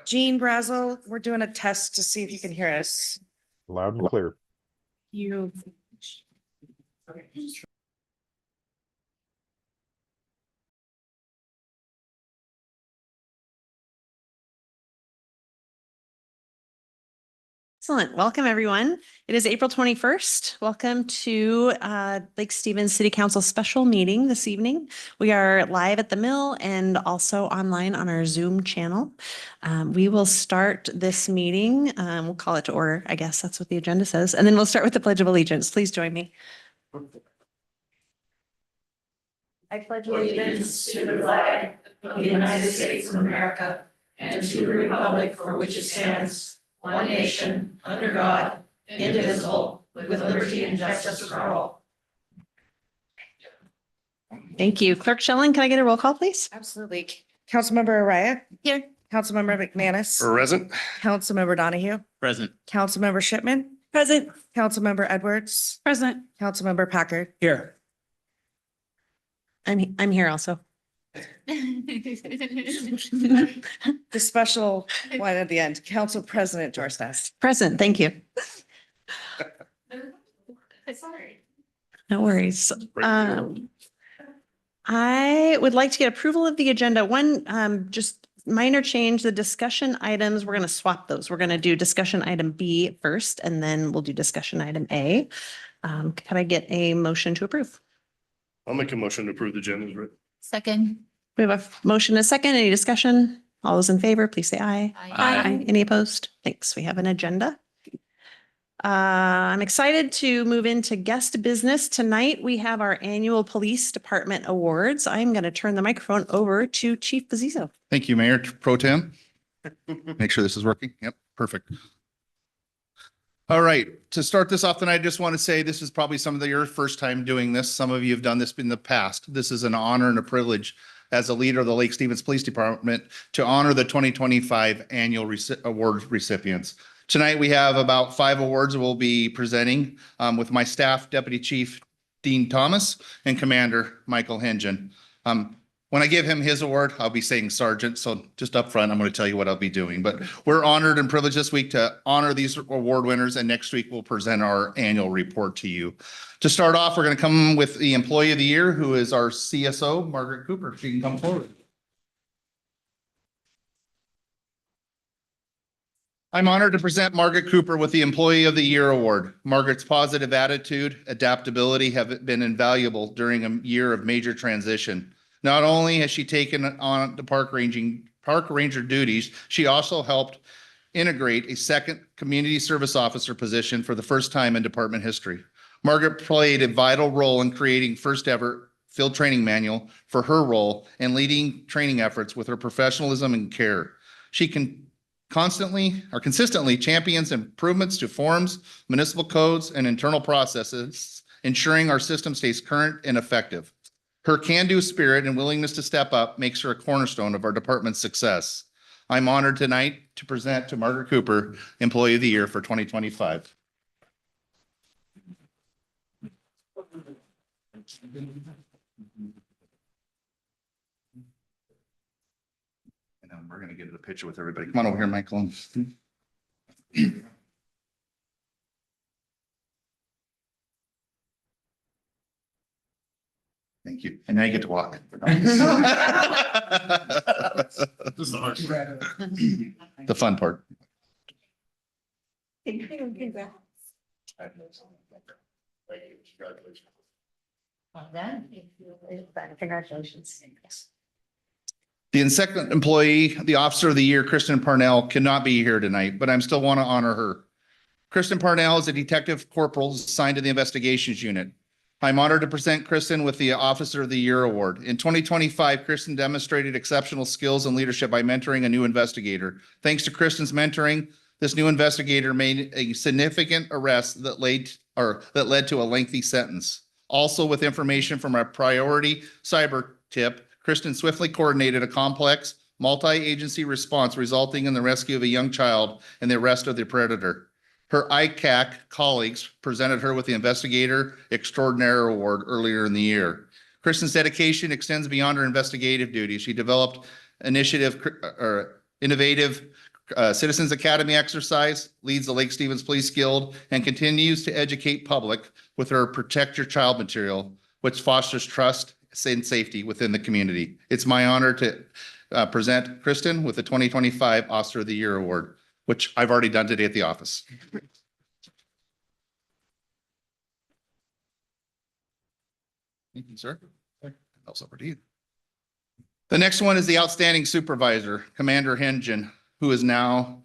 Jean Brazel, we're doing a test to see if you can hear us. Loud and clear. You. Excellent. Welcome, everyone. It is April 21st. Welcome to Lake Stevens City Council special meeting this evening. We are live at the mill and also online on our Zoom channel. We will start this meeting. We'll call it to order. I guess that's what the agenda says. And then we'll start with the Pledge of Allegiance. Please join me. I pledge Allegiance to the flag of the United States of America and to the republic for which it stands, one nation, under God, indivisible, with liberty and justice for all. Thank you. Clerk Schelling, can I get a roll call, please? Absolutely. Councilmember Araya. Here. Councilmember McManus. Present. Councilmember Donahue. Present. Councilmember Shipman. Present. Councilmember Edwards. Present. Councilmember Packard. Here. I'm here also. The special one at the end, Council President Dorstad. Present. Thank you. No worries. I would like to get approval of the agenda. One, just minor change, the discussion items, we're going to swap those. We're going to do discussion item B first, and then we'll do discussion item A. Can I get a motion to approve? I'll make a motion to approve the agenda as written. Second. We have a motion and a second. Any discussion? All those in favor, please say aye. Aye. Any opposed? Thanks. We have an agenda. I'm excited to move into guest business. Tonight, we have our annual Police Department Awards. I'm going to turn the microphone over to Chief Bazziso. Thank you, Mayor Pro Tem. Make sure this is working. Yep, perfect. All right, to start this off tonight, I just want to say this is probably some of your first time doing this. Some of you have done this in the past. This is an honor and a privilege as a leader of the Lake Stevens Police Department to honor the 2025 annual award recipients. Tonight, we have about 5 awards we'll be presenting with my staff, Deputy Chief Dean Thomas and Commander Michael Hengen. When I give him his award, I'll be saying Sergeant. So just up front, I'm going to tell you what I'll be doing. But we're honored and privileged this week to honor these award winners. And next week, we'll present our annual report to you. To start off, we're going to come with the Employee of the Year, who is our CSO, Margaret Cooper. She can come forward. I'm honored to present Margaret Cooper with the Employee of the Year Award. Margaret's positive attitude, adaptability have been invaluable during a year of major transition. Not only has she taken on the park ranger duties, she also helped integrate a second community service officer position for the first time in department history. Margaret played a vital role in creating first ever field training manual for her role and leading training efforts with her professionalism and care. She consistently champions improvements to forms, municipal codes, and internal processes, ensuring our system stays current and effective. Her can-do spirit and willingness to step up makes her a cornerstone of our department's success. I'm honored tonight to present to Margaret Cooper, Employee of the Year for 2025. And we're going to get a picture with everybody. Come on over here, Michael. Thank you. And now you get to walk. The fun part. Congratulations. The second employee, the Officer of the Year, Kristen Parnell, cannot be here tonight, but I still want to honor her. Kristen Parnell is a detective corporal assigned to the investigations unit. I'm honored to present Kristen with the Officer of the Year Award. In 2025, Kristen demonstrated exceptional skills and leadership by mentoring a new investigator. Thanks to Kristen's mentoring, this new investigator made a significant arrest that led to a lengthy sentence. Also, with information from our priority cyber tip, Kristen swiftly coordinated a complex multi-agency response resulting in the rescue of a young child and the arrest of the predator. Her ICAC colleagues presented her with the Investigator Extraordinaire Award earlier in the year. Kristen's dedication extends beyond her investigative duties. She developed innovative Citizens Academy exercise, leads the Lake Stevens Police Guild, and continues to educate public with her Protect Your Child material, which fosters trust and safety within the community. It's my honor to present Kristen with the 2025 Officer of the Year Award, which I've already done today at the office. Thank you, sir. Else over to you. The next one is the Outstanding Supervisor, Commander Hengen, who is now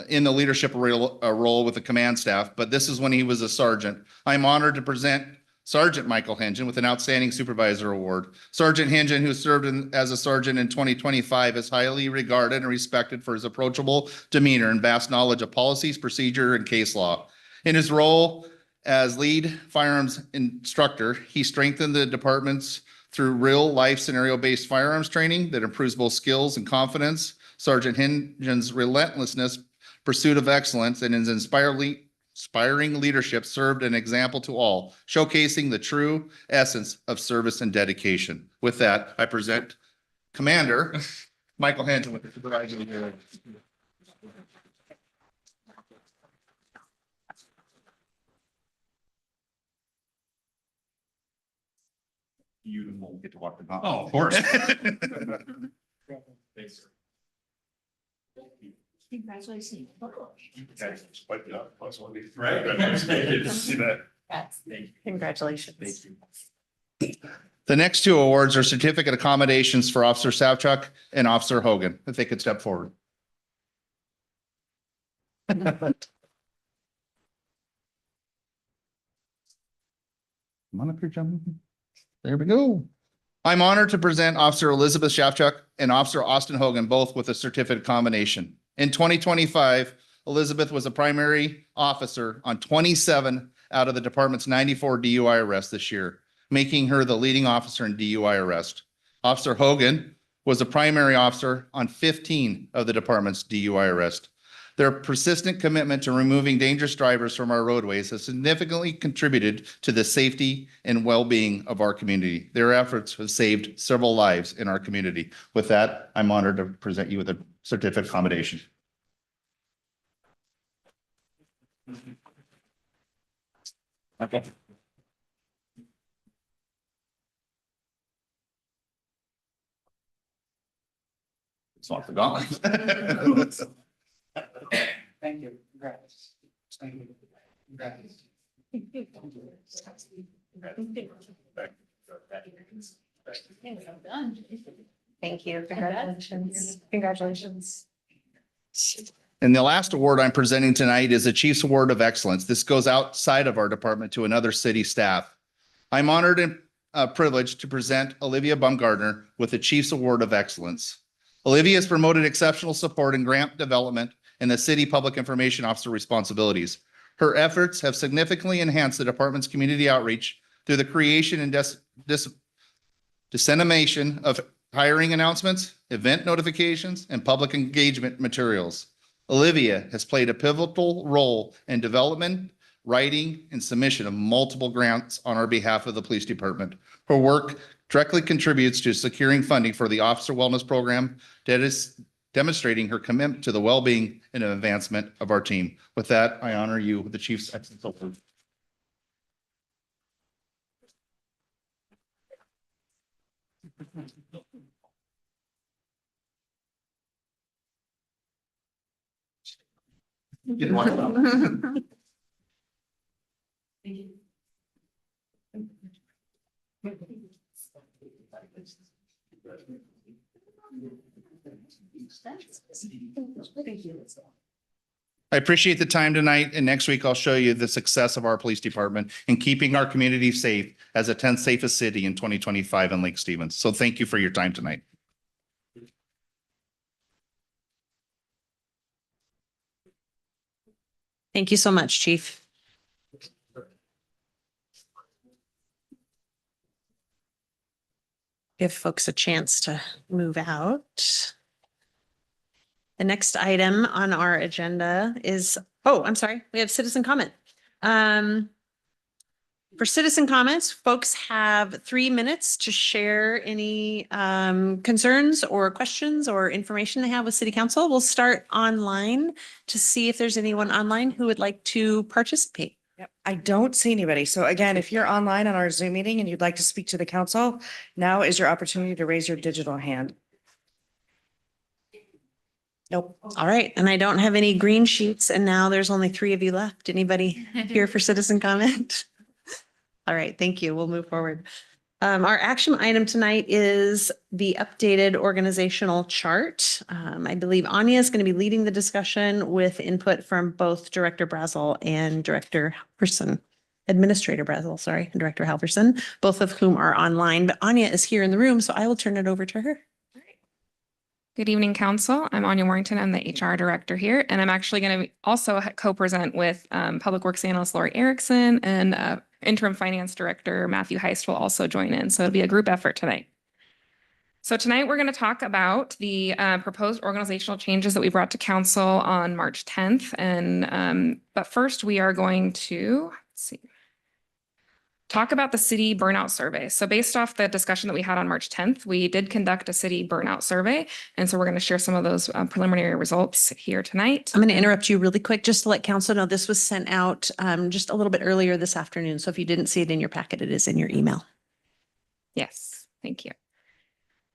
in the leadership role with the command staff, but this is when he was a sergeant. I'm honored to present Sergeant Michael Hengen with an Outstanding Supervisor Award. Sergeant Hengen, who served as a sergeant in 2025, is highly regarded and respected for his approachable demeanor and vast knowledge of policies, procedure, and case law. In his role as lead firearms instructor, he strengthened the departments through real-life scenario-based firearms training that improves both skills and confidence. Sergeant Hengen's relentlessness, pursuit of excellence, and his inspiring leadership served an example to all, showcasing the true essence of service and dedication. With that, I present Commander Michael Hengen with the supervisor here. You won't get to walk the. Oh, of course. Congratulations. Right? See that? Congratulations. The next two awards are certificate accommodations for Officer Savchuk and Officer Hogan, if they could step forward. Come on up here, gentlemen. There we go. I'm honored to present Officer Elizabeth Shafchuk and Officer Austin Hogan, both with a certificate combination. In 2025, Elizabeth was a primary officer on 27 out of the department's 94 DUI arrests this year, making her the leading officer in DUI arrest. Officer Hogan was a primary officer on 15 of the department's DUI arrests. Their persistent commitment to removing dangerous drivers from our roadways has significantly contributed to the safety and well-being of our community. Their efforts have saved several lives in our community. With that, I'm honored to present you with a certificate accommodation. Okay. It's not forgotten. Thank you. Congrats. Thank you. Congrats. Thank you. Congratulations. Congratulations. And the last award I'm presenting tonight is a Chief's Award of Excellence. This goes outside of our department to another city staff. I'm honored and privileged to present Olivia Baumgartner with the Chief's Award of Excellence. Olivia has promoted exceptional support and grant development in the city public information officer responsibilities. Her efforts have significantly enhanced the department's community outreach through the creation and dissemination of hiring announcements, event notifications, and public engagement materials. Olivia has played a pivotal role in development, writing, and submission of multiple grants on our behalf of the police department. Her work directly contributes to securing funding for the Officer Wellness Program that is demonstrating her commitment to the well-being and advancement of our team. With that, I honor you with the Chief's Excellence Award. You want it? I appreciate the time tonight, and next week I'll show you the success of our police department in keeping our community safe as the 10th safest city in 2025 in Lake Stevens. So thank you for your time tonight. Thank you so much, Chief. Give folks a chance to move out. The next item on our agenda is, oh, I'm sorry, we have citizen comment. For citizen comments, folks have 3 minutes to share any concerns or questions or information they have with city council. We'll start online to see if there's anyone online who would like to participate. Yep, I don't see anybody. So again, if you're online on our Zoom meeting and you'd like to speak to the council, now is your opportunity to raise your digital hand. Nope. All right, and I don't have any green sheets, and now there's only 3 of you left. Anybody here for citizen comment? All right, thank you. We'll move forward. Our action item tonight is the updated organizational chart. I believe Anya is going to be leading the discussion with input from both Director Brazel and Director Halverson. Administrator Brazel, sorry, and Director Halverson, both of whom are online, but Anya is here in the room, so I will turn it over to her. Good evening, Council. I'm Anya Warrington. I'm the HR Director here, and I'm actually going to also co-present with Public Works Analyst Lori Erickson and Interim Finance Director Matthew Heist will also join in. So it'll be a group effort tonight. So tonight we're going to talk about the proposed organizational changes that we brought to Council on March 10th. And but first we are going to talk about the city burnout survey. So based off the discussion that we had on March 10th, we did conduct a city burnout survey. And so we're going to share some of those preliminary results here tonight. I'm going to interrupt you really quick just to let council know this was sent out just a little bit earlier this afternoon. So if you didn't see it in your packet, it is in your email. Yes, thank you.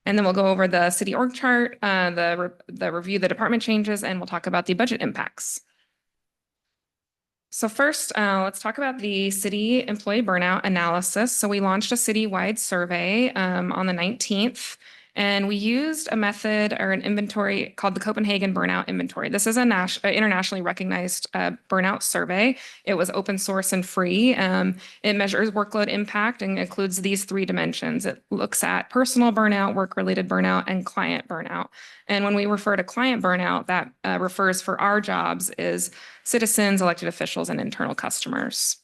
And then we'll go over the city org chart, the review the department changes, and we'll talk about the budget impacts. So first, let's talk about the city employee burnout analysis. So we launched a citywide survey on the 19th, and we used a method or an inventory called the Copenhagen Burnout Inventory. This is a internationally recognized burnout survey. It was open source and free. It measures workload impact and includes these 3 dimensions. It looks at personal burnout, work-related burnout, and client burnout. And when we refer to client burnout, that refers for our jobs is citizens, elected officials, and internal customers.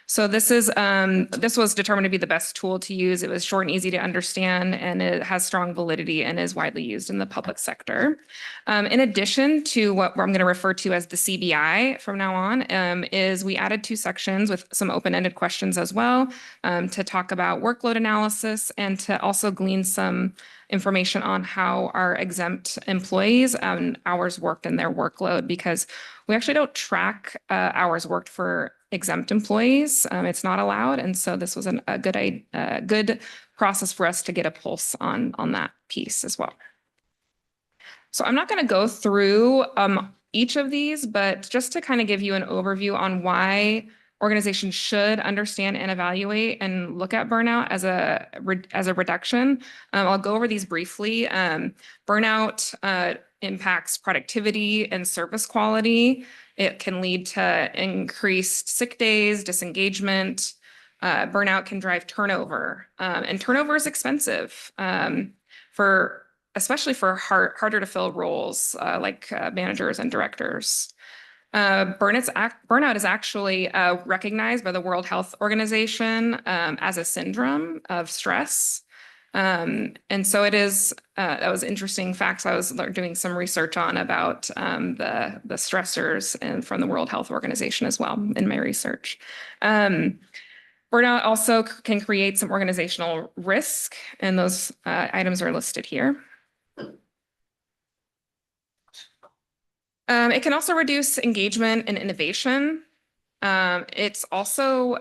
So this was determined to be the best tool to use. It was short and easy to understand, and it has strong validity and is widely used in the public sector. In addition to what I'm going to refer to as the CBI from now on, is we added 2 sections with some open-ended questions as well to talk about workload analysis and to also glean some information on how our exempt employees hours worked and their workload, because we actually don't track hours worked for exempt employees. It's not allowed. And so this was a good process for us to get a pulse on that piece as well. So I'm not going to go through each of these, but just to kind of give you an overview on why organizations should understand and evaluate and look at burnout as a reduction. I'll go over these briefly. Burnout impacts productivity and service quality. It can lead to increased sick days, disengagement. Burnout can drive turnover, and turnover is expensive especially for harder to fill roles like managers and directors. Burnout is actually recognized by the World Health Organization as a syndrome of stress. And so it is, that was interesting facts I was doing some research on about the stressors and from the World Health Organization as well in my research. Burnout also can create some organizational risk, and those items are listed here. It can also reduce engagement and innovation. It's also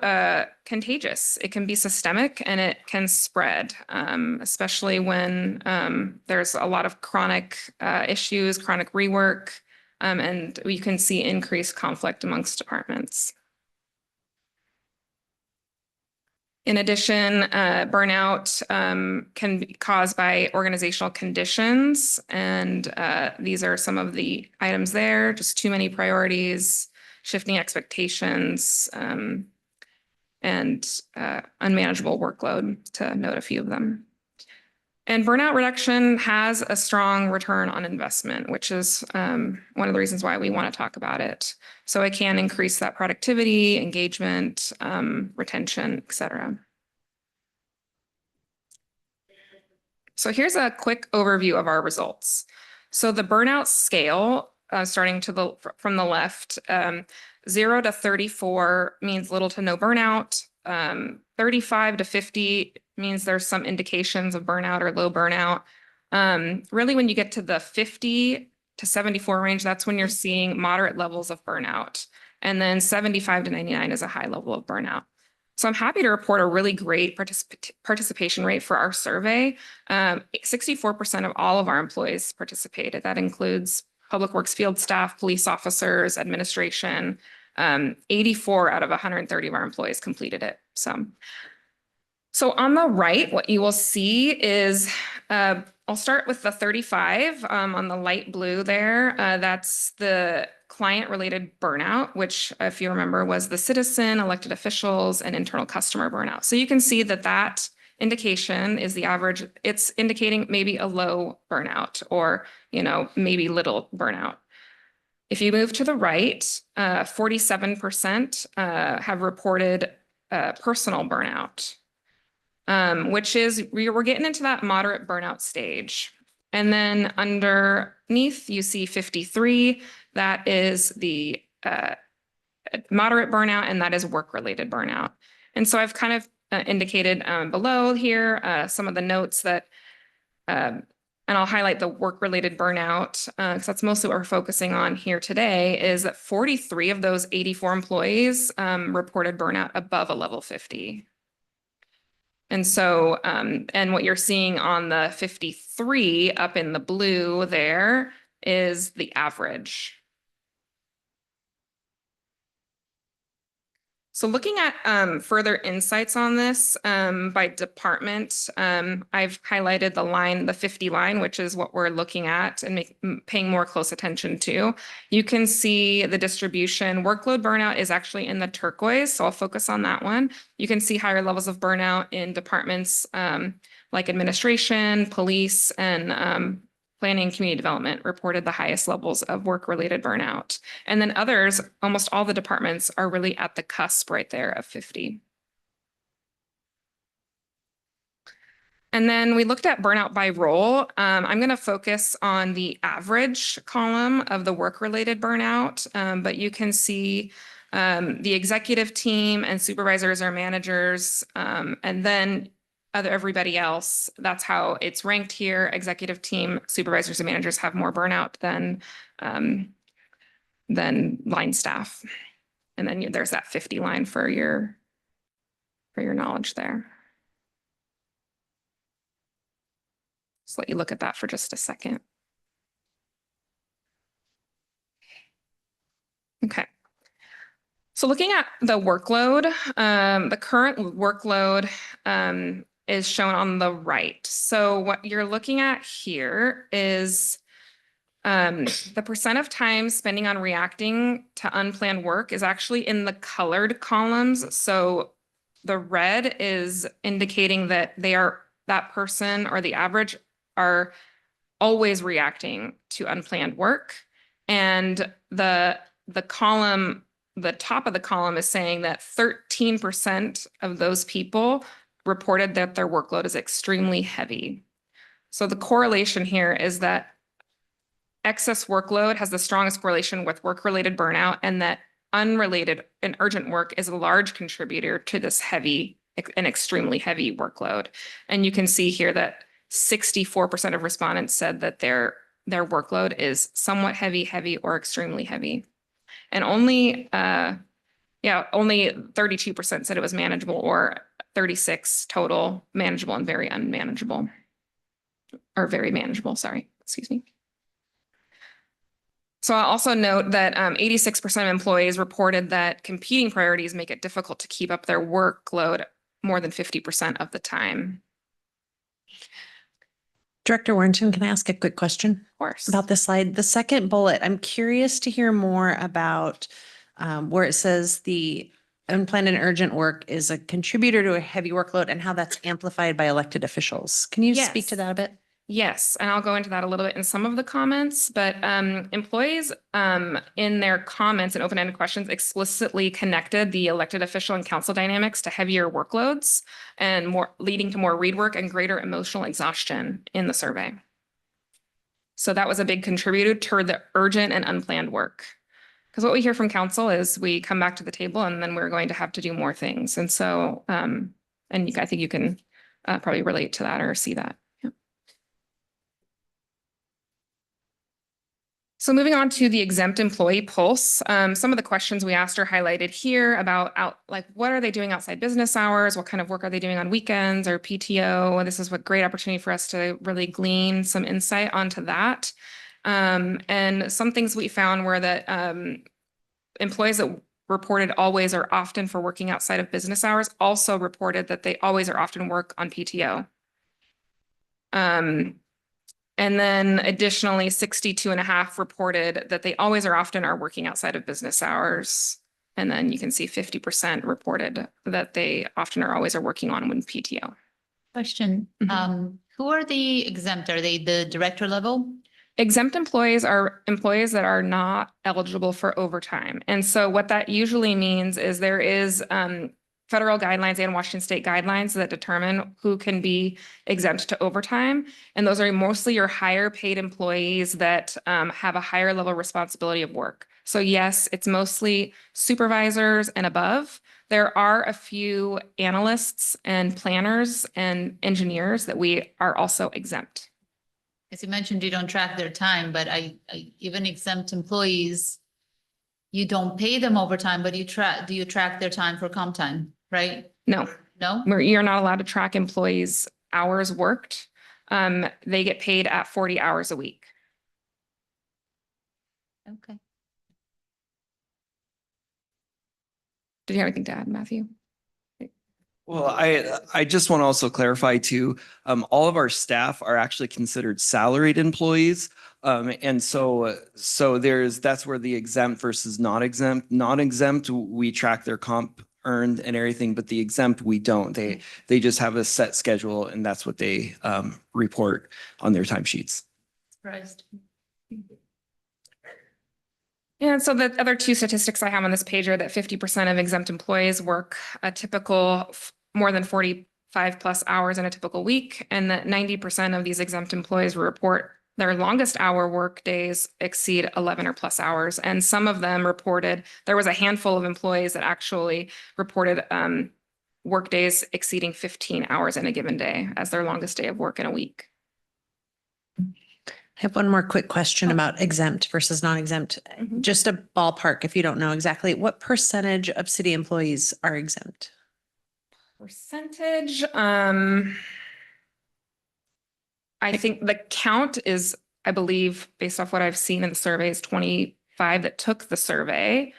contagious. It can be systemic and it can spread, especially when there's a lot of chronic issues, chronic rework, and you can see increased conflict amongst departments. In addition, burnout can be caused by organizational conditions, and these are some of the items there, just too many priorities, shifting expectations, and unmanageable workload, to note a few of them. And burnout reduction has a strong return on investment, which is one of the reasons why we want to talk about it. So it can increase that productivity, engagement, retention, et cetera. So here's a quick overview of our results. So the burnout scale, starting from the left, 0 to 34 means little to no burnout. 35 to 50 means there's some indications of burnout or low burnout. Really, when you get to the 50 to 74 range, that's when you're seeing moderate levels of burnout. And then 75 to 99 is a high level of burnout. So I'm happy to report a really great participation rate for our survey. 64% of all of our employees participated. That includes public works field staff, police officers, administration. 84 out of 130 of our employees completed it. So on the right, what you will see is, I'll start with the 35 on the light blue there. That's the client-related burnout, which, if you remember, was the citizen, elected officials, and internal customer burnout. So you can see that that indication is the average. It's indicating maybe a low burnout or, maybe little burnout. If you move to the right, 47% have reported personal burnout, which is we're getting into that moderate burnout stage. And then underneath, you see 53. That is the moderate burnout, and that is work-related burnout. And so I've kind of indicated below here some of the notes that, and I'll highlight the work-related burnout because that's mostly what we're focusing on here today, is that 43 of those 84 employees reported burnout above a level 50. And so, and what you're seeing on the 53 up in the blue there is the average. So looking at further insights on this by department, I've highlighted the line, the 50 line, which is what we're looking at and paying more close attention to. You can see the distribution. Workload burnout is actually in the turquoise, so I'll focus on that one. You can see higher levels of burnout in departments like administration, police, and planning and community development reported the highest levels of work-related burnout. And then others, almost all the departments are really at the cusp right there of 50. And then we looked at burnout by role. I'm going to focus on the average column of the work-related burnout, but you can see the executive team and supervisors or managers, and then everybody else. That's how it's ranked here. Executive team, supervisors, and managers have more burnout than line staff. And then there's that 50 line for your knowledge there. Just let you look at that for just a second. Okay. So looking at the workload, the current workload is shown on the right. So what you're looking at here is the percent of time spending on reacting to unplanned work is actually in the colored columns. So the red is indicating that that person or the average are always reacting to unplanned work. And the column, the top of the column is saying that 13% of those people reported that their workload is extremely heavy. So the correlation here is that excess workload has the strongest correlation with work-related burnout, and that unrelated and urgent work is a large contributor to this heavy and extremely heavy workload. And you can see here that 64% of respondents said that their workload is somewhat heavy, or extremely heavy. And only 32% said it was manageable, or 36 total manageable and very unmanageable, or very manageable, sorry, excuse me. So I'll also note that 86% of employees reported that competing priorities make it difficult to keep up their workload more than 50% of the time. Director Warrenton, can I ask a quick question? Of course. About this slide? The second bullet, I'm curious to hear more about where it says the unplanned and urgent work is a contributor to a heavy workload and how that's amplified by elected officials. Can you speak to Yes. that a bit? Yes, and I'll go into that a little bit in some of the comments, but employees in their comments and open-ended questions explicitly connected the elected official and council dynamics to heavier workloads and leading to more rework and greater emotional exhaustion in the survey. So that was a big contributor to the urgent and unplanned work. Because what we hear from council is we come back to the table and then we're going to have to do more things. And so, I think you can probably relate to that or see that. Yeah. So moving on to the exempt employee pulse, some of the questions we asked are highlighted here about what are they doing outside business hours? What kind of work are they doing on weekends or PTO? This is a great opportunity for us to really glean some insight onto that. And some things we found were that employees that reported always or often for working outside of business hours also reported that they always or often work on PTO. And then additionally, 62.5 reported that they always or often are working outside of business hours. And then you can see 50% reported that they often or always are working on when PTO. Question, who are the exempt? Are they the director level? Exempt employees are employees that are not eligible for overtime. And so what that usually means is there is federal guidelines and Washington state guidelines that determine who can be exempt to overtime. And those are mostly your higher paid employees that have a higher level of responsibility of work. So yes, it's mostly supervisors and above. There are a few analysts and planners and engineers that we are also exempt. As you mentioned, you don't track their time, but even exempt employees, you don't pay them overtime, but do you track their time for comp time, right? No, No? you're not allowed to track employees' hours worked. They get paid at 40 hours a week. Okay. Did you have anything to add, Matthew? Well, I just want to also clarify too, all of our staff are actually considered salaried employees. And so that's where the exempt versus non-exempt. Non-exempt, we track their comp earned and everything, but the exempt, we don't. They just have a set schedule and that's what they report on their timesheets. Surprised. Yeah, and so the other two statistics I have on this page are that 50% of exempt employees work a typical more than 45 plus hours in a typical week, and that 90% of these exempt employees report their longest hour work days exceed 11 or plus hours. And some of them reported, there was a handful of employees that actually reported work days exceeding 15 hours in a given day as their longest day of work in a week. I have one more quick question about exempt versus non-exempt. Mhm. Just a ballpark, if you don't know exactly, what percentage of city employees are exempt? Percentage, I think the count is, I believe, based off what I've seen in the survey, is 25 that took the survey.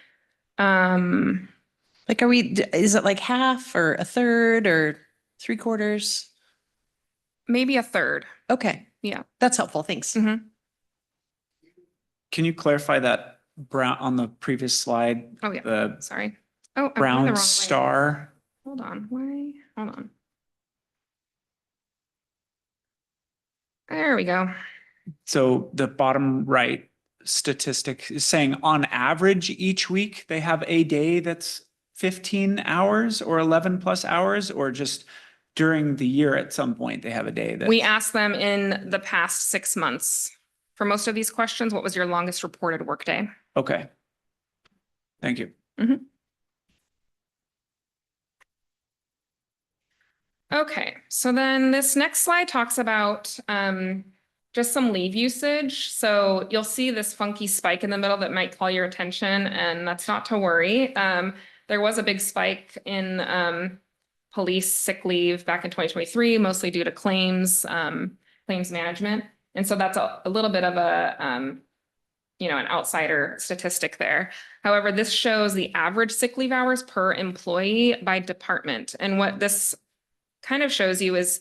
Like, is it like half or a third or 3/4? Maybe a third. Okay. Yeah. That's helpful. Thanks. Mhm. Can you clarify that brown on the previous slide? Oh, yeah. The Sorry. Oh, I'm going the brown wrong way. star? Hold on. Why? Hold on. There we go. So the bottom right statistic is saying on average each week they have a day that's 15 hours or 11 plus hours, or just during the year at some point they have a day that We asked them in the past 6 months. For most of these questions, what was your longest reported workday? Okay. Thank you. Okay, so then this next slide talks about just some leave usage. So you'll see this funky spike in the middle that might call your attention, and that's not to worry. There was a big spike in police sick leave back in 2023, mostly due to claims management. And so that's a little bit of a an outsider statistic there. However, this shows the average sick leave hours per employee by department. And what this kind of shows you is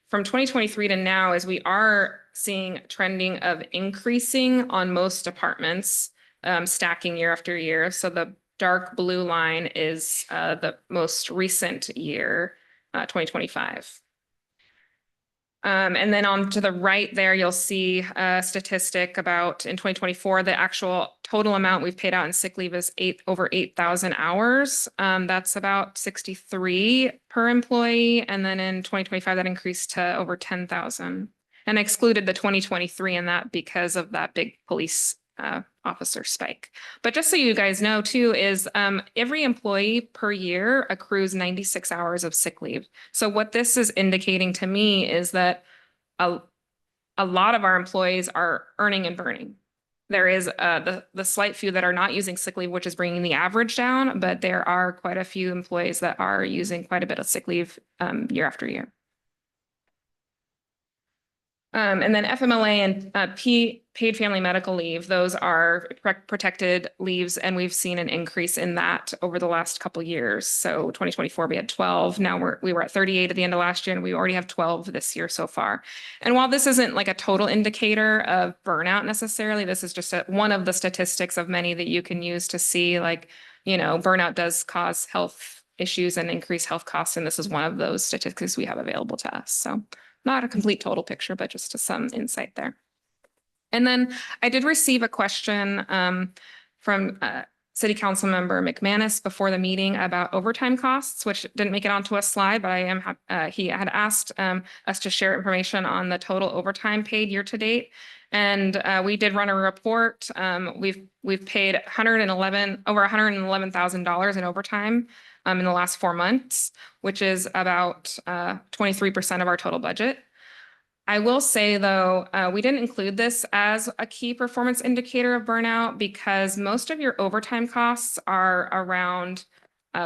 from 2023 to now is we are seeing trending of increasing on most departments, stacking year after year. So the dark blue line is the most recent year, 2025. And then on to the right there, you'll see a statistic about in 2024, the actual total amount we've paid out in sick leave is over 8,000 hours. That's about 63 per employee. And then in 2025, that increased to over 10,000, and excluded the 2023 in that because of that big police officer spike. But just so you guys know too, is every employee per year accrues 96 hours of sick leave. So what this is indicating to me is that a lot of our employees are earning and burning. There is the slight few that are not using sick leave, which is bringing the average down, but there are quite a few employees that are using quite a bit of sick leave year after year. And then FMLA and paid family medical leave, those are protected leaves, and we've seen an increase in that over the last couple of years. So 2024, we had 12. Now we were at 38 at the end of last year, and we already have 12 this year so far. And while this isn't like a total indicator of burnout necessarily, this is just one of the statistics of many that you can use to see, like, you know, burnout does cause health issues and increase health costs, and this is one of those statistics we have available to us. So not a complete total picture, but just some insight there. And then I did receive a question from City Council Member McManus before the meeting about overtime costs, which didn't make it onto a slide, but he had asked us to share information on the total overtime paid year to date. And we did run a report. We've paid over $111,000 in overtime in the last 4 months, which is about 23% of our total budget. I will say, though, we didn't include this as a key performance indicator of burnout because most of your overtime costs are around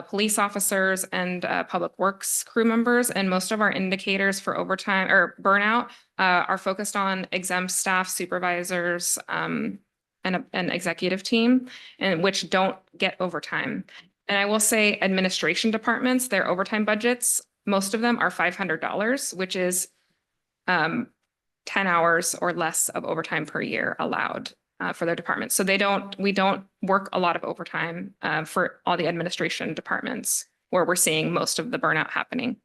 police officers and public works crew members, and most of our indicators for overtime or burnout are focused on exempt staff, supervisors, and an executive team, and which don't get overtime. And I will say administration departments, their overtime budgets, most of them are $500, which is 10 hours or less of overtime per year allowed for their departments. So we don't work a lot of overtime for all the administration departments where we're seeing most of the burnout happening.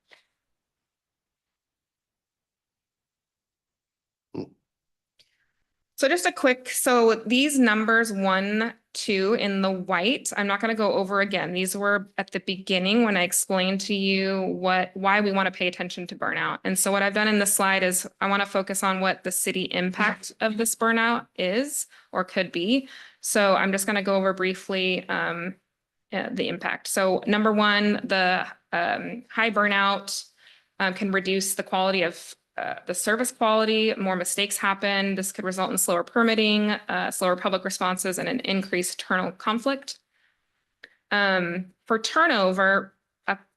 So just a quick, so these numbers 1, 2 in the white, I'm not going to go over again. These were at the beginning when I explained to you why we want to pay attention to burnout. And so what I've done in this slide is I want to focus on what the city impact of this burnout is or could be. So I'm just going to go over briefly the impact. So number one, the high burnout can reduce the quality of the service quality, more mistakes happen. This could result in slower permitting, slower public responses, and an increased internal conflict. For turnover,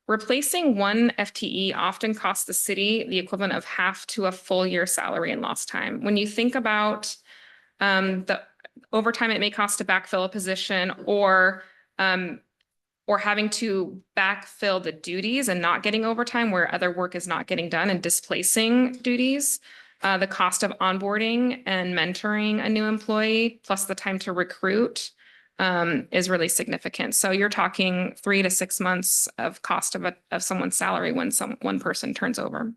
replacing one FTE often costs the city the equivalent of half to a full year salary in lost time. When you think about the overtime it may cost to backfill a position or having to backfill the duties and not getting overtime where other work is not getting done and displacing duties, the cost of onboarding and mentoring a new employee, plus the time to recruit is really significant. So you're talking 3 to 6 months of cost of someone's salary when one person turns over.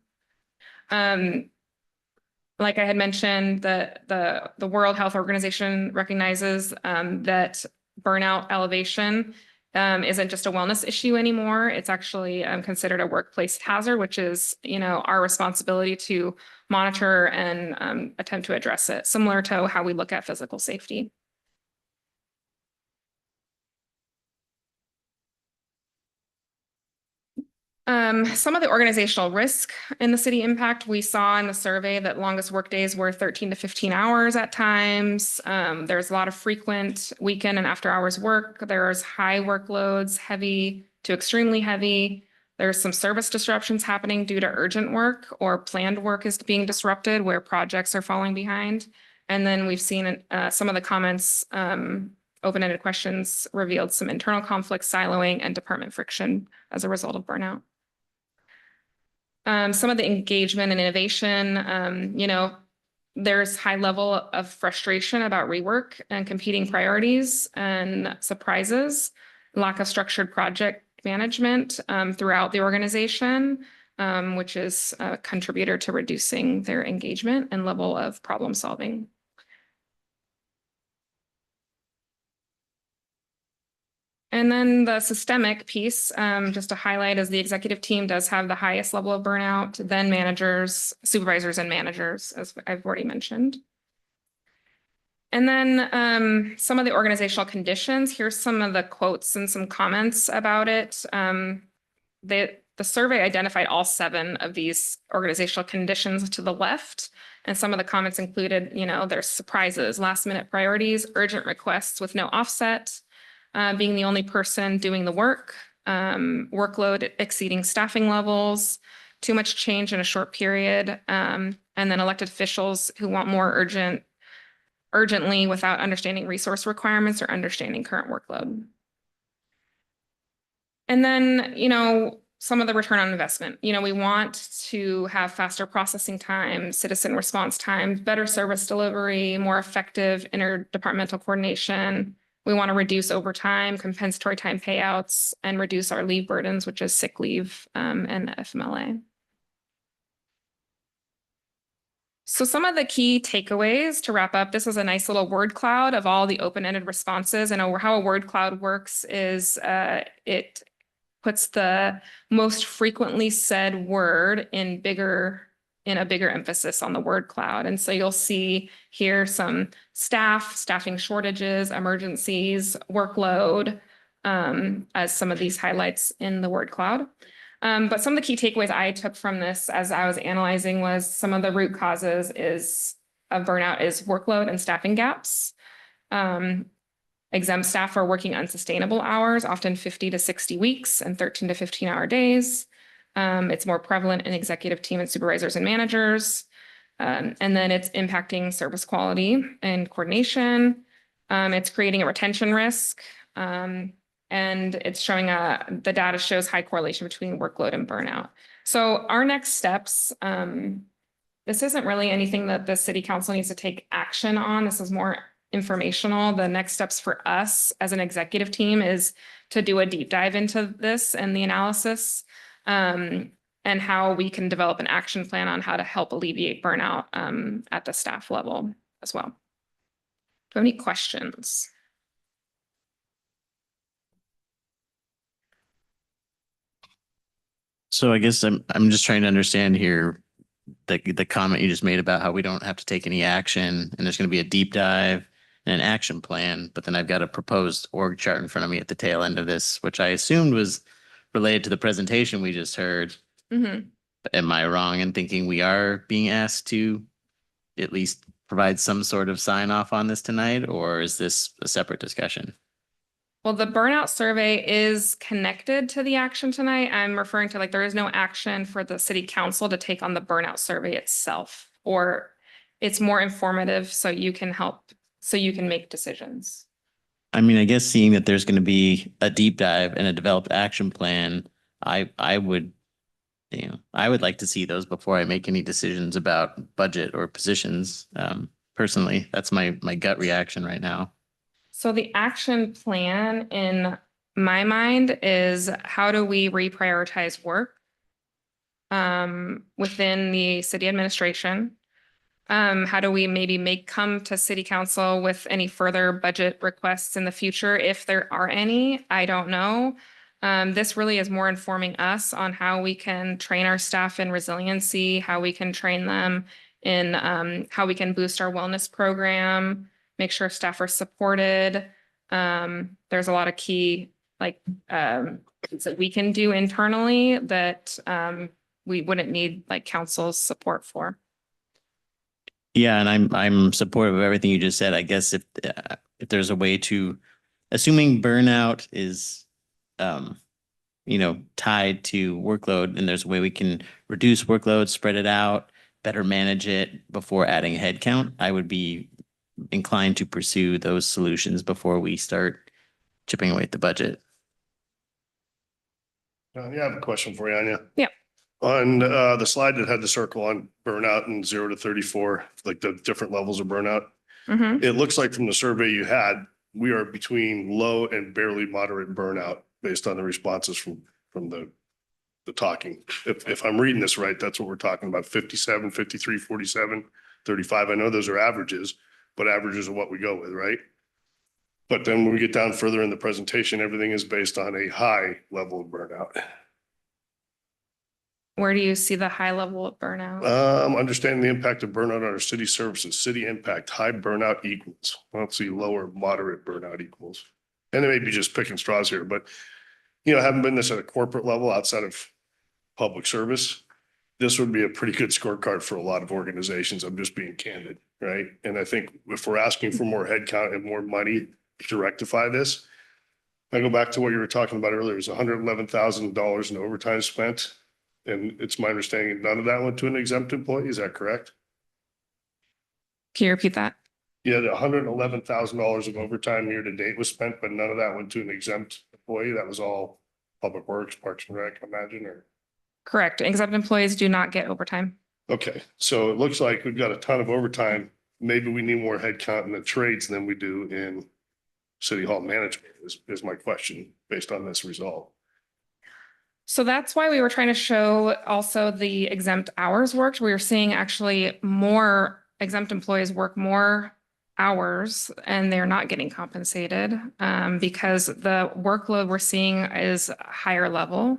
Like I had mentioned, the World Health Organization recognizes that burnout elevation isn't just a wellness issue anymore. It's actually considered a workplace hazard, which is, our responsibility to monitor and attempt to address it, similar to how we look at physical safety. Some of the organizational risk in the city impact, we saw in the survey that longest work days were 13 to 15 hours at times. There's a lot of frequent weekend and after hours work. There's high workloads, heavy to extremely heavy. There's some service disruptions happening due to urgent work or planned work is being disrupted where projects are falling behind. And then we've seen some of the comments, open-ended questions revealed some internal conflicts, siloing, and department friction as a result of burnout. Some of the engagement and innovation, there's high level of frustration about rework and competing priorities and surprises, lack of structured project management throughout the organization, which is a contributor to reducing their engagement and level of problem solving. And then the systemic piece, just to highlight, is the executive team does have the highest level of burnout, then managers, supervisors, and managers, as I've already mentioned. And then some of the organizational conditions, here's some of the quotes and some comments about it. The survey identified all 7 of these organizational conditions to the left. And some of the comments included, there's surprises, last minute priorities, urgent requests with no offset, being the only person doing the work, workload exceeding staffing levels, too much change in a short period, and then elected officials who want more urgently without understanding resource requirements or understanding current workload. And then, some of the return on investment. We want to have faster processing time, citizen response times, better service delivery, more effective interdepartmental coordination. We want to reduce overtime, compensatory time payouts, and reduce our leave burdens, which is sick leave and FMLA. So some of the key takeaways to wrap up, this is a nice little word cloud of all the open-ended responses. And how a word cloud works is it puts the most frequently said word in a bigger emphasis on the word cloud. And so you'll see here some staffing shortages, emergencies, workload, as some of these highlights in the word cloud. But some of the key takeaways I took from this as I was analyzing was some of the root causes of burnout is workload and staffing gaps. Exempt staff are working unsustainable hours, often 50 to 60 weeks and 13 to 15-hour days. It's more prevalent in executive team and supervisors and managers. And then it's impacting service quality and coordination. It's creating a retention risk. And it's showing the data shows high correlation between workload and burnout. So our next steps, this isn't really anything that the city council needs to take action on. This is more informational. The next steps for us as an executive team is to do a deep dive into this and the analysis, and how we can develop an action plan on how to help alleviate burnout at the staff level as well. Do you have any questions? So I guess I'm just trying to understand here the comment you just made about how we don't have to take any action and there's going to be a deep dive and an action plan, but then I've got a proposed org chart in front of me at the tail end of this, which I assumed was related to the presentation we just heard. Mm-hmm. Am I wrong in thinking we are being asked to at least provide some sort of sign off on this tonight, or is this a separate discussion? Well, the burnout survey is connected to the action tonight. I'm referring to there is no action for the city council to take on the burnout survey itself, or it's more informative so you can make decisions. I mean, I guess seeing that there's going to be a deep dive and a developed action plan, I would like to see those before I make any decisions about budget or positions. Personally, that's my gut reaction right now. So the action plan in my mind is how do we reprioritize work within the city administration? How do we maybe come to city council with any further budget requests in the future? If there are any, I don't know. This really is more informing us on how we can train our staff in resiliency, how we can train them in how we can boost our wellness program, make sure staff are supported. There's a lot of key things that we can do internally that we wouldn't need council's support for. Yeah, and I'm supportive of everything you just said. I guess if there's a way to, assuming burnout is tied to workload, and there's a way we can reduce workload, spread it out, better manage it before adding a head count, I would be inclined to pursue those solutions before we start chipping away at the budget. Yeah, I have a question for you, Anya. Yeah. On the slide that had the circle on burnout and 0 to 34, the different levels of burnout, Mm-hmm. it looks like from the survey you had, we are between low and barely moderate burnout based on the responses from the talking. If I'm reading this right, that's what we're talking about, 57, 53, 47, 35. I know those are averages, but averages are what we go with, right? But then when we get down further in the presentation, everything is based on a high level of burnout. Where do you see the high level of burnout? Understanding the impact of burnout on our city services, city impact, high burnout equals. I don't see lower moderate burnout equals. And it may be just picking straws here, but having been this at a corporate level outside of public service, this would be a pretty good scorecard for a lot of organizations. I'm just being candid, right? And I think if we're asking for more headcount and more money to rectify this, I go back to what you were talking about earlier, it was $111,000 in overtime spent. And it's my understanding none of that went to an exempt employee. Is that correct? Can you repeat that? Yeah, the $111,000 of overtime year to date was spent, but none of that went to an exempt employee. That was all Public Works, Parks and Rec, I imagine, or? Correct. Exempt employees do not get overtime. Okay, so it looks like we've got a ton of overtime. Maybe we need more headcount in the trades than we do in City Hall management is my question based on this result. So that's why we were trying to show also the exempt hours worked. We were seeing actually more exempt employees work more hours and they're not getting compensated because the workload we're seeing is higher level.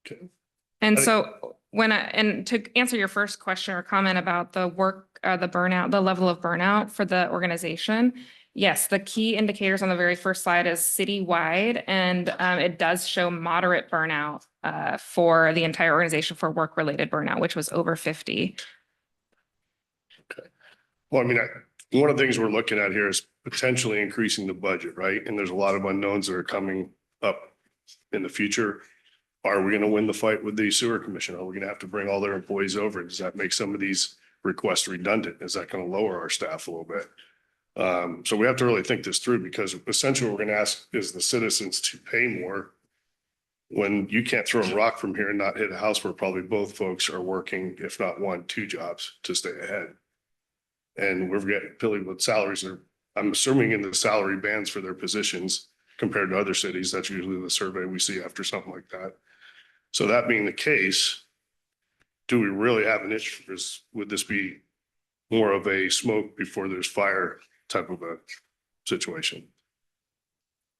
Okay. And so and to answer your first question or comment about the work, the burnout, the level of burnout for the organization, yes, the key indicators on the very first slide is citywide, and it does show moderate burnout for the entire organization for work-related burnout, which was over 50. Okay. Well, I mean, one of the things we're looking at here is potentially increasing the budget, right? And there's a lot of unknowns that are coming up in the future. Are we going to win the fight with the sewer commission? Are we going to have to bring all their employees over? Does that make some of these requests redundant? Is that going to lower our staff a little bit? So we have to really think this through because essentially what we're going to ask is the citizens to pay more when you can't throw a rock from here and not hit a house where probably both folks are working, if not one, two jobs to stay ahead. And we're getting pilly with salaries. I'm assuming in the salary bands for their positions compared to other cities. That's usually the survey we see after something like that. So that being the case, do we really have an issue? Would this be more of a smoke before there's fire type of a situation?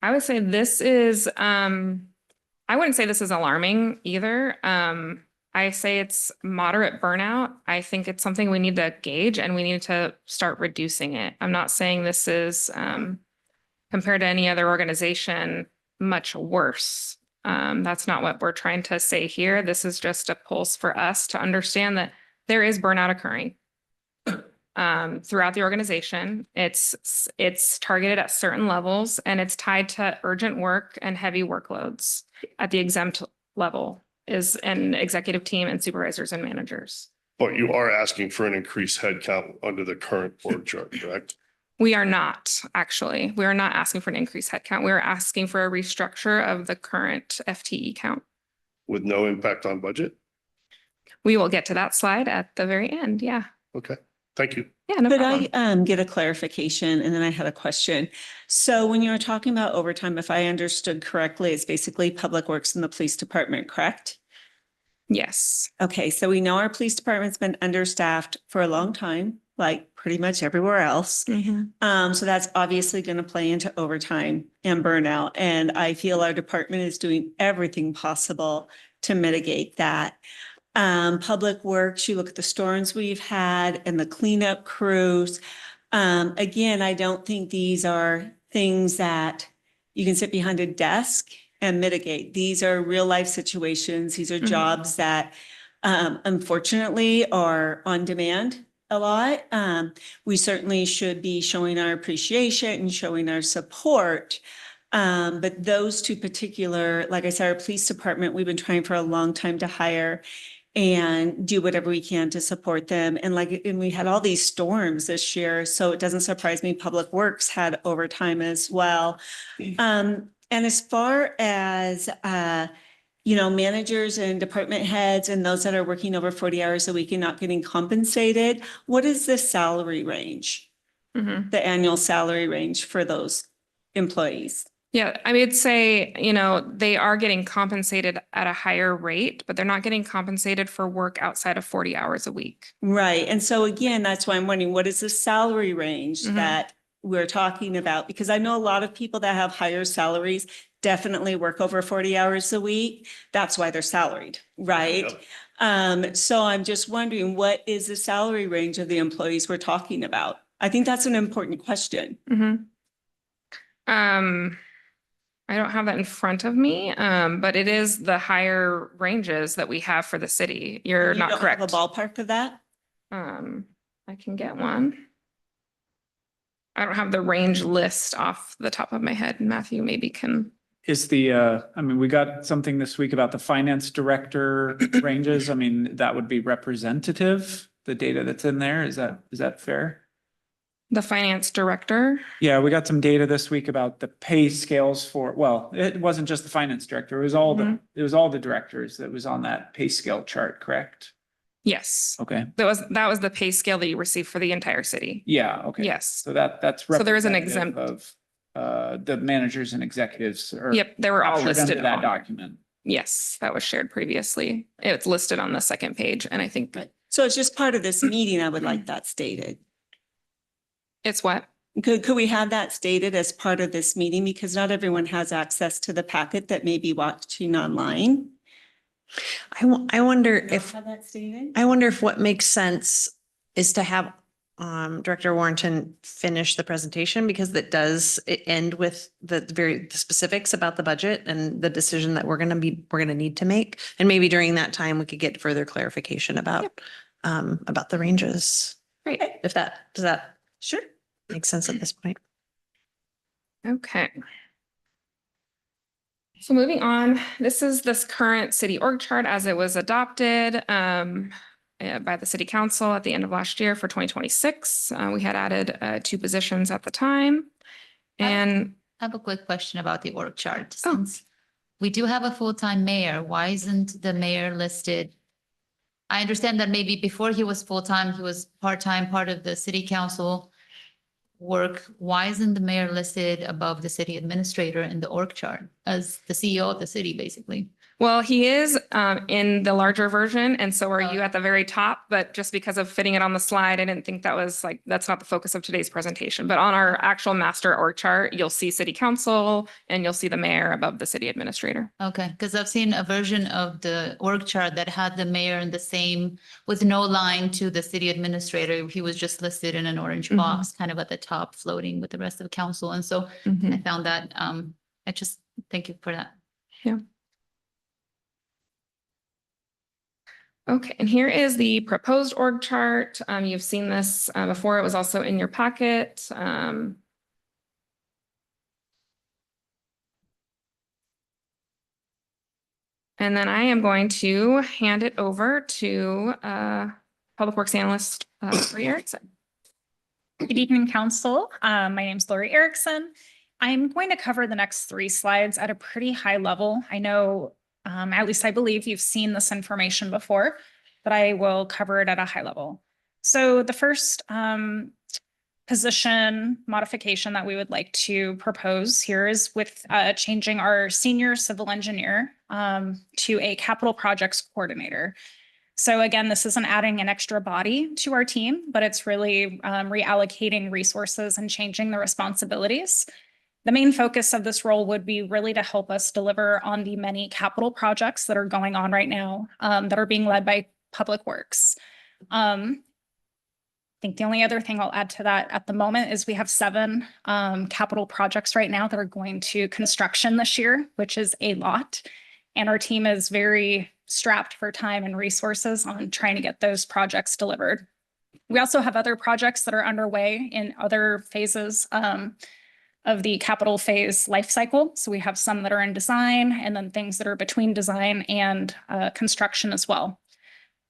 I would say this is, I wouldn't say this is alarming either. I say it's moderate burnout. I think it's something we need to gauge and we need to start reducing it. I'm not saying this is, compared to any other organization, much worse. That's not what we're trying to say here. This is just a pulse for us to understand that there is burnout occurring throughout the organization. It's targeted at certain levels and it's tied to urgent work and heavy workloads at the exempt level is an executive team and supervisors and managers. But you are asking for an increased headcount under the current org chart, correct? We are not, actually. We are not asking for an increased headcount. We are asking for a restructure of the current FTE count. With no impact on budget? We will get to that slide at the very end. Yeah. Okay, thank you. Yeah, no Could problem. I get a clarification? And then I had a question. So when you were talking about overtime, if I understood correctly, it's basically Public Works and the police department, correct? Yes. Okay, so we know our police department's been understaffed for a long time, like pretty much everywhere else. So that's obviously going to play into overtime and burnout. And I feel our department is doing everything possible to mitigate that. Public Works, you look at the storms we've had and the cleanup crews. Again, I don't think these are things that you can sit behind a desk and mitigate. These are real life situations. These are jobs that unfortunately are on demand a lot. We certainly should be showing our appreciation and showing our support. But those two particular, like I said, our police department, we've been trying for a long time to hire and do whatever we can to support them. And we had all these storms this year, so it doesn't surprise me Public Works had overtime as well. And as far as, managers and department heads and those that are working over 40 hours a week and not getting compensated, what is the salary range? The annual salary range for those employees? Yeah, I would say, they are getting compensated at a higher rate, but they're not getting compensated for work outside of 40 hours a week. Right. And so again, that's why I'm wondering, what is the salary range that we're talking about? Because I know a lot of people that have higher salaries, definitely work over 40 hours a week. That's why they're salaried, right? Yep. So I'm just wondering, what is the salary range of the employees we're talking about? I think that's an important question. Mhm. I don't have that in front of me, but it is the higher ranges that we have for the city. You're You not don't have correct. a ballpark of that? I can get one. I don't have the range list off the top of my head. Matthew maybe can. Is the, I mean, we got something this week about the finance director ranges. I mean, that would be representative, the data that's in there. Is that fair? The finance director. Yeah, we got some data this week about the pay scales for, well, it wasn't just the finance director. It was all it was all the directors that was on that pay scale chart, correct? Yes. Okay. That was the pay scale that you received for the entire city. Yeah, okay. Yes. So that's So there is an representative exempt. of the managers and executives are Yep, they were all captured listed under that on there. document. Yes, that was shared previously. It's listed on the second page, and I think So it's just part of this meeting. I would like that stated. it's what? Could we have that stated as part of this meeting? Because not everyone has access to the packet that may be watching online. I wonder if, Have that stated? I wonder if what makes sense is to have Director Warrenton finish the presentation, because it does end with the specifics about the budget and the decision that we're going to need to make. And maybe during that time, we could get further clarification about the ranges. Great. Does that Sure. make sense at this point? Okay. So moving on, this is this current city org chart as it was adopted by the city council at the end of last year for 2026. We had added 2 positions at the time. And I have a quick question about the org chart. Oh. Since we do have a full-time mayor, why isn't the mayor listed? I understand that maybe before he was full-time, he was part-time, part of the city council work. Why isn't the mayor listed above the city administrator in the org chart as the CEO of the city, basically? well, he is in the larger version, and so are you at the very top, but just because of fitting it on the slide, I didn't think that was that's not the focus of today's presentation. But on our actual master org chart, you'll see city council and you'll see the mayor above the city administrator. Okay, because I've seen a version of the org chart that had the mayor in the same, with no line to the city administrator. He was just listed in an orange Mhm. box, kind of at the top, floating with the rest of council. And so I found that, thank you for that. Okay, and here is the proposed org chart. You've seen this before. It was also in your packet. And then I am going to hand it over to Public Works Analyst Lori Erickson. Good evening, Council. My name is Lori Erickson. I'm going to cover the next 3 slides at a pretty high level. I know, at least I believe you've seen this information before, but I will cover it at a high level. So the first position modification that we would like to propose here is with changing our senior civil engineer to a capital projects coordinator. So again, this isn't adding an extra body to our team, but it's really reallocating resources and changing the responsibilities. The main focus of this role would be really to help us deliver on the many capital projects that are going on right now that are being led by Public Works. I think the only other thing I'll add to that at the moment is we have 7 capital projects right now that are going to construction this year, which is a lot. And our team is very strapped for time and resources on trying to get those projects delivered. We also have other projects that are underway in other phases of the capital phase life cycle. So we have some that are in design and then things that are between design and construction as well.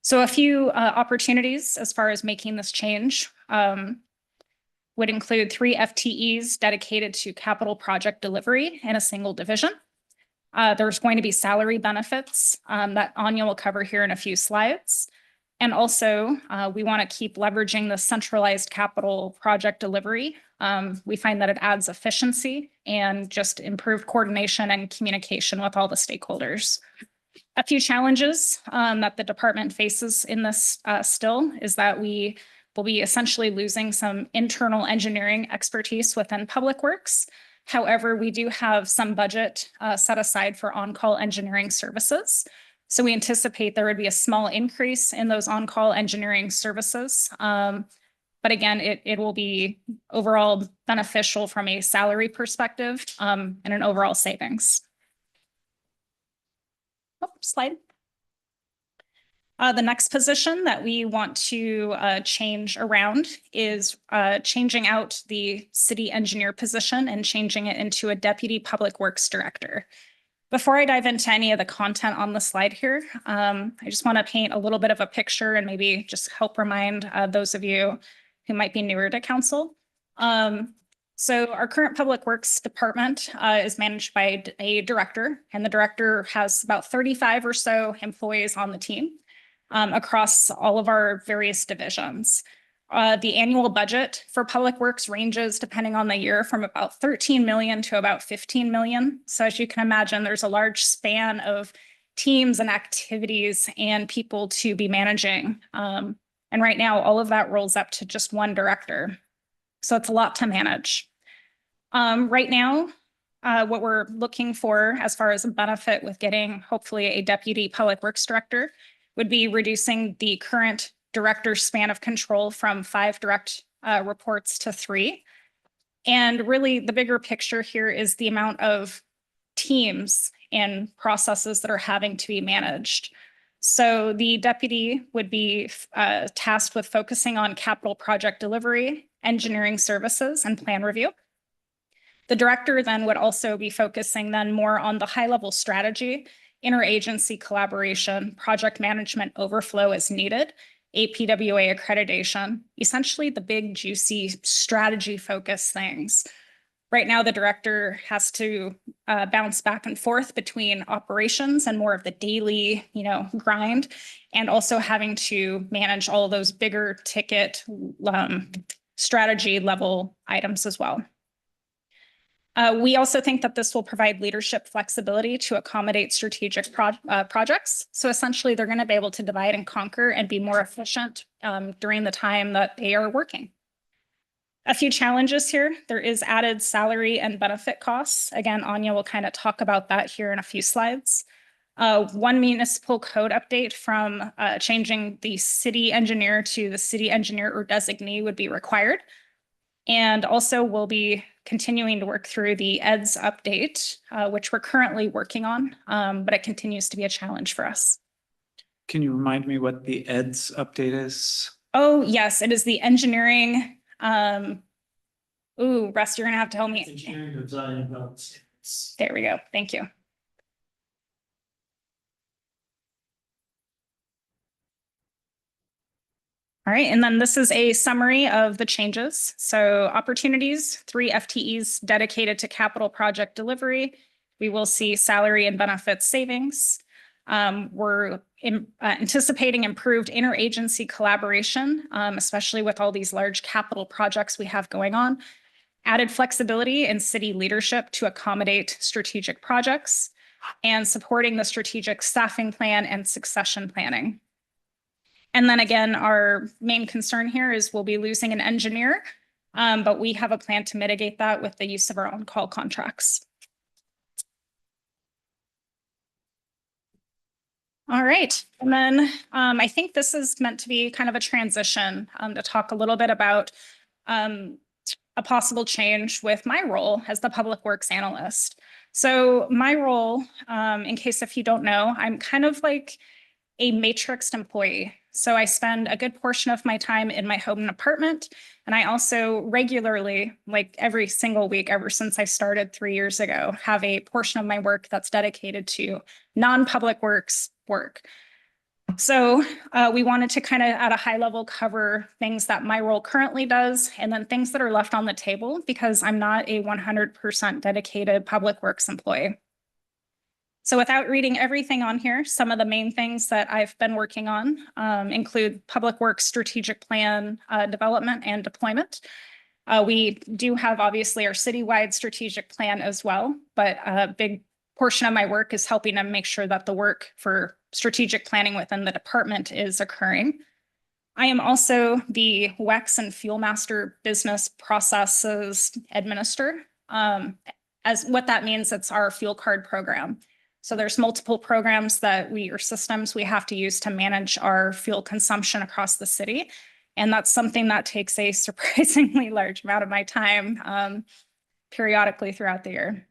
So a few opportunities as far as making this change would include 3 FTEs dedicated to capital project delivery in a single division. There's going to be salary benefits that Anya will cover here in a few slides. And also, we want to keep leveraging the centralized capital project delivery. We find that it adds efficiency and just improved coordination and communication with all the stakeholders. A few challenges that the department faces in this still is that we will be essentially losing some internal engineering expertise within Public Works. However, we do have some budget set aside for on-call engineering services. So we anticipate there would be a small increase in those on-call engineering services. But again, it will be overall beneficial from a salary perspective and an overall savings. Oh, slide. The next position that we want to change around is changing out the city engineer position and changing it into a deputy public works director. Before I dive into any of the content on the slide here, I just want to paint a little bit of a picture and maybe just help remind those of you who might be newer to council. So our current public works department is managed by a director, and the director has about 35 or so employees on the team across all of our various divisions. The annual budget for public works ranges, depending on the year, from about 13 million to about 15 million. So as you can imagine, there's a large span of teams and activities and people to be managing. And right now, all of that rolls up to just one director. So it's a lot to manage. Right now, what we're looking for as far as a benefit with getting hopefully a deputy public works director would be reducing the current director span of control from 5 direct reports to 3. And really the bigger picture here is the amount of teams and processes that are having to be managed. So the deputy would be tasked with focusing on capital project delivery, engineering services, and plan review. The director then would also be focusing then more on the high-level strategy, interagency collaboration, project management overflow as needed, APWA accreditation, essentially the big, juicy strategy-focused things. Right now, the director has to bounce back and forth between operations and more of the daily, grind, and also having to manage all of those bigger ticket strategy level items as well. We also think that this will provide leadership flexibility to accommodate strategic projects. So essentially, they're going to be able to divide and conquer and be more efficient during the time that they are working. A few challenges here. There is added salary and benefit costs. Again, Anya will kind of talk about that here in a few slides. One municipal code update from changing the city engineer to the city engineer or designee would be required. And also we'll be continuing to work through the EDS update, which we're currently working on, but it continues to be a challenge for us. Can you remind me what the EDS update is? Oh, yes, it is the engineering. Russ, you're gonna have to help me. There we go. Thank you. All right, and then this is a summary of the changes. So opportunities, 3 FTEs dedicated to capital project delivery. We will see salary and benefits savings. We're anticipating improved interagency collaboration, especially with all these large capital projects we have going on. Added flexibility in city leadership to accommodate strategic projects and supporting the strategic staffing plan and succession planning. And then again, our main concern here is we'll be losing an engineer, but we have a plan to mitigate that with the use of our on-call contracts. All right, and then I think this is meant to be kind of a transition to talk a little bit about a possible change with my role as the public works analyst. So my role, in case if you don't know, I'm kind of like a matrixed employee. So I spend a good portion of my time in my home and apartment. And I also regularly, like every single week, ever since I started 3 years ago, have a portion of my work that's dedicated to non-public works work. So we wanted to kind of at a high level cover things that my role currently does, and then things that are left on the table because I'm not a 100% dedicated public works employee. So without reading everything on here, some of the main things that I've been working on include public works strategic plan development and deployment. We do have obviously our citywide strategic plan as well, but a big portion of my work is helping them make sure that the work for strategic planning within the department is occurring. I am also the WEX and Fuel Master business processes administrator. As what that means, it's our fuel card program. So there's multiple programs or systems we have to use to manage our fuel consumption across the city. And that's something that takes a surprisingly large amount of my time periodically throughout the year.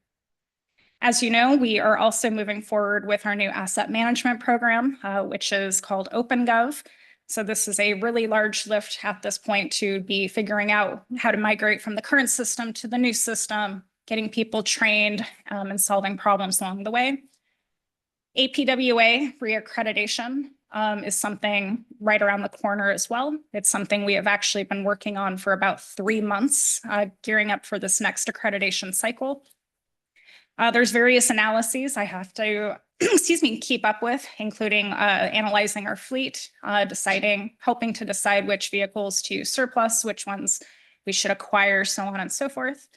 As you know, we are also moving forward with our new asset management program, which is called OpenGov. So this is a really large lift at this point to be figuring out how to migrate from the current system to the new system, getting people trained and solving problems along the way. APWA reaccreditation is something right around the corner as well. It's something we have actually been working on for about 3 months, gearing up for this next accreditation cycle. There's various analyses I have to, keep up with, including analyzing our fleet, helping to decide which vehicles to surplus, which ones we should acquire, so on and so forth.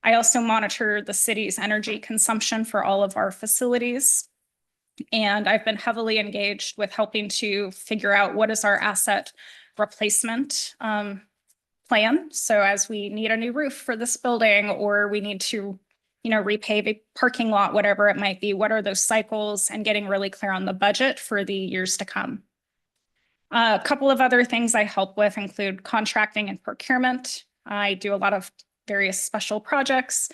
I also monitor the city's energy consumption for all of our facilities. And I've been heavily engaged with helping to figure out what is our asset replacement plan. So as we need a new roof for this building, or we need to repave a parking lot, whatever it might be, what are those cycles, and getting really clear on the budget for the years to come. A couple of other things I help with include contracting and procurement. I do a lot of various special projects,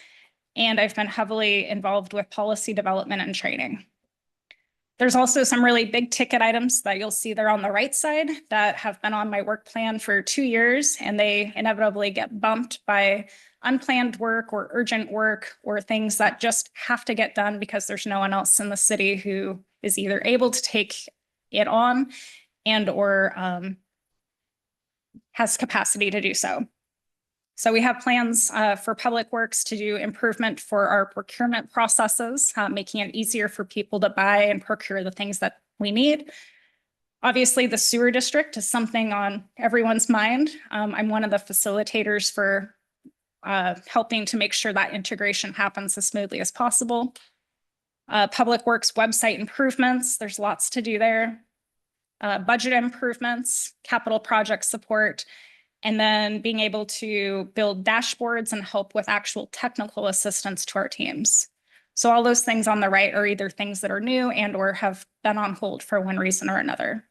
and I've been heavily involved with policy development and training. There's also some really big ticket items that you'll see there on the right side that have been on my work plan for 2 years, and they inevitably get bumped by unplanned work or urgent work or things that just have to get done because there's no one else in the city who is either able to take it on and or has capacity to do so. So we have plans for Public Works to do improvement for our procurement processes, making it easier for people to buy and procure the things that we need. Obviously, the sewer district is something on everyone's mind. I'm one of the facilitators for helping to make sure that integration happens as smoothly as possible. Public Works website improvements, there's lots to do there. Budget improvements, capital project support, and then being able to build dashboards and help with actual technical assistance to our teams. So all those things on the right are either things that are new and or have been on hold for one reason or another.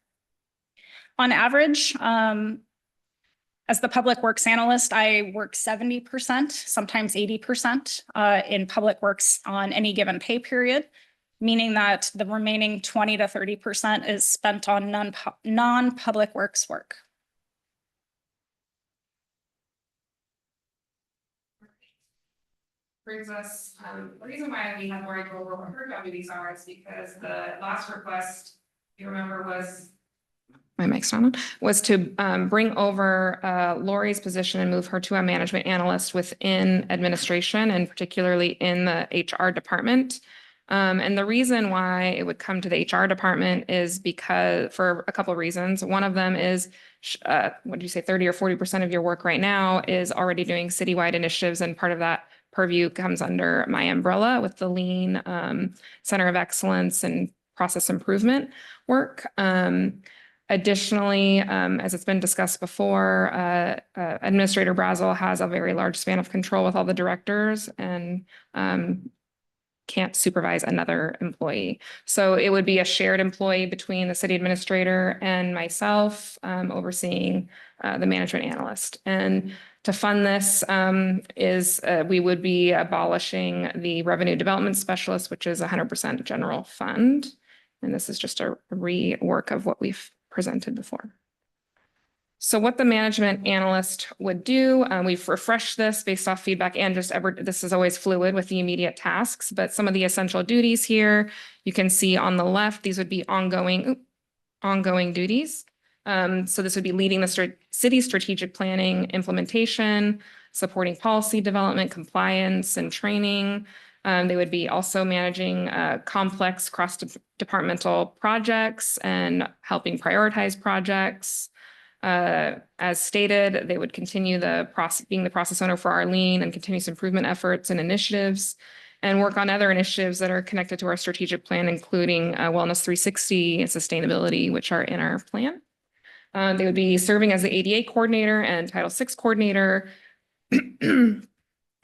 On average, as the Public Works analyst, I work 70%, sometimes 80% in Public Works on any given pay period, meaning that the remaining 20 to 30% is spent on non-Public Works work. Brings us, the reason why we have Lori go over what her deputies are is because the last request, you remember, was my mic's not on, was to bring over Lori's position and move her to a management analyst within administration and particularly in the HR department. And the reason why it would come to the HR department is because for a couple of reasons. One of them is, what did you say, 30 or 40% of your work right now is already doing citywide initiatives, and part of that purview comes under my umbrella with the Lean Center of Excellence and process improvement work. Additionally, as it's been discussed before, Administrator Brazel has a very large span of control with all the directors and can't supervise another employee. So it would be a shared employee between the city administrator and myself overseeing the management analyst. And to fund this we would be abolishing the revenue development specialist, which is 100% general fund. And this is just a rework of what we've presented before. So what the management analyst would do, we've refreshed this based off feedback and this is always fluid with the immediate tasks, but some of the essential duties here, you can see on the left, these would be ongoing duties. So this would be leading the city strategic planning implementation, supporting policy development, compliance, and training. They would be also managing complex cross-departmental projects and helping prioritize projects. As stated, they would continue being the process owner for our lean and continuous improvement efforts and initiatives, and work on other initiatives that are connected to our strategic plan, including Wellness 360 and sustainability, which are in our plan. They would be serving as the ADA coordinator and Title VI coordinator,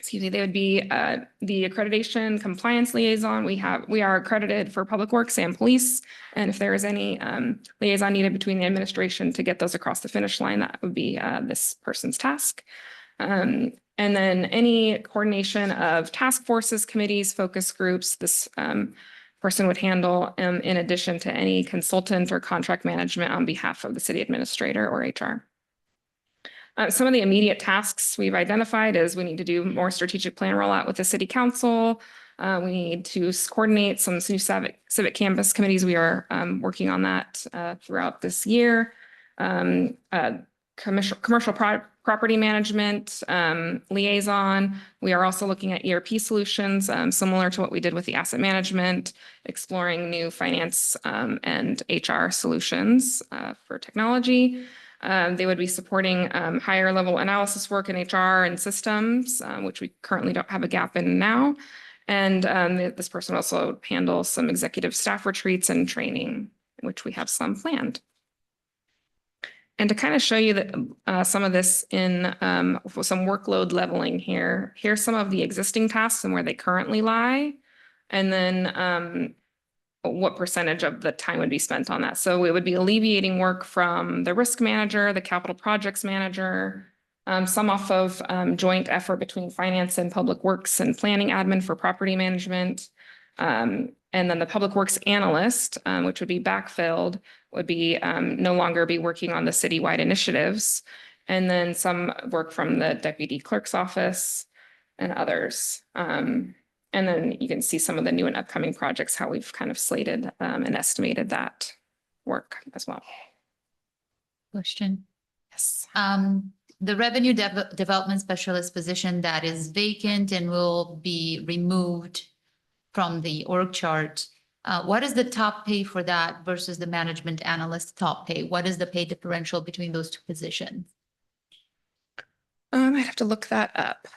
excuse me, they would be the accreditation compliance liaison. We are accredited for Public Works and Police. And if there is any liaison needed between the administration to get those across the finish line, that would be this person's task. And then any coordination of task forces, committees, focus groups, this person would handle in addition to any consultant or contract management on behalf of the city administrator or HR. Some of the immediate tasks we've identified is we need to do more strategic plan rollout with the city council. We need to coordinate some new civic campus committees. We are working on that throughout this year. Commercial property management liaison. We are also looking at ERP solutions, similar to what we did with the asset management, exploring new finance and HR solutions for technology. They would be supporting higher level analysis work in HR and systems, which we currently don't have a gap in now. And this person also handles some executive staff retreats and training, which we have some planned. And to kind of show you that some of this in some workload leveling here, here's some of the existing tasks and where they currently lie. And then what percentage of the time would be spent on that. So it would be alleviating work from the risk manager, the capital projects manager, some off of joint effort between finance and public works and planning admin for property management. And then the public works analyst, which would be backfilled, would be no longer be working on the citywide initiatives. And then some work from the deputy clerk's office and others. And then you can see some of the new and upcoming projects, how we've kind of slated and estimated that work as well. Question. Yes. The revenue development specialist position that is vacant and will be removed from the org chart. What is the top pay for that versus the management analyst top pay? What is the pay differential between those two positions? I'd have to look that up.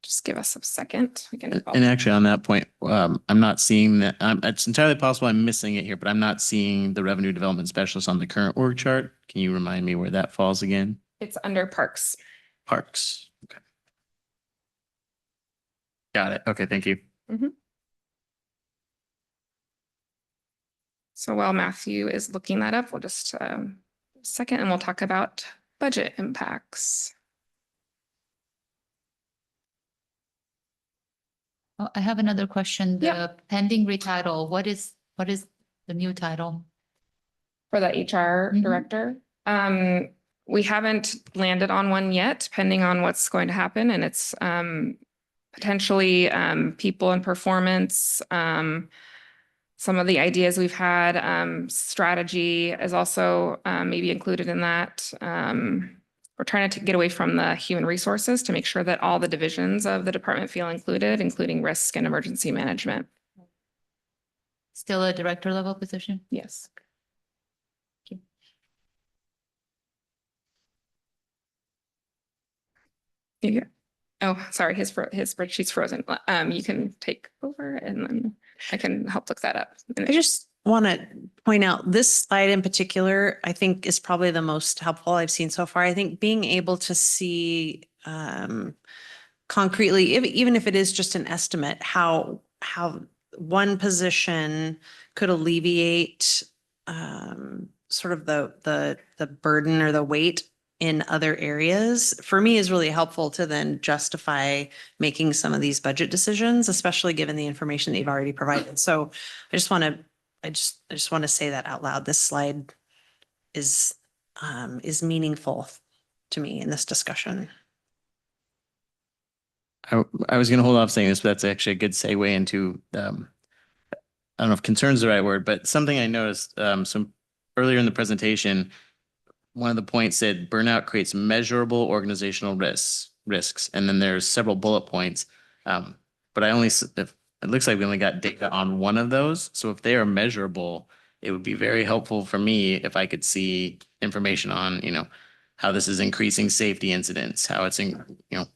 Just give us a second. We can. And actually on that point, I'm not seeing that. It's entirely possible I'm missing it here, but I'm not seeing the revenue development specialist on the current org chart. Can you remind me where that falls again? It's under parks. Parks. Okay. Got it. Okay, thank you. So while Matthew is looking that up, we'll just a second and we'll talk about budget impacts. Oh, I have another question. The pending retitle, what is the new title? For the HR director. We haven't landed on one yet, depending on what's going to happen. And it's potentially people and performance. Some of the ideas we've had, strategy is also maybe included in that. We're trying to get away from the human resources to make sure that all the divisions of the department feel included, including risk and emergency management. Still a director level position? Yes. Yeah. Oh, sorry, his spreadsheet's frozen. You can take over and then I can help look that up. I just want to point out this slide in particular, I think is probably the most helpful I've seen so far. I think being able to see concretely, even if it is just an estimate, how one position could alleviate sort of the burden or the weight in other areas, for me is really helpful to then justify making some of these budget decisions, especially given the information that you've already provided. So I just want to say that out loud. This slide is meaningful to me in this discussion. I was going to hold off saying this, but that's actually a good segue into, I don't know if concern is the right word, but something I noticed some earlier in the presentation, one of the points said burnout creates measurable organizational risks. And then there's several bullet points. But it looks like we only got data on one of those. So if they are measurable, it would be very helpful for me if I could see information on, how this is increasing safety incidents, how it's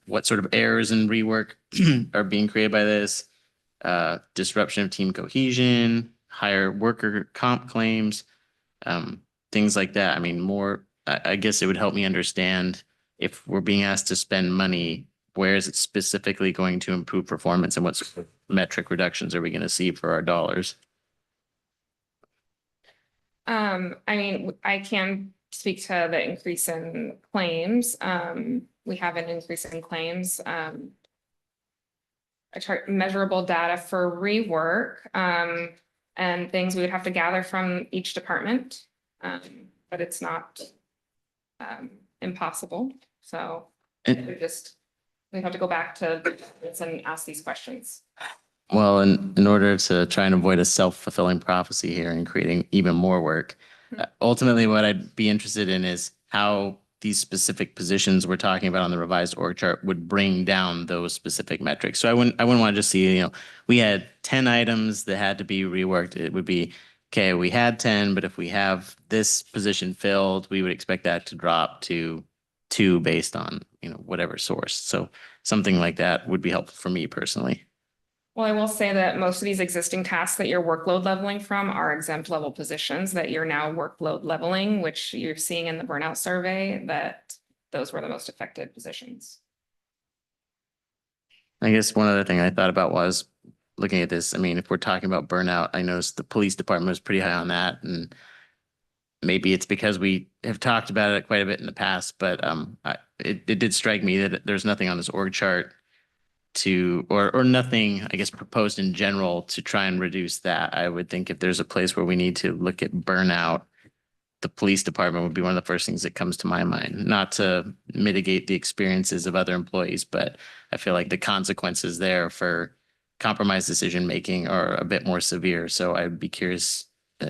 what sort of errors and rework are being created by this, disruption of team cohesion, higher worker comp claims, things like that. I mean, I guess it would help me understand if we're being asked to spend money, where is it specifically going to improve performance and what sort of metric reductions are we going to see for our dollars? I mean, I can speak to the increase in claims. We have an increase in claims. I chart measurable data for rework, and things we would have to gather from each department. But it's not, impossible. So we have to go back to and ask these questions. Well, in order to try and avoid a self-fulfilling prophecy here and creating even more work, ultimately what I'd be interested in is how these specific positions we're talking about on the revised org chart would bring down those specific metrics. So I wouldn't want to just see, we had 10 items that had to be reworked. It would be, okay, we had 10, but if we have this position filled, we would expect that to drop to 2 based on, whatever source. So something like that would be helpful for me personally. Well, I will say that most of these existing tasks that you're workload leveling from are exempt level positions that you're now workload leveling, which you're seeing in the burnout survey, that those were the most affected positions. I guess one other thing I thought about was looking at this. I mean, if we're talking about burnout, I noticed the police department was pretty high on that. And maybe it's because we have talked about it quite a bit in the past, but it did strike me that there's nothing on this org chart or nothing, I guess, proposed in general to try and reduce that. I would think if there's a place where we need to look at burnout, the police department would be one of the first things that comes to my mind, not to mitigate the experiences of other employees, but I feel like the consequences there for compromised decision-making are a bit more severe. So I'd be curious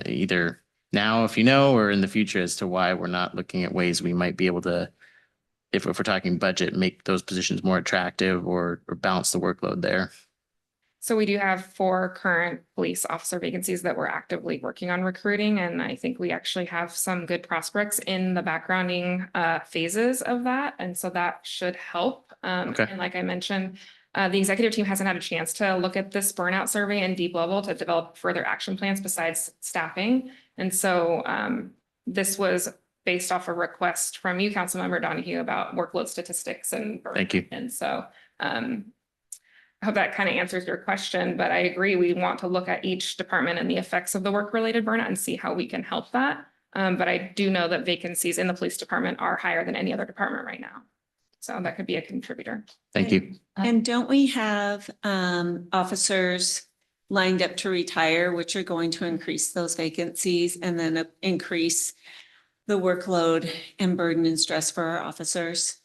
either now, if or in the future as to why we're not looking at ways we might be able to, if we're talking budget, make those positions more attractive or balance the workload there. So we do have 4 current police officer vacancies that we're actively working on recruiting. And I think we actually have some good prospects in the backgrounding phases of that. And so that should help. Okay. And like I mentioned, the executive team hasn't had a chance to look at this burnout survey in deep level to develop further action plans besides staffing. And so this was based off a request from you, Councilmember Donahue, about workload statistics and burnout. Thank you. And so I hope that kind of answers your question, but I agree, we want to look at each department and the effects of the work-related burnout and see how we can help that. But I do know that vacancies in the police department are higher than any other department right now. So that could be a contributor. Thank you. And don't we have officers lined up to retire, which are going to increase those vacancies and then increase the workload and burden and stress for our officers?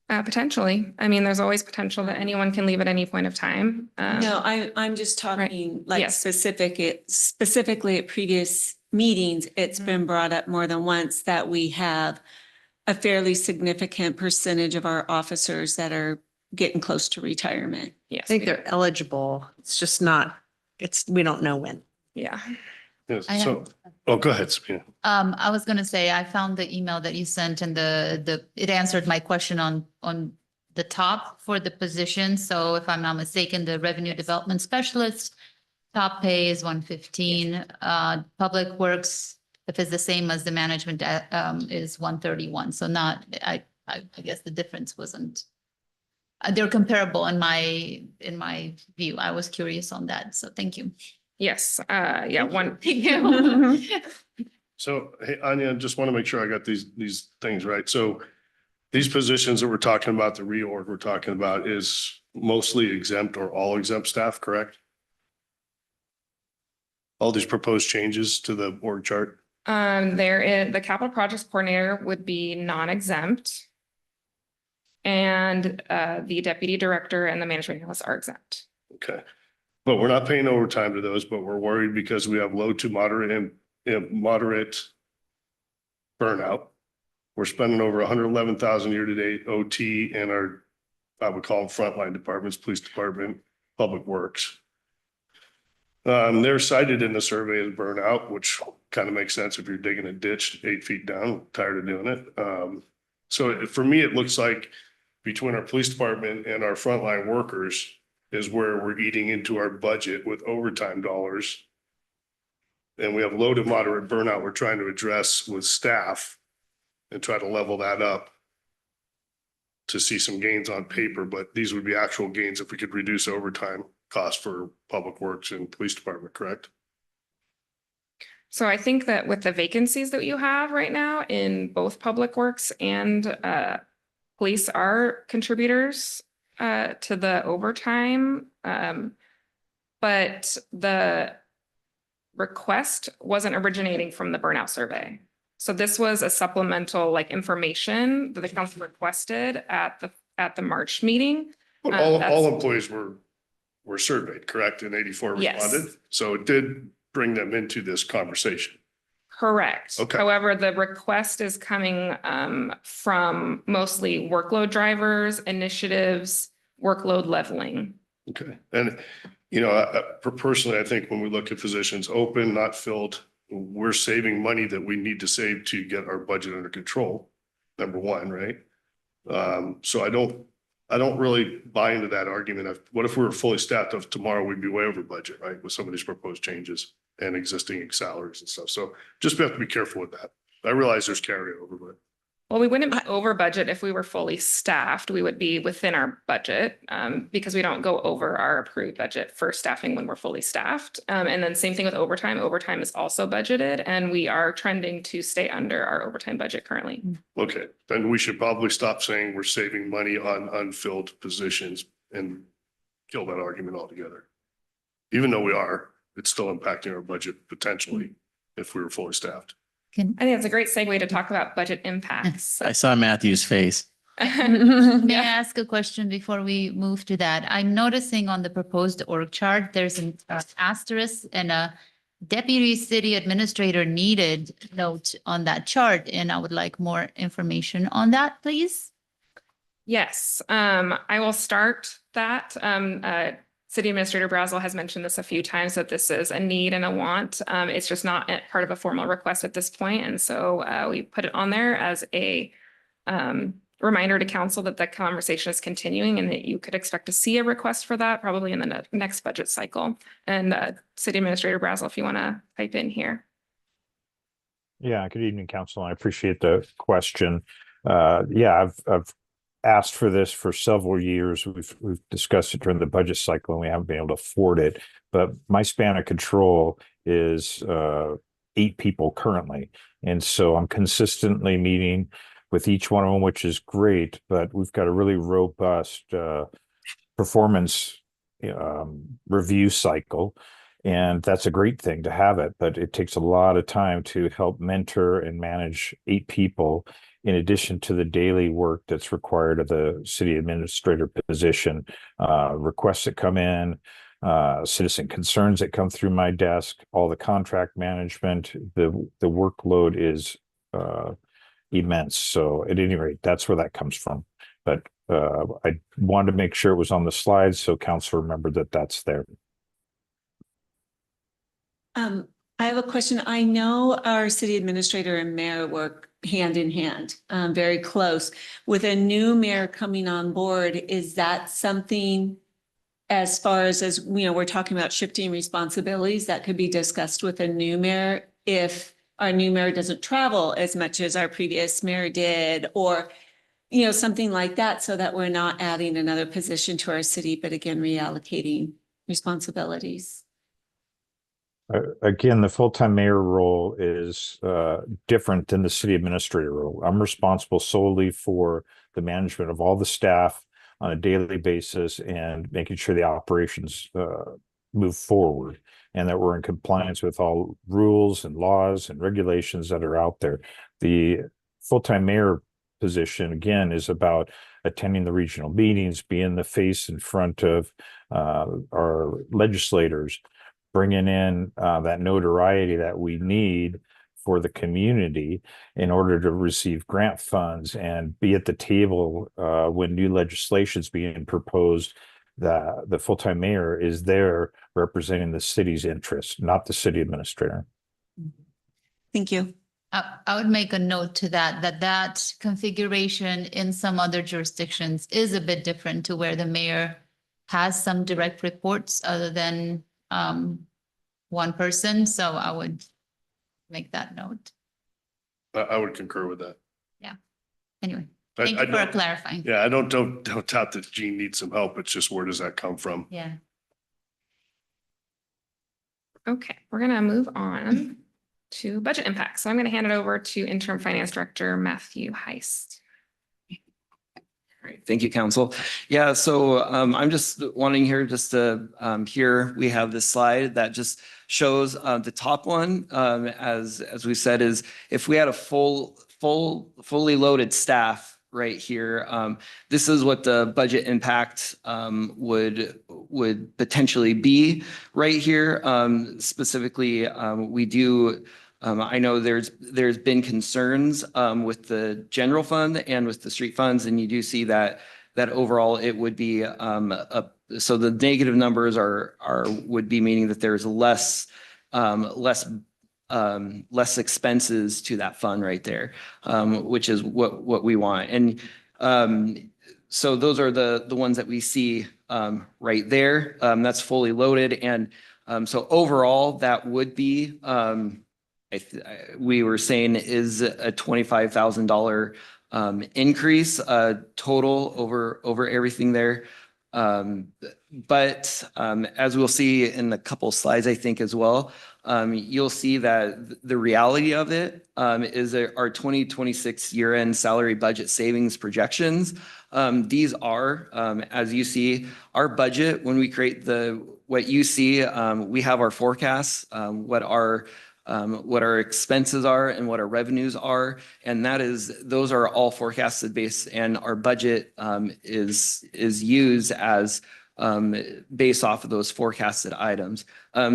Potentially. I mean, there's always potential that anyone can leave at any point of time. No, I'm just talking like Yes. specifically at previous meetings, it's been brought up more than once that we have a fairly significant percentage of our officers that are getting close to retirement. Yes. I think they're eligible. It's just not, we don't know when. Yeah. Yes, I have- so, go ahead, Sabina. I was gonna say, I found the email that you sent and it answered my question on the top for the position. So if I'm not mistaken, the revenue development specialist, top pay is 115. Public works, if it's the same as the management, is 131. So not, I guess the difference wasn't. They're comparable in my view. I was curious on that. So thank you. Yes. Yeah. One. Thank you. So, hey, Anya, I just want to make sure I got these things right. So these positions that we're talking about, the reorg we're talking about is mostly exempt or all exempt staff, correct? All these proposed changes to the org chart? There is, the capital projects coordinator would be non-exempt. And the deputy director and the management analyst are exempt. Okay. But we're not paying overtime to those, but we're worried because we have low to moderate and moderate burnout. We're spending over 111,000 year to date OT and our, I would call them frontline departments, police department, public works. They're cited in the survey as burnout, which kind of makes sense if you're digging a ditch 8 feet down, tired of doing it. So for me, it looks like between our police department and our frontline workers is where we're eating into our budget with overtime dollars. And we have low to moderate burnout we're trying to address with staff and try to level that up to see some gains on paper, but these would be actual gains if we could reduce overtime costs for public works and police department, correct? So I think that with the vacancies that you have right now in both public works and police are contributors to the overtime. But the request wasn't originating from the burnout survey. So this was a supplemental like information that the council requested at the March meeting. But all employees were surveyed, correct? And 84 Yes. responded. So it did bring them into this conversation. Correct. Okay. However, the request is coming from mostly workload drivers, initiatives, workload leveling. Okay. And, personally, I think when we look at positions open, not filled, we're saving money that we need to save to get our budget under control. Number one, right? So I don't really buy into that argument of what if we were fully staffed of tomorrow, we'd be way over budget, right? With some of these proposed changes and existing salaries and stuff. So just have to be careful with that. I realize there's carryover, but. Well, we wouldn't be over budget if we were fully staffed. We would be within our budget because we don't go over our approved budget for staffing when we're fully staffed. And then same thing with overtime. Overtime is also budgeted and we are trending to stay under our overtime budget currently. Okay, then we should probably stop saying we're saving money on unfilled positions and kill that argument altogether. Even though we are, it's still impacting our budget potentially if we were fully staffed. I think that's a great segue to talk about budget impacts. I saw Matthew's face. May I ask a question before we move to that? I'm noticing on the proposed org chart, there's an asterisk and a deputy city administrator needed note on that chart, and I would like more information on that, please. Yes, I will start that. City Administrator Brazel has mentioned this a few times that this is a need and a want. It's just not part of a formal request at this point. And so we put it on there as a reminder to council that the conversation is continuing and that you could expect to see a request for that probably in the next budget cycle. And City Administrator Brazel, if you want to pipe in here. Yeah, good evening, council. I appreciate the question. I've asked for this for several years. We've discussed it during the budget cycle and we haven't been able to afford it. But my span of control is 8 people currently. And so I'm consistently meeting with each one of them, which is great, but we've got a really robust performance review cycle. And that's a great thing to have it, but it takes a lot of time to help mentor and manage 8 people in addition to the daily work that's required of the city administrator position, requests that come in, citizen concerns that come through my desk, all the contract management, the workload is immense. So at any rate, that's where that comes from. But I wanted to make sure it was on the slides so council remembered that that's there. I have a question. I know our city administrator and mayor work hand in hand, very close. With a new mayor coming on board, is that something as far as we're talking about shifting responsibilities that could be discussed with a new mayor if our new mayor doesn't travel as much as our previous mayor did, or something like that, so that we're not adding another position to our city, but again, reallocating responsibilities? Again, the full-time mayor role is different than the city administrator role. I'm responsible solely for the management of all the staff on a daily basis and making sure the operations move forward and that we're in compliance with all rules and laws and regulations that are out there. The full-time mayor position, again, is about attending the regional meetings, being the face in front of our legislators, bringing in that notoriety that we need for the community in order to receive grant funds and be at the table when new legislation is being proposed. The full-time mayor is there representing the city's interests, not the city administrator. Thank you. I would make a note to that configuration in some other jurisdictions is a bit different to where the mayor has some direct reports other than one person. So I would make that note. I would concur with that. Yeah. Anyway, I Thank you for don't- clarifying. Yeah, I don't doubt that Gene needs some help. It's just where does that come from? Yeah. Okay, we're gonna move on to budget impact. So I'm gonna hand it over to interim finance director Matthew Heist. All right, thank you, council. Yeah, so I'm just wanting here just to here we have this slide that just shows the top one as we said is if we had a fully loaded staff right here, this is what the budget impact would potentially be right here. Specifically, we do. I know there's been concerns with the general fund and with the street funds, and you do see that overall it would be so the negative numbers would be meaning that there's less expenses to that fund right there, which is what we want. And so those are the ones that we see right there. That's fully loaded, and so overall that would be. We were saying is a $25,000 increase total over everything there. But as we'll see in a couple slides, I think as well, you'll see that the reality of it is that our 2026 year-end salary budget savings projections. These are, as you see, our budget. When we create what you see, we have our forecasts, what our expenses are and what our revenues are. And those are all forecasted based, and our budget is used as based off of those forecasted items.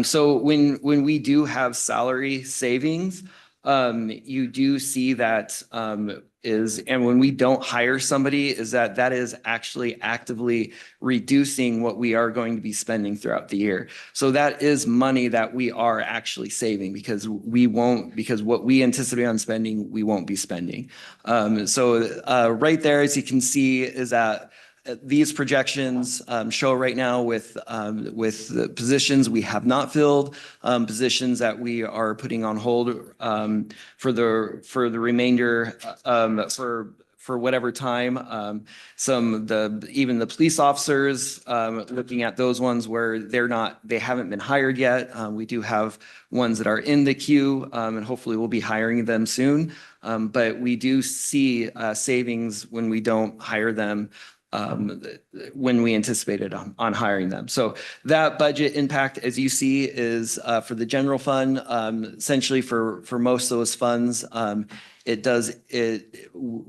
So when we do have salary savings, you do see that and when we don't hire somebody, that is actually actively reducing what we are going to be spending throughout the year. So that is money that we are actually saving because what we anticipate on spending, we won't be spending. So right there, as you can see, is that these projections show right now with the positions we have not filled, positions that we are putting on hold for the remainder for whatever time. Even the police officers, looking at those ones where they haven't been hired yet. We do have ones that are in the queue, and hopefully we'll be hiring them soon. But we do see savings when we don't hire them. When we anticipated on hiring them. So that budget impact, as you see, is for the general fund, essentially for most of those funds.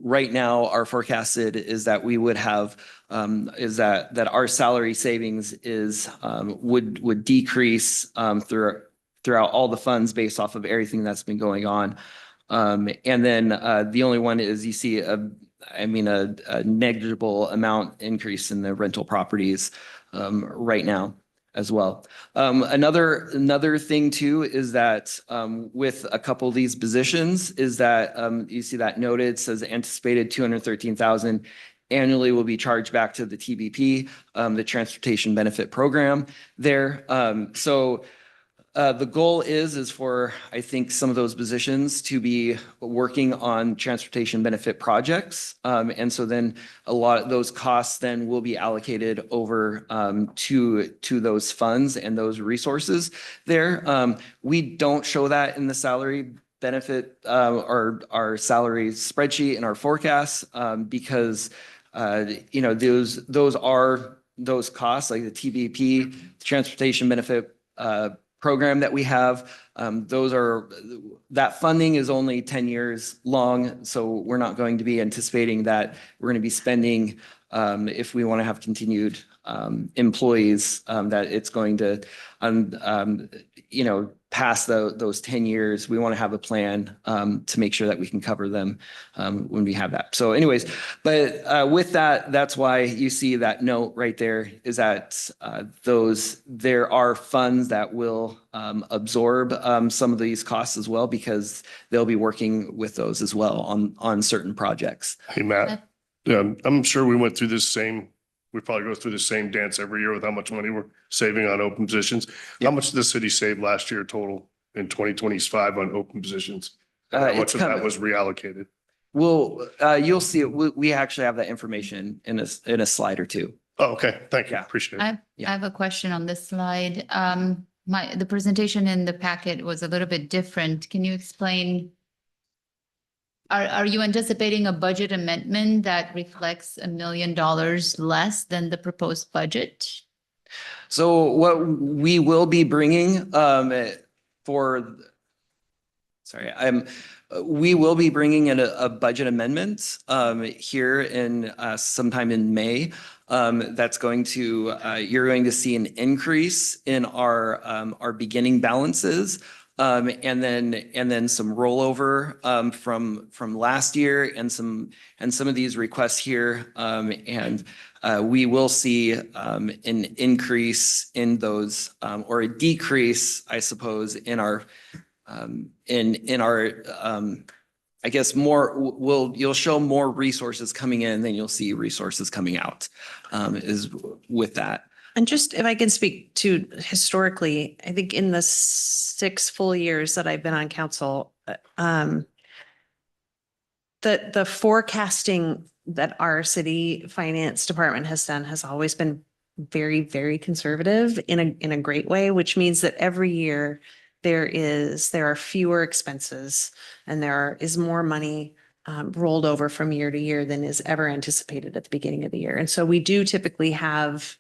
Right now, our forecasted is that we would have that our salary savings would decrease throughout all the funds based off of everything that's been going on. And then the only one is you see a negligible amount increase in the rental properties right now as well. Another thing too is that with a couple of these positions is that you see that noted says anticipated 213,000 annually will be charged back to the TBP, the Transportation Benefit Program there. So the goal is for, I think, some of those positions to be working on transportation benefit projects. And so then a lot of those costs then will be allocated over to those funds and those resources there. We don't show that in the salary benefit or our salary spreadsheet and our forecasts because those are those costs like the TBP, Transportation Benefit Program that we have. That funding is only 10 years long. So we're not going to be anticipating that we're going to be spending if we want to have continued employees that it's going to, past those 10 years. We want to have a plan to make sure that we can cover them when we have that. So anyways, but with that, that's why you see that note right there is that there are funds that will absorb some of these costs as well because they'll be working with those as well on certain projects. Hey, Matt, yeah, I'm sure we probably go through the same dance every year with how much money we're saving on open positions. How much did the city save last year total in 2025 on open positions? How much of that was reallocated? Well, you'll see, we actually have that information in a slide or two. Oh, okay, thank you, Yeah. appreciate it. I have a question on this slide. The presentation in the packet was a little bit different. Can you explain? Are you anticipating a budget amendment that reflects $1 million less than the proposed budget? So what we will be bringing we will be bringing in a budget amendment here in sometime in May. That's going to you're going to see an increase in our beginning balances. And then some rollover from last year and some of these requests here. And we will see an increase in those or a decrease, I suppose, in our I guess you'll show more resources coming in than you'll see resources coming out is with that. And just if I can speak to historically, I think in the 6 full years that I've been on council, the forecasting that our city finance department has done has always been very, very conservative in a great way, which means that every year there are fewer expenses and there is more money rolled over from year to year than is ever anticipated at the beginning of the year. And so we do typically have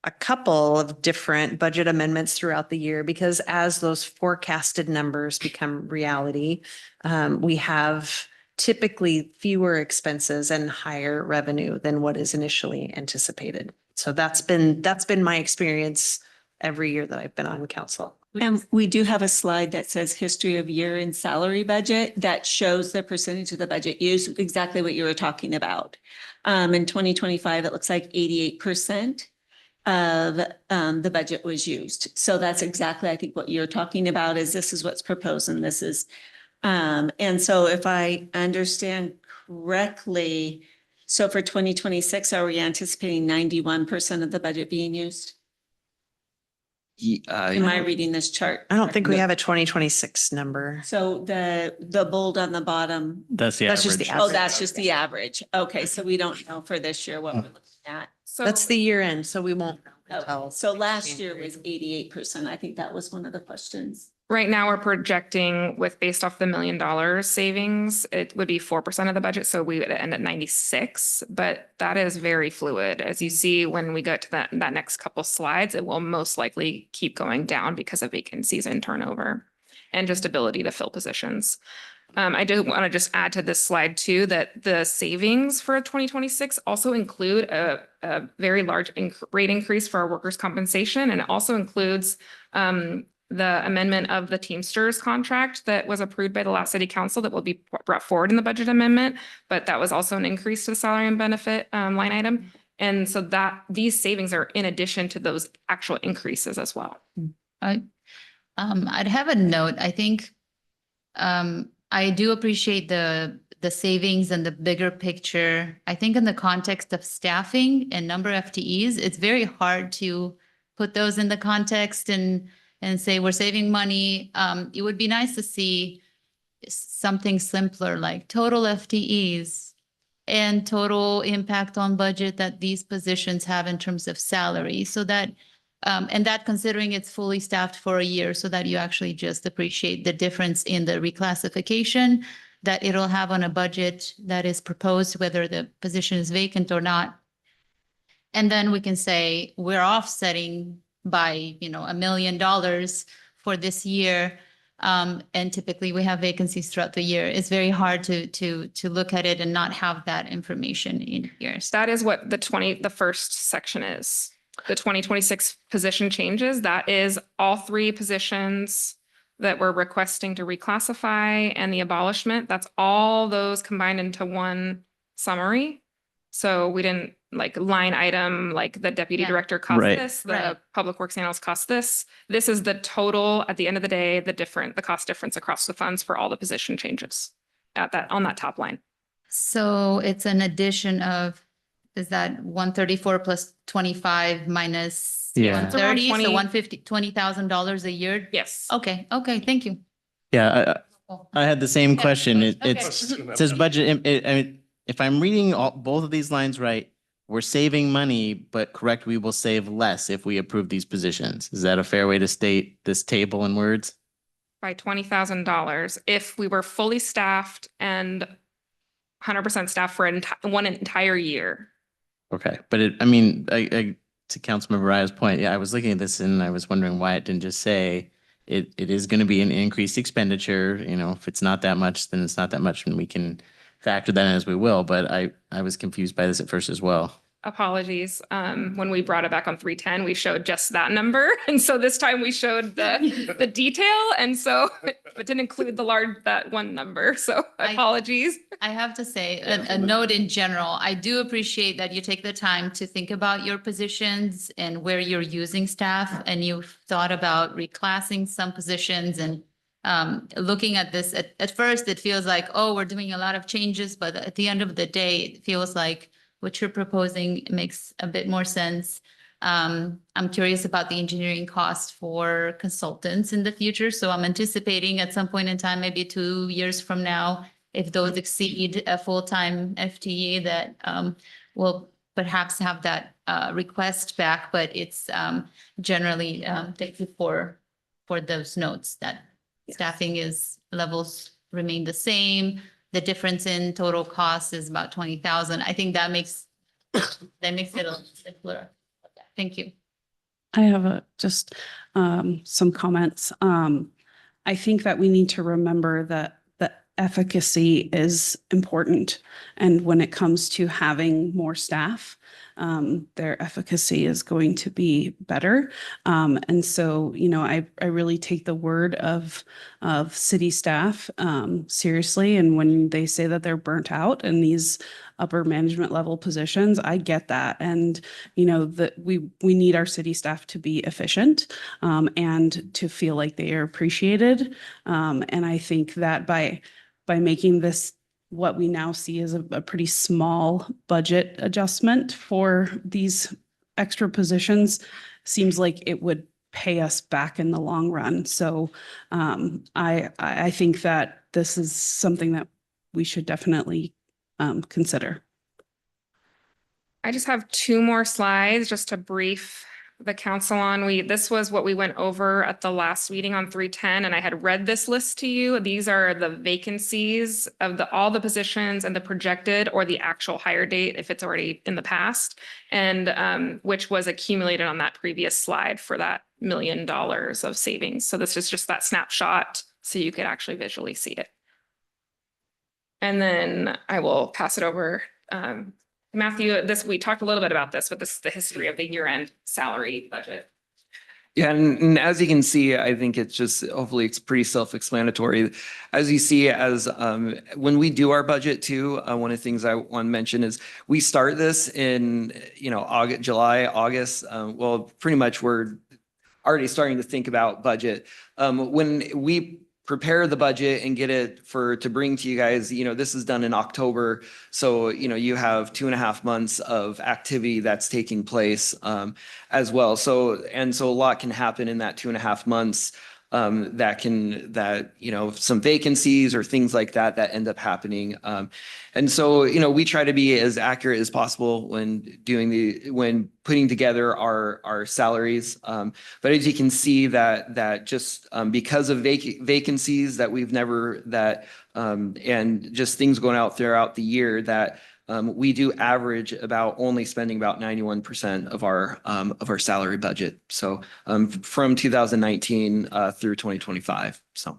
a couple of different budget amendments throughout the year because as those forecasted numbers become reality, we have typically fewer expenses and higher revenue than what is initially anticipated. So that's been my experience every year that I've been on council. And we do have a slide that says history of year-end salary budget that shows the percentage of the budget used, exactly what you were talking about. In 2025, it looks like 88% of the budget was used. So that's exactly, I think, what you're talking about is this is what's proposed and this is. And so if I understand correctly, so for 2026, are we anticipating 91% of the budget being used? Am I reading this chart? I don't think we have a 2026 number. So the bold on the bottom. That's the That's just the average. Oh, that's just the average. Okay, so we don't know for this year what we're looking at. So That's the year end, so we won't Oh, tell. so last year was 88%. I think that was one of the questions. right now we're projecting based off the $1 million savings, it would be 4% of the budget. So we would end at 96, but that is very fluid. As you see, when we get to that next couple slides, it will most likely keep going down because of vacancies and turnover and just ability to fill positions. I do want to just add to this slide too, that the savings for 2026 also include a very large rate increase for our workers' compensation. And it also includes the amendment of the Teamsters contract that was approved by the last city council that will be brought forward in the budget amendment. But that was also an increase to the salary and benefit line item. And so these savings are in addition to those actual increases as well. I'd have a note. I think I do appreciate the savings and the bigger picture. I think in the context of staffing and number of FTEs, it's very hard to put those in the context and say we're saving money. It would be nice to see something simpler like total FTEs and total impact on budget that these positions have in terms of salary so that and that considering it's fully staffed for a year so that you actually just appreciate the difference in the reclassification that it'll have on a budget that is proposed, whether the position is vacant or not. And then we can say we're offsetting by, $1 million for this year. And typically we have vacancies throughout the year. It's very hard to look at it and not have that information in here. That is what the first section is. The 2026 position changes, that is all 3 positions that we're requesting to reclassify and the abolishment. That's all those combined into one summary. So we didn't line item, like the deputy director cost Right. this, the public works analyst cost this. This is the total at the end of the day, the cost difference across the funds for all the position changes on that top line. So it's an addition of, is that 134 plus 25 minus Yeah. 130, It's around so $150,000 a year? Yes. Okay, thank you. Yeah, I had the same Yeah. question. It Okay. it says budget, I mean, if I'm reading both of these lines right, we're saving money, but correct, we will save less if we approve these positions. Is that a fair way to state this table in words? By $20,000 if we were fully staffed and 100% staffed for one entire year. Okay, but I mean, to Councilmember Raya's point, yeah, I was looking at this and I was wondering why it didn't just say it is going to be an increased expenditure, you know, if it's not that much, then it's not that much and we can factor that in as we will, but I was confused by this at first as well. Apologies. When we brought it back on 310, we showed just that number. And so this time we showed the detail. And so it didn't include that one number. So apologies. I have to say, a note in general, I do appreciate that you take the time to think about your positions and where you're using staff, and you've thought about reclassing some positions and looking at this. At first, it feels like, oh, we're doing a lot of changes, but at the end of the day, it feels like what you're proposing makes a bit more sense. I'm curious about the engineering cost for consultants in the future. So I'm anticipating at some point in time, maybe 2 years from now, if those exceed a full-time FTE, that we'll perhaps have that request back. But it's generally, thank you for those notes that staffing levels remain the same. The difference in total cost is about 20,000. I think that makes it a little simpler. Thank you. I have just some comments. I think that we need to remember that the efficacy is important. And when it comes to having more staff, their efficacy is going to be better. And so, you know, I really take the word of city staff seriously. And when they say that they're burnt out in these upper management level positions, I get that. And, you know, that we need our city staff to be efficient and to feel like they are appreciated. And I think that by making this what we now see as a pretty small budget adjustment for these extra positions, seems like it would pay us back in the long run. So I think that this is something that we should definitely consider. I just have 2 more slides just to brief the council on. This was what we went over at the last meeting on 310, and I had read this list to you. These are the vacancies of all the positions and the projected or the actual hire date if it's already in the past, and which was accumulated on that previous slide for that $1 million of savings. So this is just that snapshot so you could actually visually see it. And then I will pass it over. Matthew, we talked a little bit about this, but this is the history of the year-end salary budget. Yeah, and as you can see, I think it's just, hopefully it's pretty self-explanatory. As you see, as when we do our budget too, one of the things I want to mention is we start this in, you know, July, August. Well, pretty much we're already starting to think about budget. When we prepare the budget and get it to bring to you guys, you know, this is done in October. So, you know, you have 2.5 months of activity that's taking place as well. So a lot can happen in that 2.5 months that, you know, some vacancies or things like that end up happening. And so, you know, we try to be as accurate as possible when putting together our salaries. But as you can see that just because of vacancies that we've never, and just things going out throughout the year, that we do average about only spending about 91% of our salary budget. So from 2019 through 2025. So.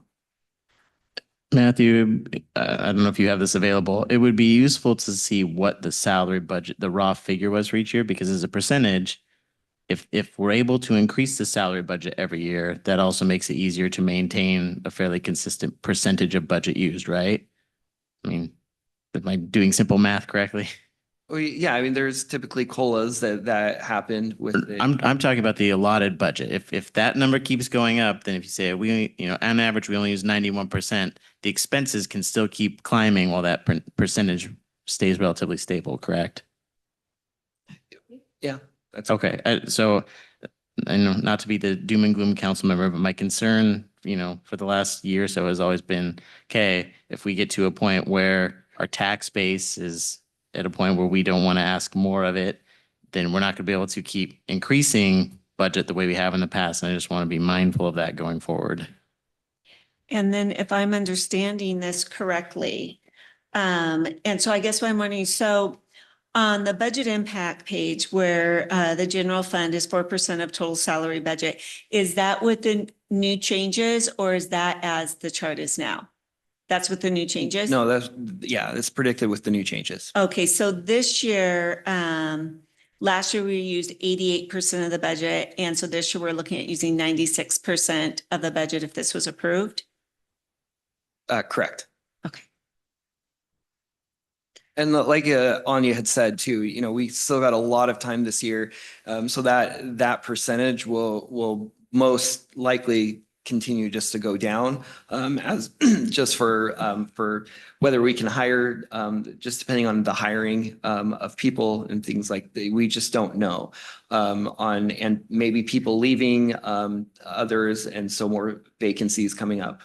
Matthew, I don't know if you have this available. It would be useful to see what the salary budget, the raw figure was for each year, because as a percentage, if we're able to increase the salary budget every year, that also makes it easier to maintain a fairly consistent percentage of budget used, right? I mean, am I doing simple math correctly? Well, yeah, I mean, there's typically COLAs that happen with it. I'm talking about the allotted budget. If that number keeps going up, then if you say on average we only use 91%, the expenses can still keep climbing while that percentage stays relatively stable, correct? Yeah, that's okay. So I know not to be the doom and gloom council member, but my concern for the last year or so has always been, okay, if we get to a point where our tax base is at a point where we don't want to ask more of it, then we're not going to be able to keep increasing budget the way we have in the past. And I just want to be mindful of that going forward. And then if I'm understanding this correctly, and so I guess what I'm wondering, so on the budget impact page where the general fund is 4% of total salary budget, is that with the new changes or is that as the chart is now? That's with the new changes? No, that's predicted with the new changes. Okay, so this year, last year we used 88% of the budget. And so this year we're looking at using 96% of the budget if this was approved? Correct. Okay. And like Anya had said too, we still got a lot of time this year. So that percentage will most likely continue just to go down as just for whether we can hire, just depending on the hiring of people and things like that. We just don't know and maybe people leaving others. And so more vacancies coming up.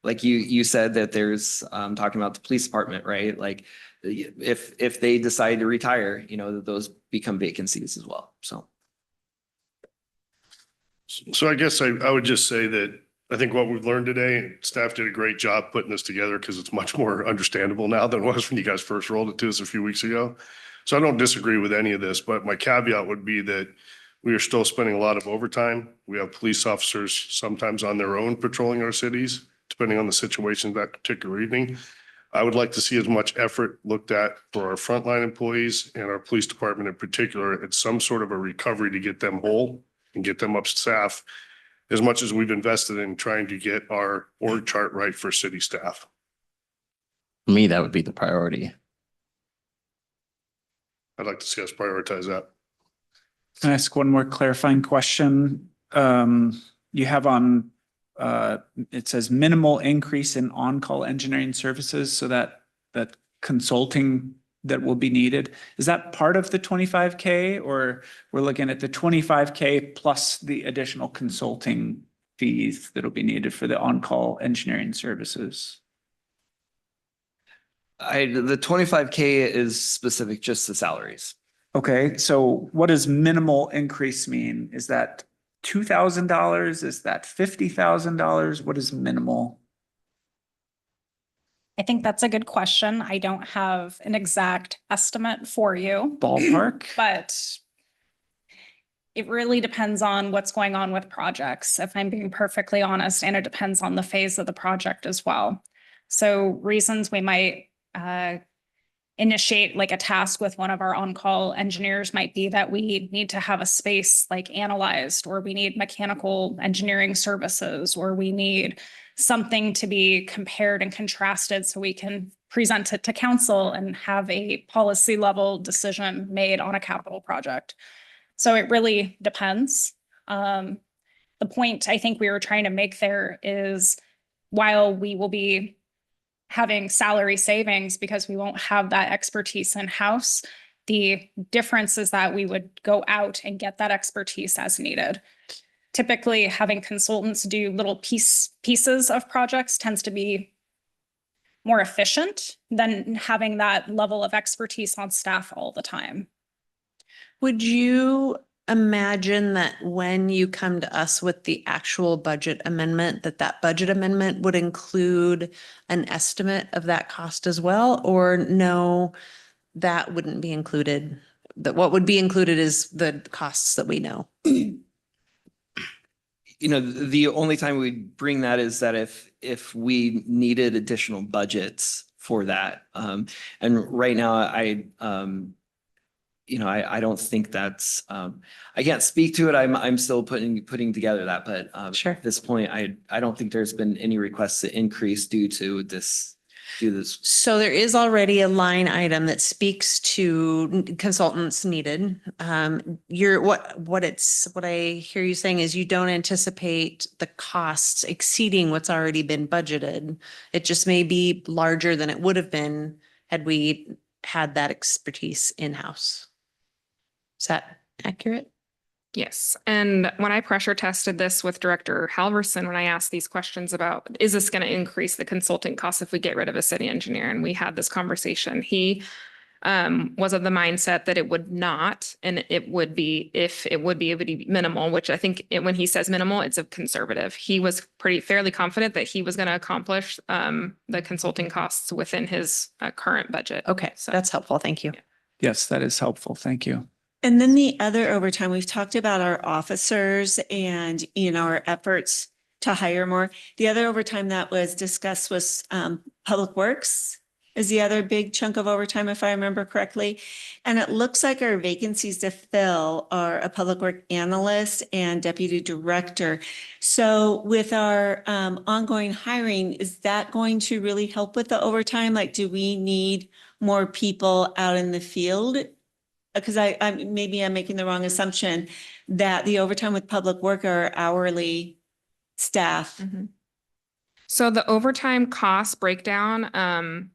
Like you said that there's talking about the police department, right? Like if they decide to retire, that those become vacancies as well. So I guess I would just say that I think what we've learned today, and staff did a great job putting this together because it's much more understandable now than it was when you guys first rolled it to us a few weeks ago. So I don't disagree with any of this, but my caveat would be that we are still spending a lot of overtime. We have police officers sometimes on their own patrolling our cities, depending on the situation that particular evening. I would like to see as much effort looked at for our frontline employees and our police department in particular at some sort of a recovery to get them whole and get them up to staff as much as we've invested in trying to get our org chart right for city staff. For me, that would be the priority. I'd like to see us prioritize that. Can I ask one more clarifying question? You have on, it says minimal increase in on-call engineering services, so that consulting that will be needed. Is that part of the 25K, or we're looking at the 25K plus the additional consulting fees that'll be needed for the on-call engineering services? The 25K is specific just to salaries. Okay, so what does minimal increase mean? Is that $2,000? Is that $50,000? What is minimal? I think that's a good question. I don't have an exact estimate for you. Ballpark? But it really depends on what's going on with projects, if I'm being perfectly honest, and it depends on the phase of the project as well. So reasons we might initiate like a task with one of our on-call engineers might be that we need to have a space like analyzed, or we need mechanical engineering services, or we need something to be compared and contrasted so we can present it to council and have a policy level decision made on a capital project. So it really depends. The point I think we were trying to make there is, while we will be having salary savings because we won't have that expertise in-house, the difference is that we would go out and get that expertise as needed. Typically, having consultants do little pieces of projects tends to be more efficient than having that level of expertise on staff all the time. Would you imagine that when you come to us with the actual budget amendment, that budget amendment would include an estimate of that cost as well? Or no, that wouldn't be included? That what would be included is the costs that we know. The only time we'd bring that is that if we needed additional budgets for that. And right now I don't think that's, I can't speak to it. I'm still putting together that, but Sure. At this point, I don't think there's been any requests to increase due to this. So there is already a line item that speaks to consultants needed. What I hear you saying is you don't anticipate the costs exceeding what's already been budgeted. It just may be larger than it would have been had we had that expertise in-house. Is that accurate? Yes, and when I pressure tested this with Director Halverson, when I asked these questions about, is this going to increase the consulting costs if we get rid of a city engineer? And we had this conversation, he was of the mindset that it would not, and it would be, it would be minimal, which I think when he says minimal, it's a conservative. He was fairly confident that he was going to accomplish the consulting costs within his current budget. Okay, so that's helpful. Thank you. Yes, that is helpful. Thank you. And then the other overtime, we've talked about our officers and, our efforts to hire more. The other overtime that was discussed was Public Works is the other big chunk of overtime, if I remember correctly. And it looks like our vacancies to fill are a public work analyst and deputy director. So with our ongoing hiring, is that going to really help with the overtime? Like, do we need more people out in the field? Because maybe I'm making the wrong assumption that the overtime with public work are hourly staff. Mhm. So the overtime cost breakdown,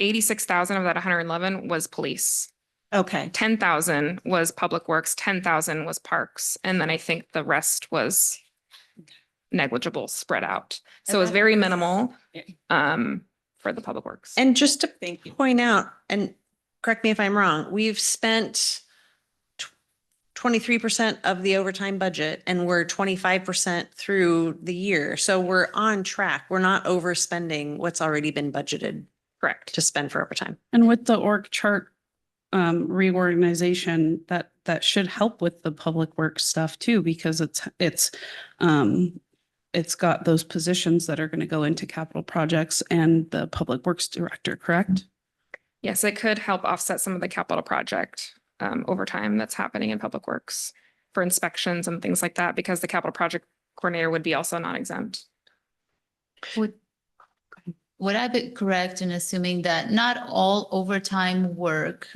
86,000 of that 111 was police. Okay. 10,000 was public works, 10,000 was parks. And then I think the rest was negligible spread out. So it was very minimal for the public works. And just to Thank you. point out, and correct me if I'm wrong, we've spent 23% of the overtime budget and we're 25% through the year. So we're on track. We're not overspending what's already been budgeted Correct. to spend for overtime. And with the org chart reorganization, that should help with the public works stuff too, because it's got those positions that are going to go into capital projects and the public works director, correct? Yes, it could help offset some of the capital project overtime that's happening in public works for inspections and things like that, because the capital project coordinator would be also non-exempt. Would I be correct in assuming that not all overtime work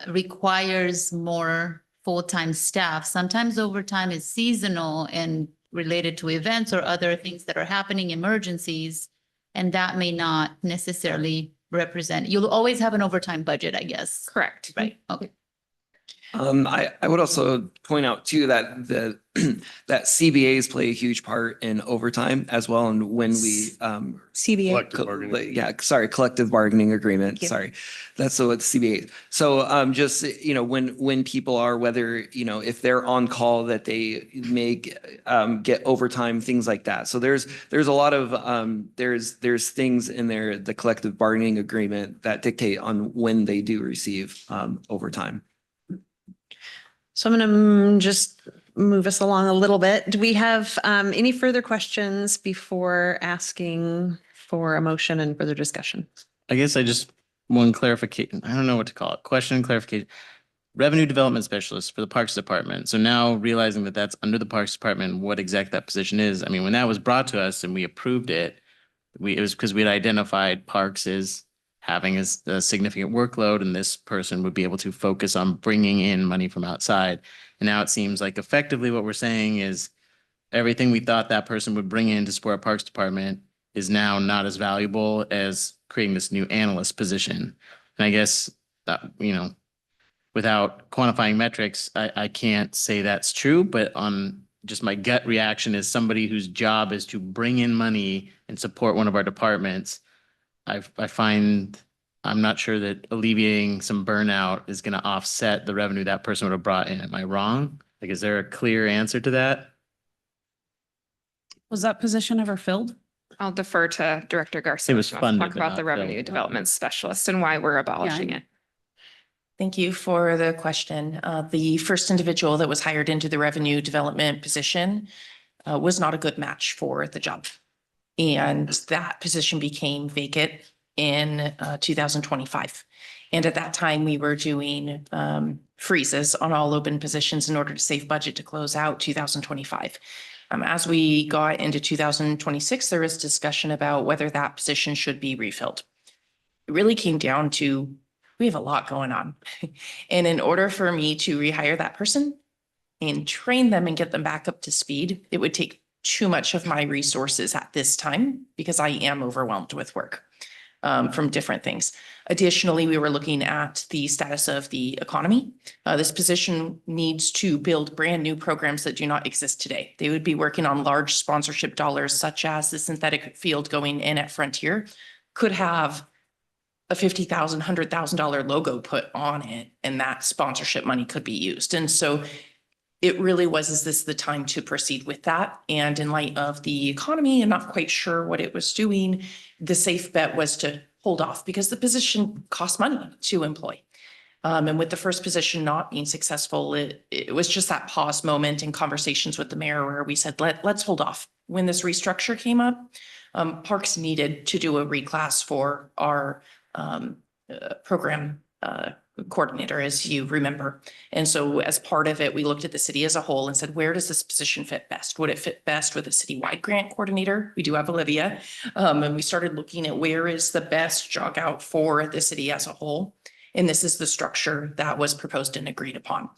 requires more full-time staff? Sometimes overtime is seasonal and related to events or other things that are happening, emergencies, and that may not necessarily represent, you'll always have an overtime budget, I guess. Correct. Right, okay. I would also point out too that that CBAs play a huge part in overtime as well. And when we CBA. Collective bargaining. Collective bargaining agreement. Thank you. Sorry. That's what CBA. So just, when people are, whether, if they're on call that they may get overtime, things like that. So there's a lot of there's things in there, the collective bargaining agreement that dictate on when they do receive overtime. So I'm going to just move us along a little bit. Do we have any further questions before asking for a motion and further discussion? I guess I just, one clarification, I don't know what to call it, question and clarification. Revenue Development Specialist for the Parks Department. So now realizing that that's under the Parks Department, what exactly that position is. I mean, when that was brought to us and we approved it, it was because we had identified parks as having a significant workload, and this person would be able to focus on bringing in money from outside. And now it seems like effectively what we're saying is everything we thought that person would bring in to support our Parks Department is now not as valuable as creating this new analyst position. And I guess that, without quantifying metrics, I can't say that's true, but on just my gut reaction is somebody whose job is to bring in money and support one of our departments. I find, I'm not sure that alleviating some burnout is going to offset the revenue that person would have brought in. Am I wrong? Like, is there a clear answer to that? Was that position ever filled? I'll defer to Director Garcia. It was to funded, talk but about not the revenue filled. development specialist and why we're abolishing it. Thank you for the question. The first individual that was hired into the revenue development position was not a good match for the job. And that position became vacant in 2025. And at that time, we were doing freezes on all open positions in order to save budget to close out 2025. As we got into 2026, there was discussion about whether that position should be refilled. It really came down to, we have a lot going on. And in order for me to rehire that person and train them and get them back up to speed, it would take too much of my resources at this time because I am overwhelmed with work. from different things. Additionally, we were looking at the status of the economy. This position needs to build brand new programs that do not exist today. They would be working on large sponsorship dollars, such as the synthetic field going in at Frontier could have a $50,000, $100,000 logo put on it, and that sponsorship money could be used. And so it really was, is this the time to proceed with that? And in light of the economy and not quite sure what it was doing, the safe bet was to hold off because the position costs money to employ. And with the first position not being successful, it was just that pause moment in conversations with the mayor where we said, let's hold off. When this restructure came up, Parks needed to do a reclass for our program coordinator, as you remember. And so as part of it, we looked at the city as a whole and said, where does this position fit best? Would it fit best with a citywide grant coordinator? We do have Olivia. And we started looking at where is the best jog out for the city as a whole. And this is the structure that was proposed and agreed upon.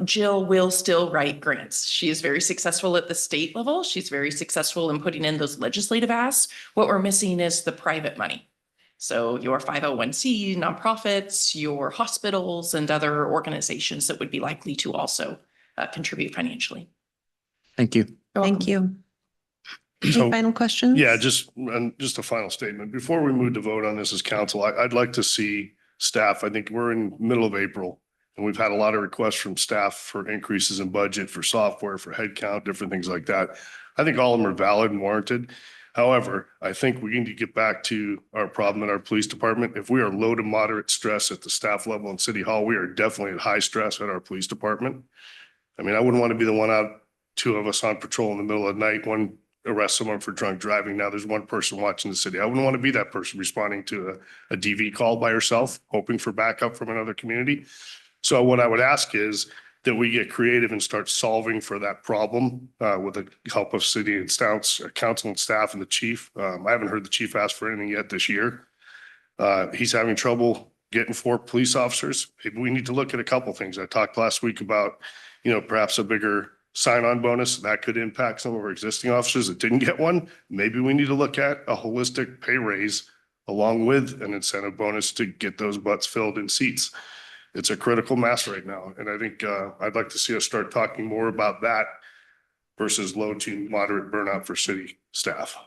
Jill will still write grants. She is very successful at the state level. She's very successful in putting in those legislative asks. What we're missing is the private money. So your 501c nonprofits, your hospitals, and other organizations that would be likely to also contribute financially. Thank you. Thank you. So- Any final questions? Yeah, just a final statement. Before we move to vote on this as council, I'd like to see staff. I think we're in middle of April and we've had a lot of requests from staff for increases in budget, for software, for headcount, different things like that. I think all of them are valid and warranted. However, I think we need to get back to our problem in our police department. If we are low to moderate stress at the staff level in City Hall, we are definitely at high stress at our police department. I mean, I wouldn't want to be the one out, two of us on patrol in the middle of the night, one arrest someone for drunk driving. Now there's one person watching the city. I wouldn't want to be that person responding to a DV call by herself, hoping for backup from another community. So what I would ask is that we get creative and start solving for that problem with the help of city and council and staff and the chief. I haven't heard the chief ask for anything yet this year. He's having trouble getting 4 police officers. Maybe we need to look at a couple things. I talked last week about, perhaps a bigger sign-on bonus that could impact some of our existing officers that didn't get one. Maybe we need to look at a holistic pay raise along with an incentive bonus to get those butts filled in seats. It's a critical mass right now. And I think I'd like to see us start talking more about that versus low to moderate burnout for city staff.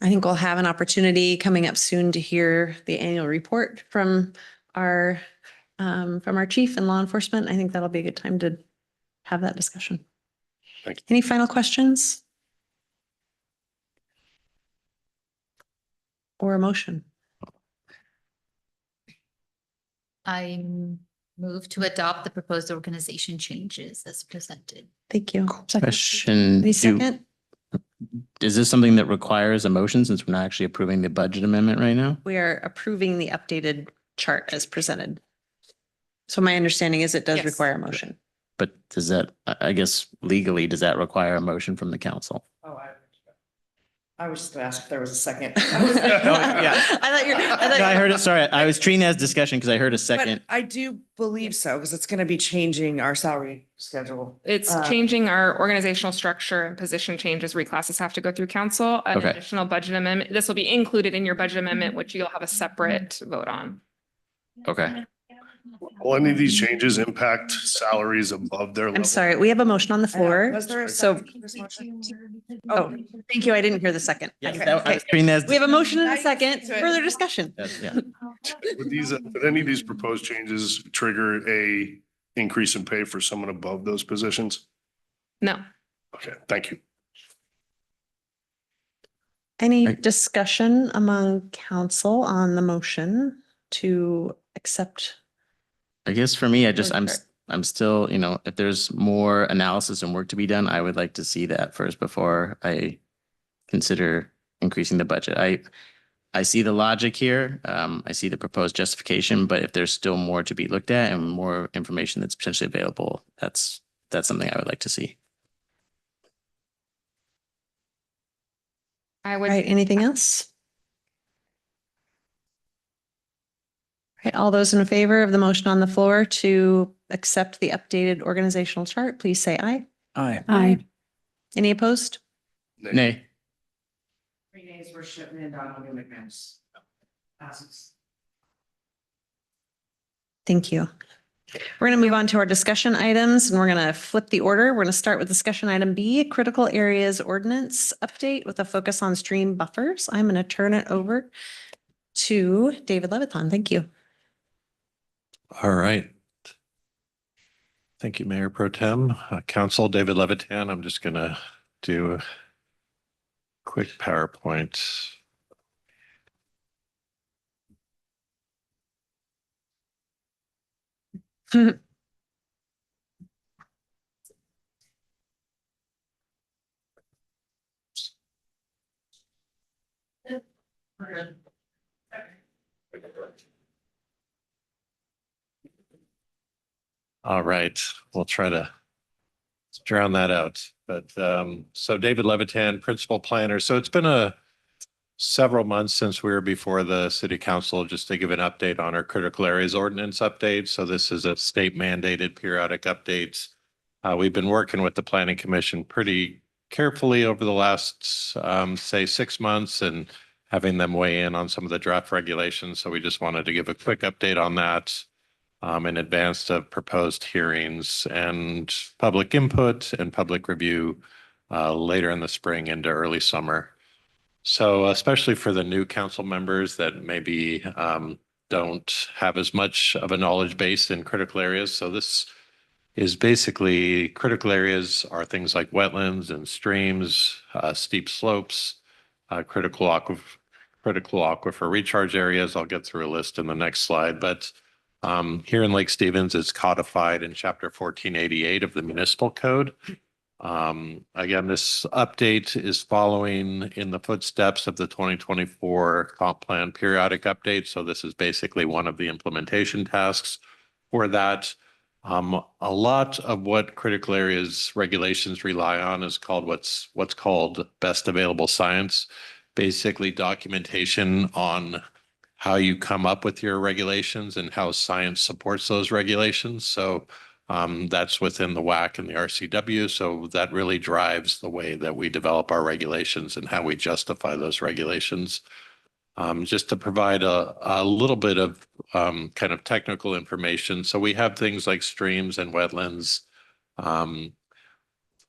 I think we'll have an opportunity coming up soon to hear the annual report from our chief and law enforcement. I think that'll be a good time to have that discussion. Thank you. Any final questions? Or a motion? I move to adopt the proposed organization changes as presented. Thank you. Question. Any second? Is this something that requires a motion since we're not actually approving the budget amendment right now? We are approving the updated chart as presented. So my understanding is it does Yes. require a motion. But does that, I guess legally, does that require a motion from the council? Oh, I was just gonna ask if there was a second. yeah. I heard it. Sorry, I was treating it as discussion because I heard a But second. I do believe so, because it's gonna be changing our salary schedule. It's changing our organizational structure and position changes. Reclasses have to go through council. An Okay. additional budget amendment. This will be included in your budget amendment, which you'll have a separate vote on. Okay. Will any of these changes impact salaries above their level? I'm sorry, we have a motion on the floor. Was there a So, second for this motion? oh, thank you. I didn't hear the second. Yes, Okay. I was treating that as. We have a motion and a second. Further discussion. Yeah. Would any of these proposed changes trigger a increase in pay for someone above those positions? No. Okay, thank you. Any Right. discussion among council on the motion to accept? I guess for me, Sure. I'm still, if there's more analysis and work to be done, I would like to see that first before I consider increasing the budget. I see the logic here. I see the proposed justification, but if there's still more to be looked at and more information that's potentially available, that's something I would like to see. I All would. right, anything else? All right, all those in favor of the motion on the floor to accept the updated organizational chart, please say aye. Aye. Aye. Any opposed? Nay. days were Shipman and Donald immigrants. Passes. Thank you. We're going to move on to our discussion items and we're going to flip the order. We're going to start with discussion item B, critical areas ordinance update with a focus on stream buffers. I'm going to turn it over to David Levitan. Thank you. All right. Thank you, Mayor Pro Tem. Council, David Levitan. I'm just going to do a quick PowerPoint. All right, we'll try to drown that out. But so David Levitan, principal planner. So it's been several months since we were before the city council, just to give an update on our critical areas ordinance update. So this is a state mandated periodic update. We've been working with the planning commission pretty carefully over the last, say 6 months and having them weigh in on some of the draft regulations. So we just wanted to give a quick update on that in advance of proposed hearings and public input and public review later in the spring into early summer. So especially for the new council members that maybe don't have as much of a knowledge base in critical areas. So this is basically critical areas are things like wetlands and streams, steep slopes, critical aquifer recharge areas. I'll get through a list in the next slide, but here in Lake Stevens, it's codified in Chapter 1488 of the Municipal Code. Again, this update is following in the footsteps of the 2024 comp plan periodic update. So this is basically one of the implementation tasks for that. A lot of what critical areas regulations rely on is called what's called best available science, basically documentation on how you come up with your regulations and how science supports those regulations. So that's within the WAC and the RCW. So that really drives the way that we develop our regulations and how we justify those regulations. Just to provide a little bit of kind of technical information. So we have things like streams and wetlands.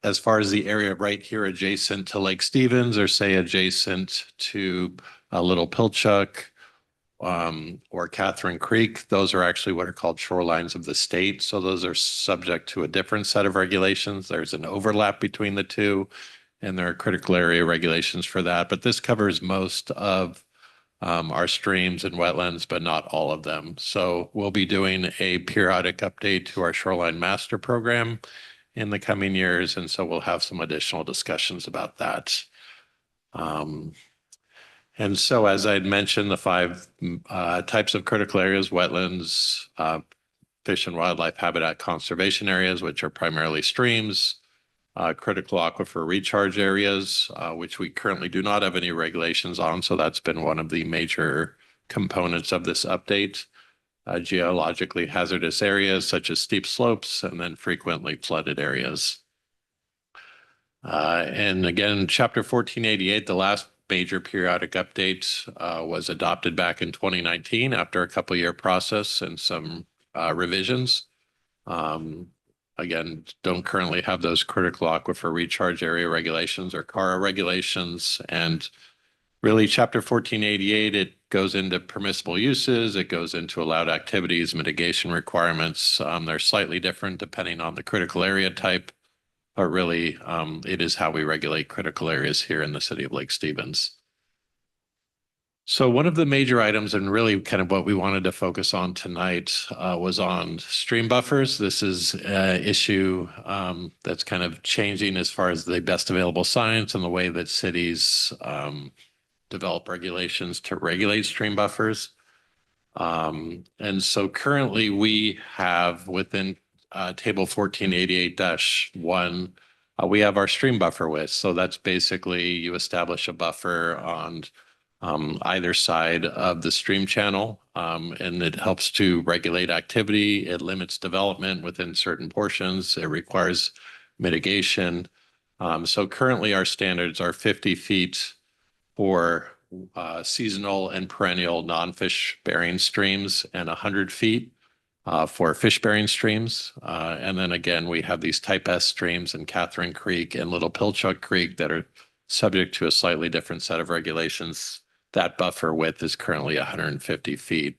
As far as the area right here adjacent to Lake Stevens or say adjacent to Little Pilchuck, or Catherine Creek, those are actually what are called shorelines of the state. So those are subject to a different set of regulations. There's an overlap between the two, and there are critical area regulations for that. But this covers most of our streams and wetlands, but not all of them. So we'll be doing a periodic update to our shoreline master program in the coming years. And so we'll have some additional discussions about that. And so, as I had mentioned, the 5 types of critical areas, wetlands, fish and wildlife habitat conservation areas, which are primarily streams, critical aquifer recharge areas, which we currently do not have any regulations on. So that's been one of the major components of this update. Geologically hazardous areas such as steep slopes and then frequently flooded areas. And again, Chapter 1488, the last major periodic update was adopted back in 2019 after a couple-year process and some revisions. Again, don't currently have those critical aquifer recharge area regulations or CARA regulations. And really, Chapter 1488, it goes into permissible uses, it goes into allowed activities, mitigation requirements. They're slightly different depending on the critical area type. But really, it is how we regulate critical areas here in the city of Lake Stevens. So one of the major items and really kind of what we wanted to focus on tonight was on stream buffers. This is an issue that's kind of changing as far as the best available science and the way that cities develop regulations to regulate stream buffers. And so currently we have within Table 1488-1, we have our stream buffer width. So that's basically you establish a buffer on either side of the stream channel, and it helps to regulate activity. It limits development within certain portions. It requires mitigation. So currently our standards are 50 feet for seasonal and perennial non-fish bearing streams and 100 feet for fish bearing streams. And then again, we have these type S streams in Catherine Creek and Little Pilchuck Creek that are subject to a slightly different set of regulations. That buffer width is currently 150 feet.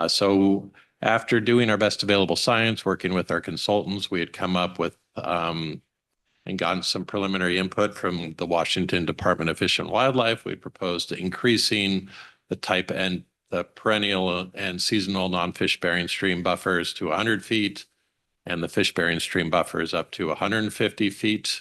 So after doing our best available science, working with our consultants, we had come up with and gotten some preliminary input from the Washington Department of Fish and Wildlife. We proposed increasing the type and the perennial and seasonal non-fish bearing stream buffers to 100 feet and the fish bearing stream buffers up to 150 feet.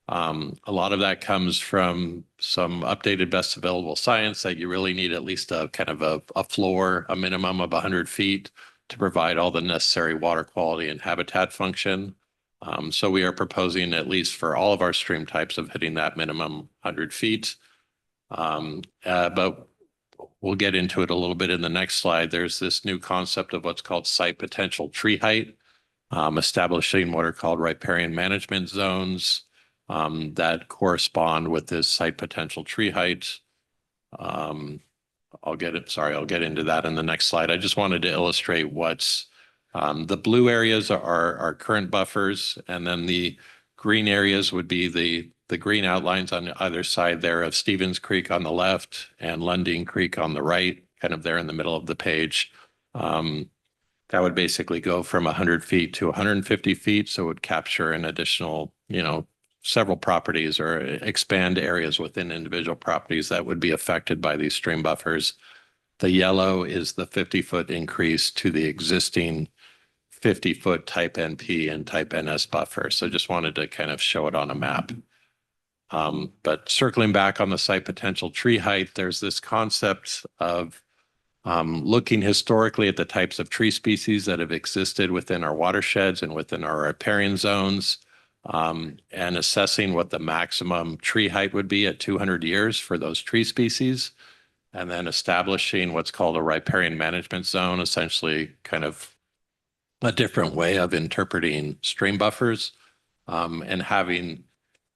A lot of that comes from some updated best available science that you really need at least a kind of a floor, a minimum of 100 feet to provide all the necessary water quality and habitat function. So we are proposing, at least for all of our stream types, of hitting that minimum 100 feet. But we'll get into it a little bit in the next slide. There's this new concept of what's called site potential tree height, establishing what are called riparian management zones that correspond with this site potential tree height. I'll get into that in the next slide. I just wanted to illustrate what's the blue areas are our current buffers, and then the green areas would be the green outlines on either side there of Stevens Creek on the left and Lunding Creek on the right, kind of there in the middle of the page. That would basically go from 100 feet to 150 feet. So it would capture an additional, several properties or expand areas within individual properties that would be affected by these stream buffers. The yellow is the 50-foot increase to the existing 50-foot type NP and type NS buffer. So just wanted to kind of show it on a map. But circling back on the site potential tree height, there's this concept of looking historically at the types of tree species that have existed within our watersheds and within our riparian zones, and assessing what the maximum tree height would be at 200 years for those tree species, and then establishing what's called a riparian management zone, essentially kind of a different way of interpreting stream buffers, and having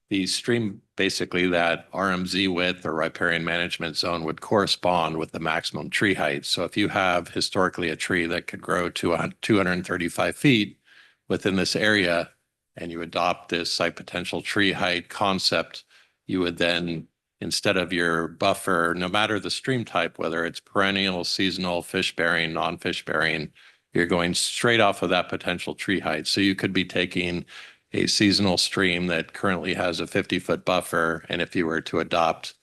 the stream, basically that RMZ width or riparian management zone would correspond with the maximum tree height. So if you have historically a tree that could grow to 235 feet within this area, and you adopt this site potential tree height concept, you would then, instead of your buffer, no matter the stream type, whether it's perennial, seasonal, fish bearing, non-fish bearing, you're going straight off of that potential tree height. So you could be taking a seasonal stream that currently has a 50-foot buffer, and if you were to adopt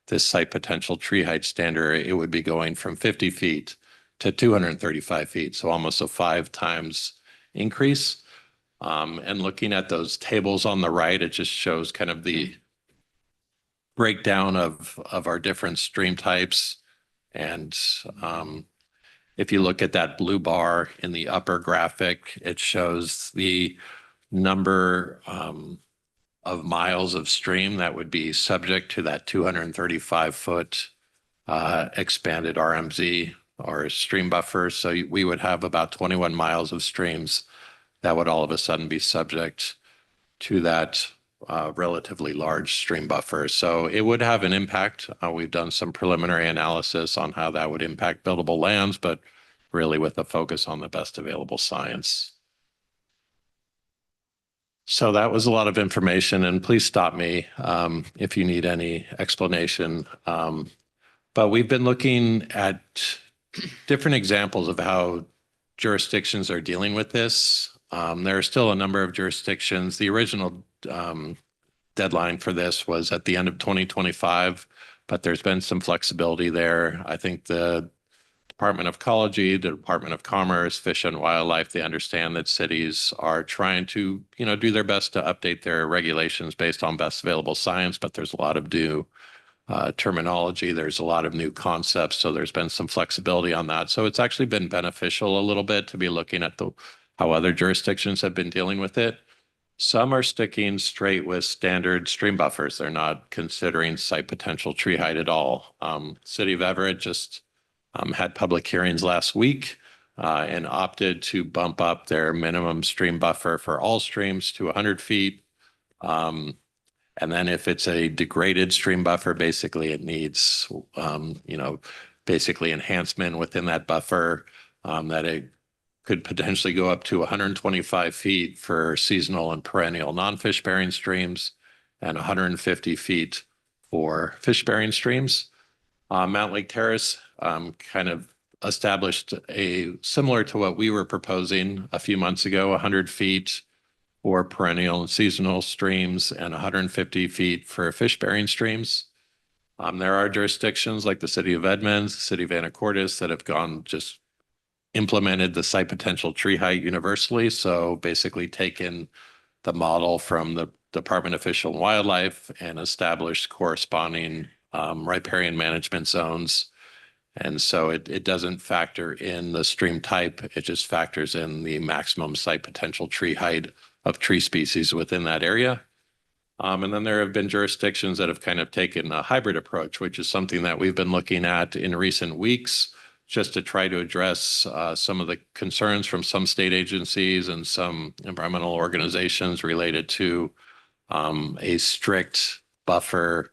this site potential tree height standard, it would be going from 50 feet to 235 feet. So almost a 5 times increase. And looking at those tables on the right, it just shows kind of the breakdown of our different stream types. And if you look at that blue bar in the upper graphic, it shows the number of miles of stream that would be subject to that 235-foot expanded RMZ or stream buffer. So we would have about 21 miles of streams that would all of a sudden be subject to that relatively large stream buffer. So it would have an impact. We've done some preliminary analysis on how that would impact buildable lands, but really with a focus on the best available science. So that was a lot of information, and please stop me if you need any explanation. But we've been looking at different examples of how jurisdictions are dealing with this. There are still a number of jurisdictions. The original deadline for this was at the end of 2025, but there's been some flexibility there. I think the Department of Ecology, the Department of Commerce, Fish and Wildlife, they understand that cities are trying to, do their best to update their regulations based on best available science, but there's a lot of new terminology. There's a lot of new concepts. So there's been some flexibility on that. So it's actually been beneficial a little bit to be looking at how other jurisdictions have been dealing with it. Some are sticking straight with standard stream buffers. They're not considering site potential tree height at all. City of Everett just had public hearings last week and opted to bump up their minimum stream buffer for all streams to 100 feet. And And then if it's a degraded stream buffer, basically it needs, basically enhancement within that buffer, that it could potentially go up to 125 feet for seasonal and perennial non-fish bearing streams and 150 feet for fish bearing streams. Mount Lake Terrace kind of established similar to what we were proposing a few months ago, 100 feet for perennial and seasonal streams and 150 feet for fish bearing streams. There are jurisdictions like the city of Edmonds, the city of Anacortes that have implemented the site potential tree height universally. So basically taken the model from the Department of Fish and Wildlife and established corresponding riparian management zones. And so it doesn't factor in the stream type, it just factors in the maximum site potential tree height of tree species within that area. And then there have been jurisdictions that have kind of taken a hybrid approach, which is something that we've been looking at in recent weeks, just to try to address some of the concerns from some state agencies and some environmental organizations related to a strict buffer,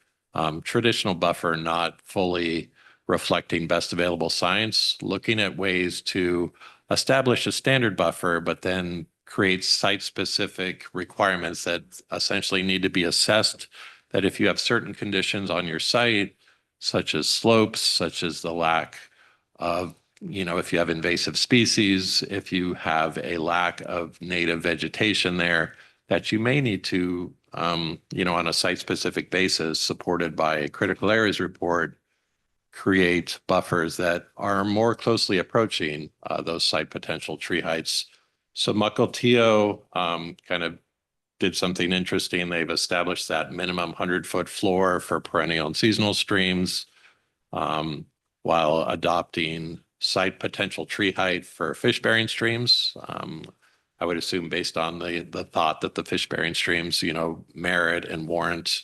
traditional buffer, not fully reflecting best available science, looking at ways to establish a standard buffer, but then create site-specific requirements that essentially need to be assessed, that if you have certain conditions on your site, such as slopes, such as the lack of, if you have invasive species, if you have a lack of native vegetation there, that you may need to, on a site-specific basis, supported by a critical areas report, create buffers that are more closely approaching those site potential tree heights. So Mukilteo kind of did something interesting. They've established that minimum 100-foot floor for perennial and seasonal streams, while adopting site potential tree height for fish bearing streams. I would assume based on the thought that the fish bearing streams, merit and warrant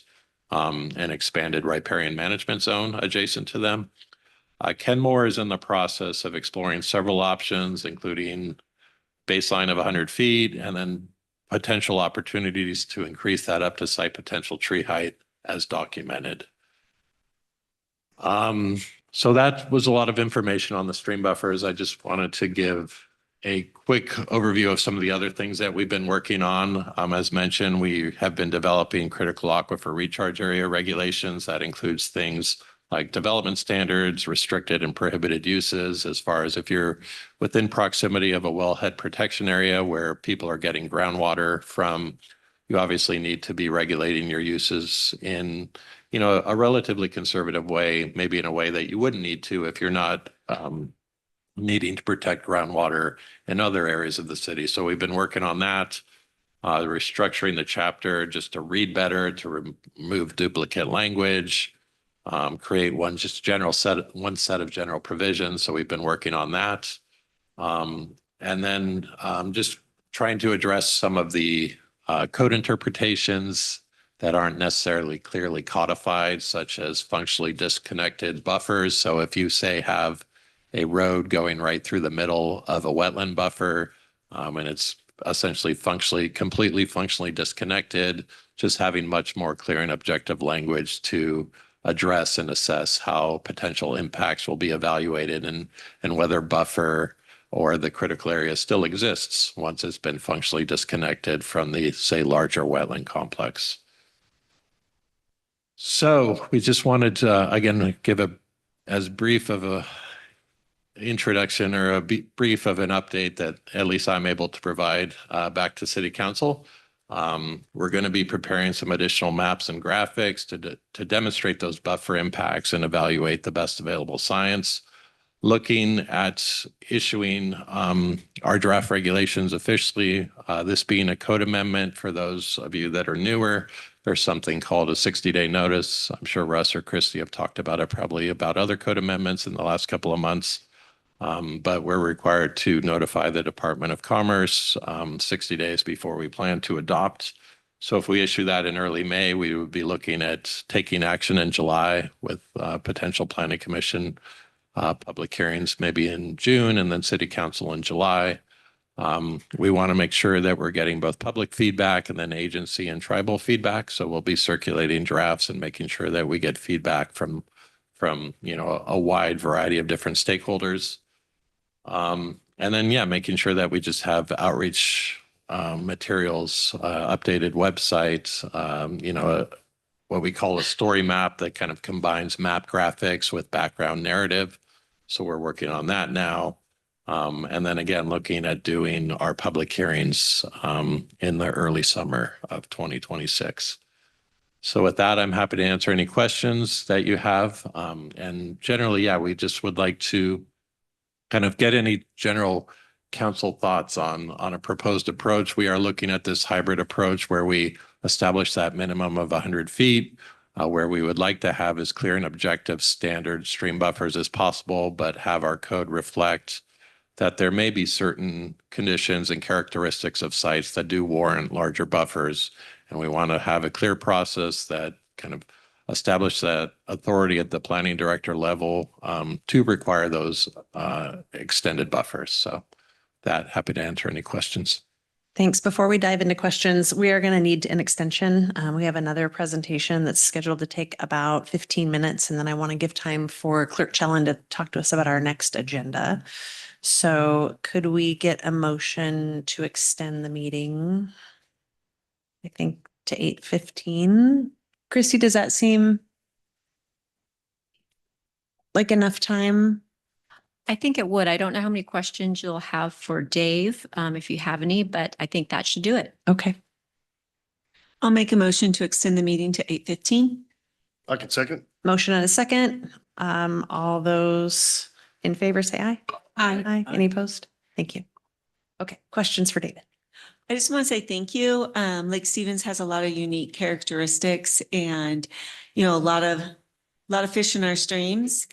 an expanded riparian management zone adjacent to them. Kenmore is in the process of exploring several options, including baseline of 100 feet and then potential opportunities to increase that up to site potential tree height as documented. So that was a lot of information on the stream buffers. I just wanted to give a quick overview of some of the other things that we've been working on. As mentioned, we have been developing critical aquifer recharge area regulations. That includes things like development standards, restricted and prohibited uses, as far as if you're within proximity of a wellhead protection area where people are getting groundwater from, you obviously need to be regulating your uses in, a relatively conservative way, maybe in a way that you wouldn't need to if you're not needing to protect groundwater in other areas of the city. So we've been working on that, restructuring the chapter just to read better, to remove duplicate language, create one set of general provisions. So we've been working on that. And then just trying to address some of the code interpretations that aren't necessarily clearly codified, such as functionally disconnected buffers. So if you say have a road going right through the middle of a wetland buffer, and it's essentially completely functionally disconnected, just having much more clear and objective language to address and assess how potential impacts will be evaluated and whether buffer or the critical area still exists once it's been functionally disconnected from the, say, larger wetland complex. So we just wanted to, again, give as brief of a introduction or a brief of an update that at least I'm able to provide back to City Council. We're going to be preparing some additional maps and graphics to demonstrate those buffer impacts and evaluate the best available science. Looking at issuing our draft regulations officially, this being a code amendment for those of you that are newer, there's something called a 60-day notice. I'm sure Russ or Christy have talked about it, probably about other code amendments in the last couple of months. But we're required to notify the Department of Commerce 60 days before we plan to adopt. So if we issue that in early May, we would be looking at taking action in July with potential planning commission public hearings maybe in June and then City Council in July. We want to make sure that we're getting both public feedback and then agency and tribal feedback. So we'll be circulating drafts and making sure that we get feedback from a wide variety of different stakeholders. And then, yeah, making sure that we just have outreach materials, updated websites, what we call a story map that kind of combines map graphics with background narrative. So we're working on that now. And then again, looking at doing our public hearings in the early summer of 2026. So with that, I'm happy to answer any questions that you have. And generally, yeah, we just would like to kind of get any general council thoughts on a proposed approach. We are looking at this hybrid approach where we establish that minimum of 100 feet, where we would like to have as clear and objective standard stream buffers as possible, but have our code reflect that there may be certain conditions and characteristics of sites that do warrant larger buffers. And we want to have a clear process that kind of establish that authority at the planning director level to require those extended buffers. So happy to answer any questions. Thanks. Before we dive into questions, we are going to need an extension. We have another presentation that's scheduled to take about 15 minutes, and then I want to give time for Clerk Chellan to talk to us about our next agenda. So could we get a motion to extend the meeting? I think to 8:15. Christy, does that seem like enough time? I think it would. I don't know how many questions you'll have for Dave, if you have any, but I think that should do it. Okay. I'll make a motion to extend the meeting to 8:15. I can second. Motion and a second. All those in favor say aye. Aye. Aye. Any opposed? Thank you. Okay, questions for David? I just want to say thank you. Lake Stevens has a lot of unique characteristics and, a lot of fish in our streams.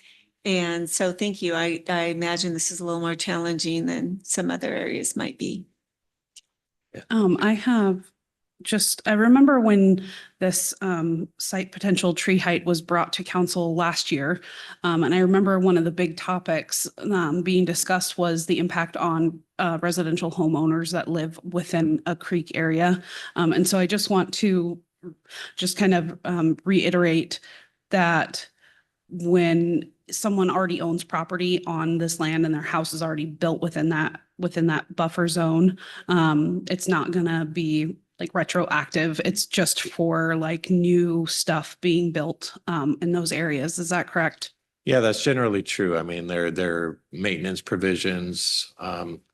And so thank you. I imagine this is a little more challenging than some other areas might be. I remember when this site potential tree height was brought to council last year. And I remember one of the big topics being discussed was the impact on residential homeowners that live within a creek area. And so I just want to just kind of reiterate that when someone already owns property on this land and their house is already built within that buffer zone, it's not gonna be like retroactive. It's just for like new stuff being built in those areas. Is that correct? Yeah, that's generally true. I mean, there are maintenance provisions.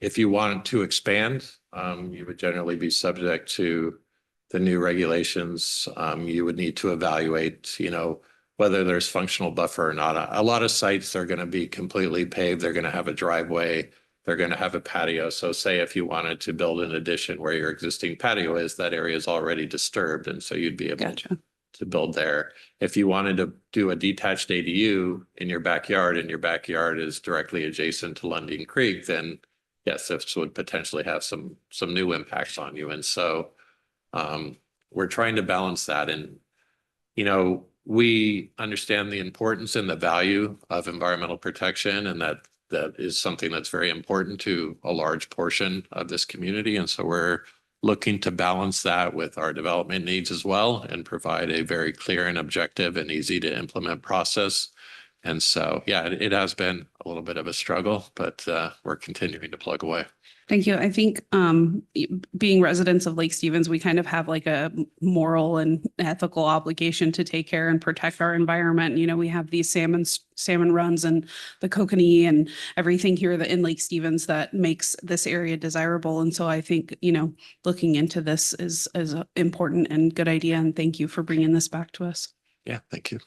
If you wanted to expand, you would generally be subject to the new regulations. You would need to evaluate, whether there's functional buffer or not. A lot of sites are going to be completely paved. They're going to have a driveway. They're going to have a patio. So say if you wanted to build an addition where your existing patio is, that area is already disturbed. And so you'd be able to build there. If you wanted to do a detached ADU in your backyard and your backyard is directly adjacent to Lundin Creek, then yes, this would potentially have some new impacts on you. And so we're trying to balance that. And, we understand the importance and the value of environmental protection, and that is something that's very important to a large portion of this community. And so we're looking to balance that with our development needs as well and provide a very clear and objective and easy to implement process. And so, yeah, it has been a little bit of a struggle, but we're continuing to plug away. Thank you. I think being residents of Lake Stevens, we kind of have like a moral and ethical obligation to take care and protect our environment. We have these salmon runs and the kokanee and everything here in Lake Stevens that makes this area desirable. And so I think, looking into this is an important and good idea. And thank you for bringing this back to us. Yeah, thank you.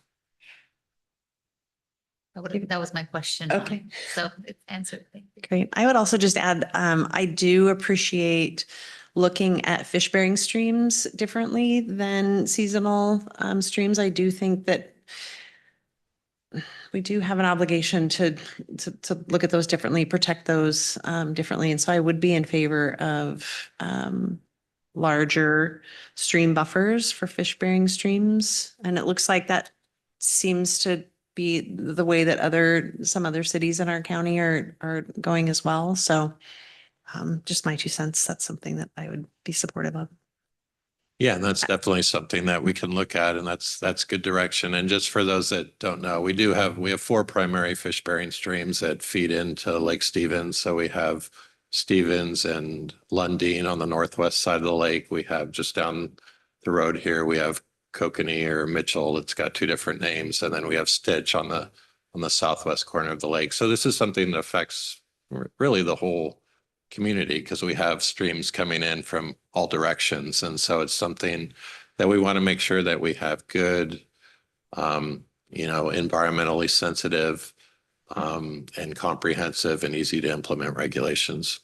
That was my question. Okay. So it's answered. Thank you. Great. I would also just add, I do appreciate looking at fish bearing streams differently than seasonal streams. I do think that we do have an obligation to look at those differently, protect those differently. And so I would be in favor of larger stream buffers for fish bearing streams. And it looks like that seems to be the way that some other cities in our county are going as well. So Just my 2 cents. That's something that I would be supportive of. Yeah, and that's definitely something that we can look at, and that's good direction. And just for those that don't know, we have 4 primary fish bearing streams that feed into Lake Stevens. So we have Stevens and Lundin on the northwest side of the lake. We have just down the road here, we have Kokanee or Mitchell. It's got 2 different names, and then we have Stitch on the southwest corner of the lake. So this is something that affects really the whole community because we have streams coming in from all directions. And so it's something that we want to make sure that we have good, environmentally sensitive and comprehensive and easy to implement regulations.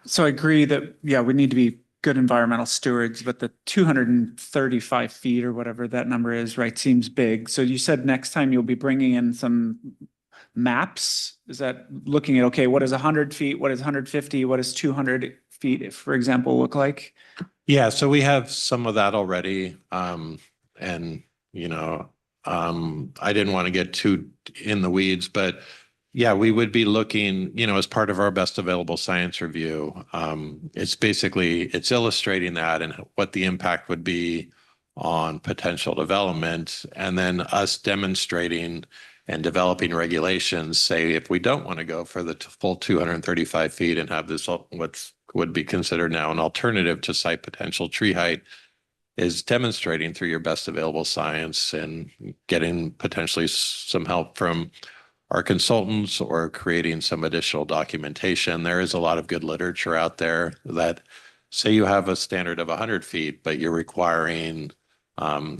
So I agree that, yeah, we need to be good environmental stewards, but the 235 feet or whatever that number is, right, seems big. So you said next time you'll be bringing in some maps. Is that looking at, okay, what is 100 feet? What is 150? What is 200 feet, for example, look like? Yeah, so we have some of that already. I didn't want to get too in the weeds, but yeah, we would be looking, as part of our best available science review. It's illustrating that and what the impact would be on potential development, and then us demonstrating and developing regulations, say if we don't want to go for the full 235 feet and have this, what would be considered now an alternative to site potential tree height, is demonstrating through your best available science and getting potentially some help from our consultants or creating some additional documentation. There is a lot of good literature out there that say you have a standard of 100 feet, but you're requiring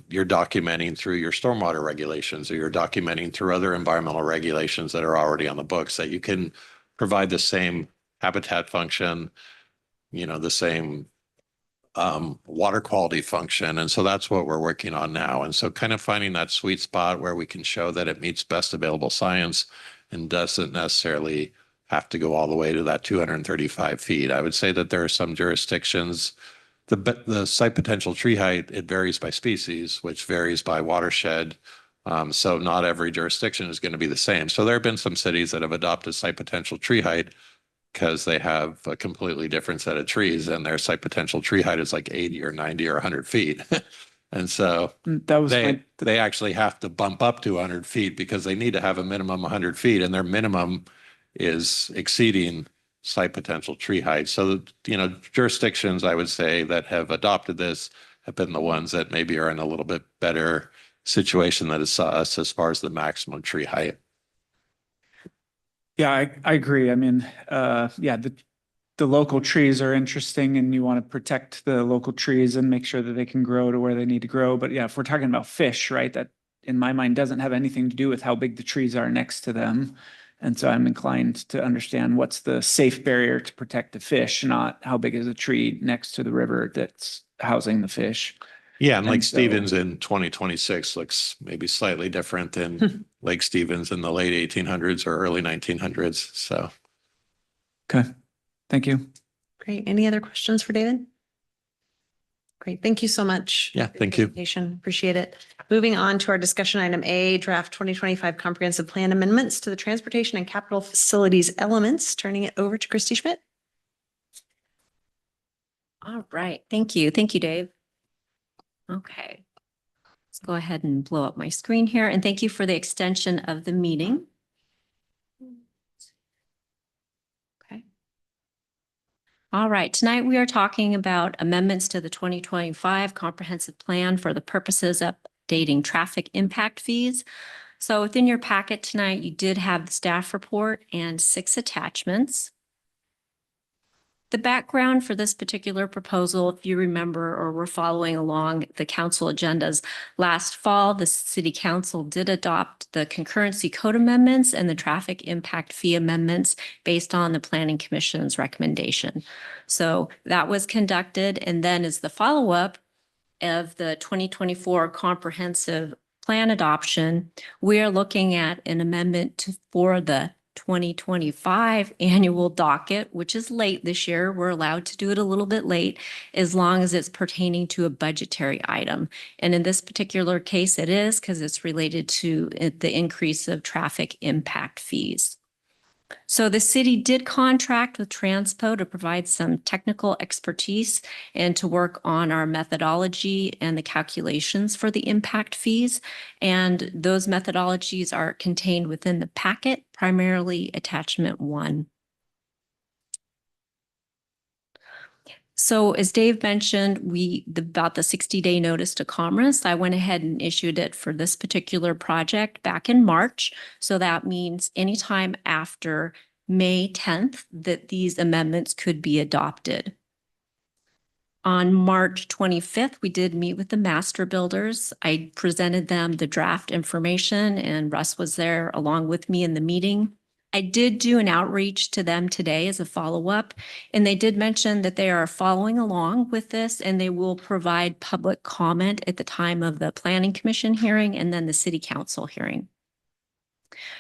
you're documenting through your stormwater regulations, or you're documenting through other environmental regulations that are already on the books, that you can provide the same habitat function, the same water quality function. And so that's what we're working on now. And so kind of finding that sweet spot where we can show that it meets best available science and doesn't necessarily have to go all the way to that 235 feet. I would say that there are some jurisdictions, the site potential tree height, it varies by species, which varies by watershed. So not every jurisdiction is going to be the same. So there have been some cities that have adopted site potential tree height because they have a completely different set of trees, and their site potential tree height is like 80 or 90 or 100 feet. And so they actually have to bump up to 100 feet because they need to have a minimum 100 feet, and their minimum is exceeding site potential tree height. So, jurisdictions, I would say, that have adopted this have been the ones that maybe are in a little bit better situation than us as far as the maximum tree height. Yeah, I agree. I mean, the local trees are interesting, and you want to protect the local trees and make sure that they can grow to where they need to grow. But yeah, if we're talking about fish, right, that in my mind doesn't have anything to do with how big the trees are next to them. And so I'm inclined to understand what's the safe barrier to protect the fish, not how big is a tree next to the river that's housing the fish. Yeah, and Lake Stevens in 2026 looks maybe slightly different than Lake Stevens in the late 1800s or early 1900s. So. Okay, thank you. Great. Any other questions for David? Great. Thank you so much. Yeah, thank you. Appreciate it. Moving on to our discussion item A, draft 2025 comprehensive plan amendments to the transportation and capital facilities elements. Turning it over to Christy Schmidt. All right. Thank you. Thank you, Dave. Okay. Let's go ahead and blow up my screen here, and thank you for the extension of the meeting. Okay. All right. Tonight we are talking about amendments to the 2025 comprehensive plan for the purposes of updating traffic impact fees. So within your packet tonight, you did have the staff report and 6 attachments. The background for this particular proposal, if you remember or were following along the council agendas, last fall, the city council did adopt the concurrency code amendments and the traffic impact fee amendments based on the planning commission's recommendation. So that was conducted, and then as the follow-up of the 2024 comprehensive plan adoption, we are looking at an amendment for the 2025 annual docket, which is late this year. We're allowed to do it a little bit late as long as it's pertaining to a budgetary item. And in this particular case, it is, because it's related to the increase of traffic impact fees. So the city did contract with Transpo to provide some technical expertise and to work on our methodology and the calculations for the impact fees. And those methodologies are contained within the packet, primarily attachment 1. So as Dave mentioned, about the 60-day notice to Commerce, I went ahead and issued it for this particular project back in March. So that means anytime after May 10th that these amendments could be adopted. On March 25th, we did meet with the master builders. I presented them the draft information and Russ was there along with me in the meeting. I did do an outreach to them today as a follow-up, and they did mention that they are following along with this and they will provide public comment at the time of the Planning Commission hearing and then the City Council hearing.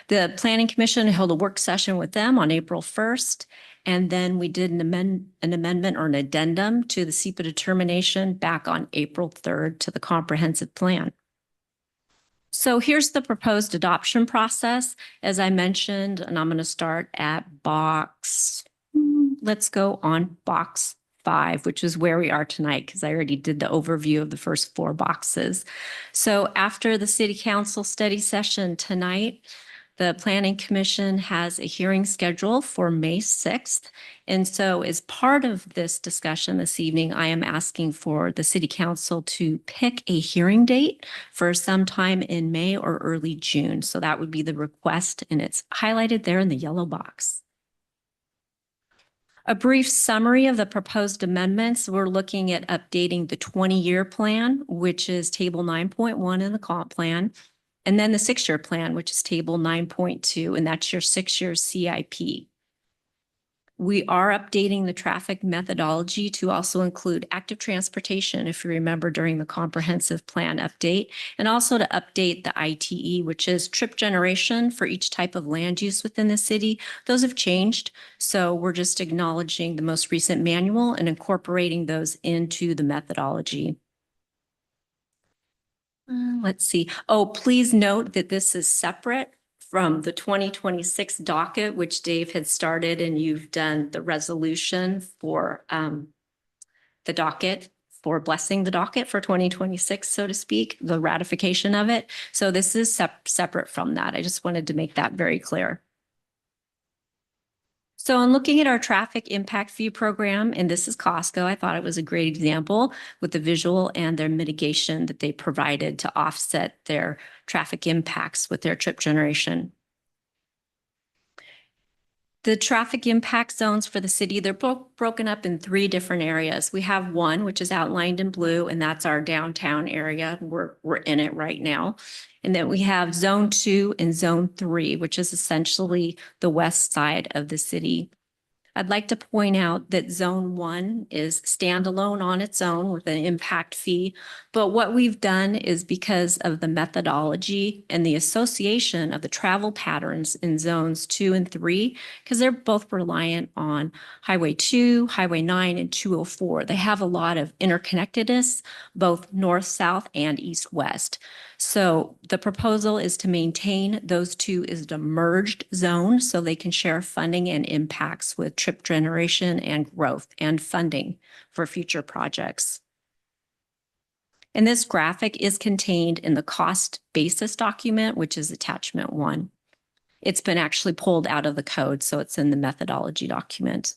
The Planning Commission held a work session with them on April 1st, and then we did an amendment or an addendum to the SEPA determination back on April 3rd to the comprehensive plan. So here's the proposed adoption process. As I mentioned, and I'm going to start at let's go on box 5, which is where we are tonight, because I already did the overview of the first 4 boxes. So after the City Council study session tonight, the Planning Commission has a hearing scheduled for May 6th. And so as part of this discussion this evening, I am asking for the City Council to pick a hearing date for sometime in May or early June. So that would be the request, and it's highlighted there in the yellow box. A brief summary of the proposed amendments. We're looking at updating the 20-year plan, which is table 9.1 in the comp plan. And then the 6-year plan, which is table 9.2, and that's your 6-year CIP. We are updating the traffic methodology to also include active transportation, if you remember during the comprehensive plan update, and also to update the ITE, which is trip generation for each type of land use within the city. Those have changed. So we're just acknowledging the most recent manual and incorporating those into the methodology. Let's see. Oh, please note that this is separate from the 2026 docket, which Dave had started, and you've done the resolution for the docket, for blessing the docket for 2026, so to speak, the ratification of it. So this is separate from that. I just wanted to make that very clear. So in looking at our traffic impact fee program, and this is Costco, I thought it was a great example with the visual and their mitigation that they provided to offset their traffic impacts with their trip generation. The traffic impact zones for the city, they're broken up in 3 different areas. We have one, which is outlined in blue, and that's our downtown area. We're in it right now. And then we have zone 2 and zone 3, which is essentially the west side of the city. I'd like to point out that zone 1 is standalone on its own with an impact fee. But what we've done is, because of the methodology and the association of the travel patterns in zones 2 and 3, because they're both reliant on Highway 2, Highway 9, and 204. They have a lot of interconnectedness, both north, south, and east, west. So the proposal is to maintain those 2 as a merged zone so they can share funding and impacts with trip generation and growth and funding for future projects. And this graphic is contained in the cost basis document, which is attachment 1. It's been actually pulled out of the code, so it's in the methodology document.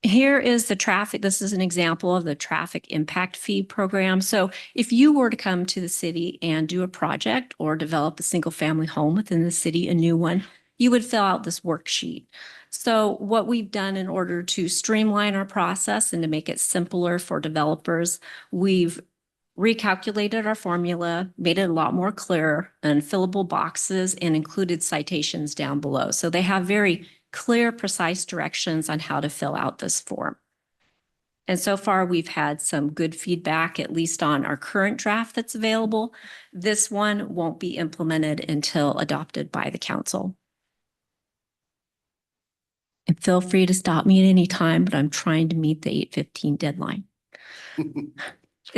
Here is the traffic. This is an example of the traffic impact fee program. So if you were to come to the city and do a project or develop a single family home within the city, a new one, you would fill out this worksheet. So what we've done in order to streamline our process and to make it simpler for developers, we've recalculated our formula, made it a lot more clear, and fillable boxes, and included citations down below. So they have very clear, precise directions on how to fill out this form. And so far, we've had some good feedback, at least on our current draft that's available. This one won't be implemented until adopted by the council. And feel free to stop me at any time, but I'm trying to meet the 8:15 deadline.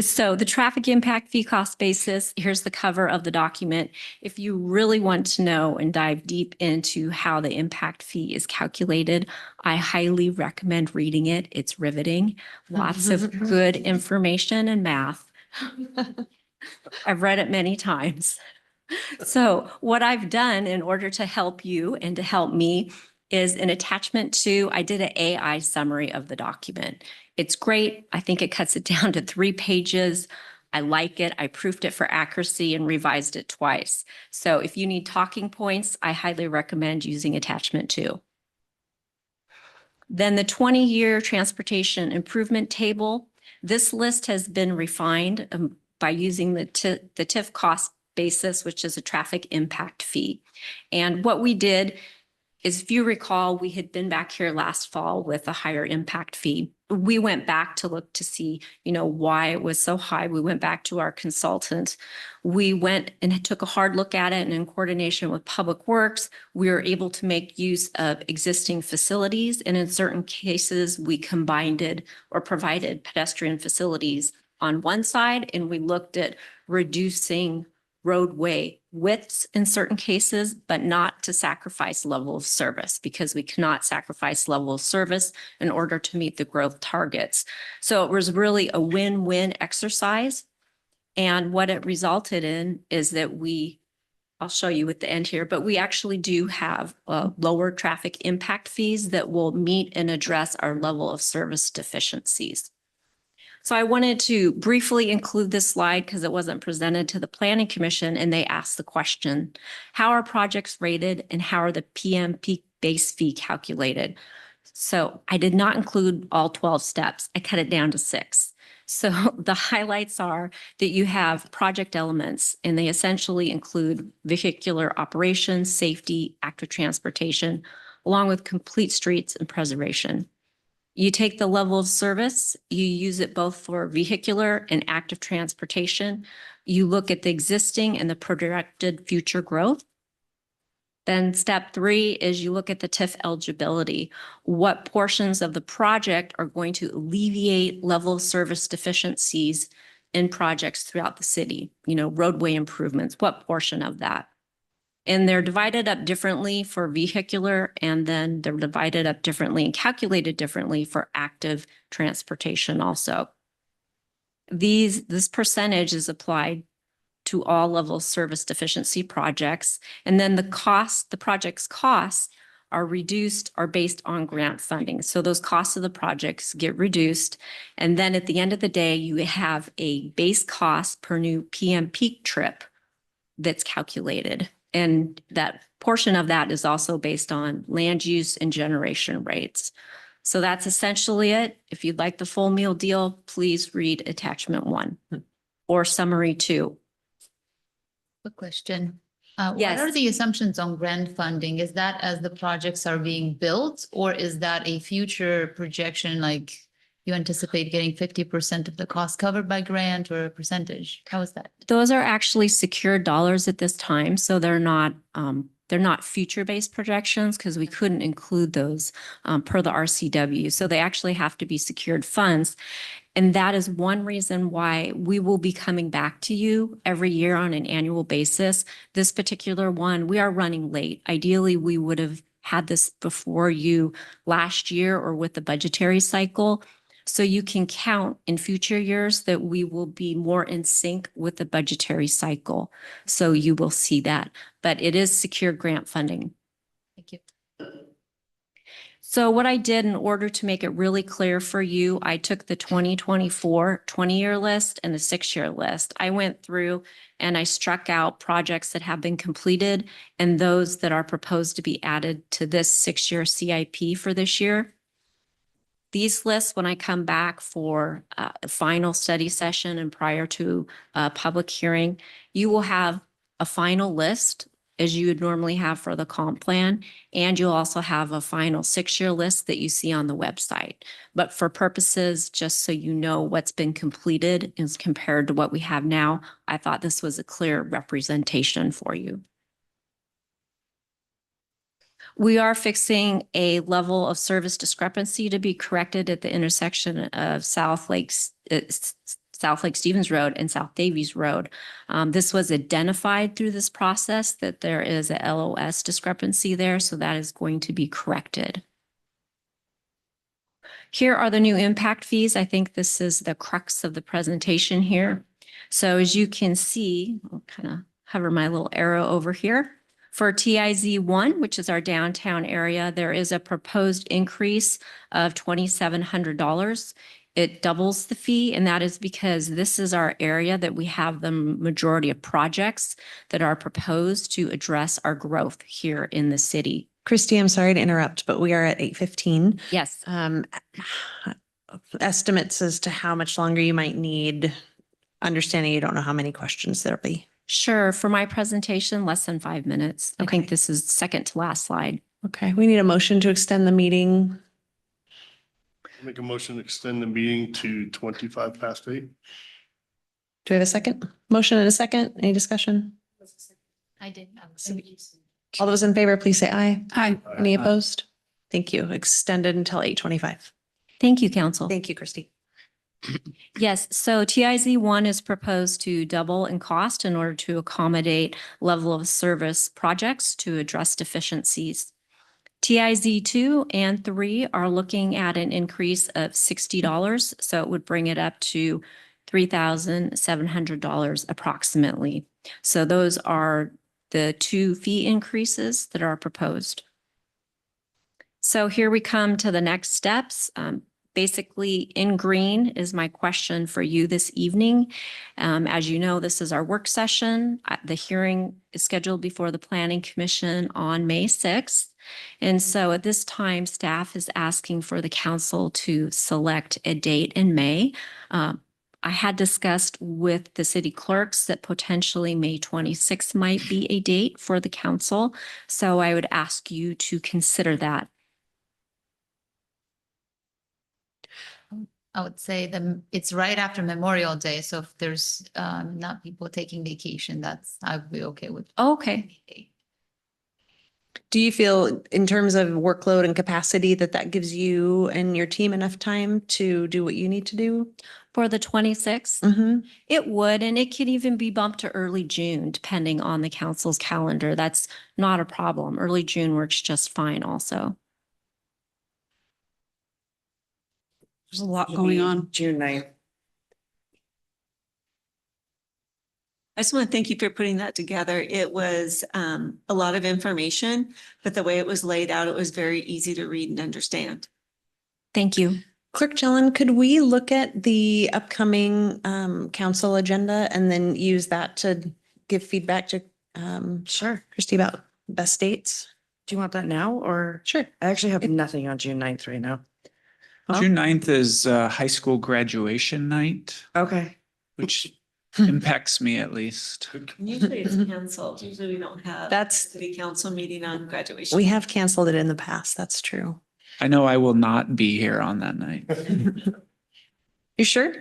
So the traffic impact fee cost basis, here's the cover of the document. If you really want to know and dive deep into how the impact fee is calculated, I highly recommend reading it. It's riveting. Lots of good information and math. I've read it many times. So what I've done in order to help you and to help me is an attachment to, I did an AI summary of the document. It's great. I think it cuts it down to 3 pages. I like it. I proofed it for accuracy and revised it twice. So if you need talking points, I highly recommend using attachment 2. Then the 20-year transportation improvement table. This list has been refined by using the TIF cost basis, which is a traffic impact fee. And what we did is, if you recall, we had been back here last fall with a higher impact fee. We went back to look to see, why it was so high. We went back to our consultant. We went and took a hard look at it, and in coordination with Public Works, we were able to make use of existing facilities. And in certain cases, we combined it or provided pedestrian facilities on one side, and we looked at reducing roadway widths in certain cases, but not to sacrifice level of service, because we cannot sacrifice level of service in order to meet the growth targets. So it was really a win-win exercise. And what it resulted in is that I'll show you at the end here, but we actually do have lower traffic impact fees that will meet and address our level of service deficiencies. So I wanted to briefly include this slide because it wasn't presented to the Planning Commission, and they asked the question, how are projects rated and how are the PMP base fee calculated? So I did not include all 12 steps. I cut it down to 6. So the highlights are that you have project elements, and they essentially include vehicular operations, safety, active transportation, along with complete streets and preservation. You take the level of service, you use it both for vehicular and active transportation. You look at the existing and the projected future growth. Then step 3 is you look at the TIF eligibility. What portions of the project are going to alleviate level of service deficiencies in projects throughout the city? Roadway improvements, what portion of that? And they're divided up differently for vehicular, and then they're divided up differently and calculated differently for active transportation also. This percentage is applied to all level service deficiency projects. And then the project's costs are based on grant funding. So those costs of the projects get reduced. And then at the end of the day, you have a base cost per new PM peak trip that's calculated. And that portion of that is also based on land use and generation rates. So that's essentially it. If you'd like the full meal deal, please read attachment 1 or summary 2. Quick question. Yes. What are the assumptions on grant funding? Is that as the projects are being built, or is that a future projection, like you anticipate getting 50% of the cost covered by grant, or a percentage? How is that? Those are actually secured dollars at this time. So they're not future-based projections, because we couldn't include those per the RCW. So they actually have to be secured funds. And that is one reason why we will be coming back to you every year on an annual basis. This particular one, we are running late. Ideally, we would have had this before you last year or with the budgetary cycle. So you can count in future years that we will be more in sync with the budgetary cycle. So you will see that, but it is secure grant funding. Thank you. So what I did in order to make it really clear for you, I took the 2024 20-year list and the 6-year list. I went through and I struck out projects that have been completed and those that are proposed to be added to this 6-year CIP for this year. These lists, when I come back for a final study session and prior to a public hearing, you will have a final list as you would normally have for the comp plan. And you'll also have a final 6-year list that you see on the website. But for purposes, just so you know what's been completed as compared to what we have now, I thought this was a clear representation for you. We are fixing a level of service discrepancy to be corrected at the intersection of South South Lake Stevens Road and South Davies Road. This was identified through this process that there is a LOS discrepancy there, so that is going to be corrected. Here are the new impact fees. I think this is the crux of the presentation here. So as you can see, I'll kind of hover my little arrow over here. For TIZ 1, which is our downtown area, there is a proposed increase of $2,700. It doubles the fee, and that is because this is our area that we have the majority of projects that are proposed to address our growth here in the city. Christy, I'm sorry to interrupt, but we are at 8:15. Yes. Estimates as to how much longer you might need, understanding you don't know how many questions there'll be. Sure. For my presentation, less than 5 minutes. I think this is second to last slide. Okay, we need a motion to extend the meeting. Make a motion to extend the meeting to 25 past 8. Do we have a second? Motion and a second. Any discussion? I did. All those in favor, please say aye. Aye. Any opposed? Thank you. Extended until 8:25. Thank you, Council. Thank you, Christy. Yes, so TIZ 1 is proposed to double in cost in order to accommodate level of service projects to address deficiencies. TIZ 2 and 3 are looking at an increase of $60, so it would bring it up to $3,700 approximately. So those are the two fee increases that are proposed. So here we come to the next steps. Basically, in green is my question for you this evening. As you know, this is our work session. The hearing is scheduled before the Planning Commission on May 6th. And so at this time, staff is asking for the council to select a date in May. I had discussed with the city clerks that potentially May 26th might be a date for the council. So I would ask you to consider that. I would say it's right after Memorial Day. So if there's not people taking vacation, I would be okay with. Okay. Do you feel in terms of workload and capacity that gives you and your team enough time to do what you need to do? For the 26th? Mm-hmm. It would, and it could even be bumped to early June, depending on the council's calendar. That's not a problem. Early June works just fine also. There's a lot going on. June 9th. I just want to thank you for putting that together. It was a lot of information, but the way it was laid out, it was very easy to read and understand. Thank you. Clerk Jelen, could we look at the upcoming council agenda and then use that to give feedback to Sure. Christy about best dates? Do you want that now or? Sure. I actually have nothing on June 9th right now. June 9th is high school graduation night, Okay. which impacts me at least. Usually it's canceled. Usually we don't have. That's- City council meeting on graduation. We have canceled it in the past. That's true. I know I will not be here on that night. You sure?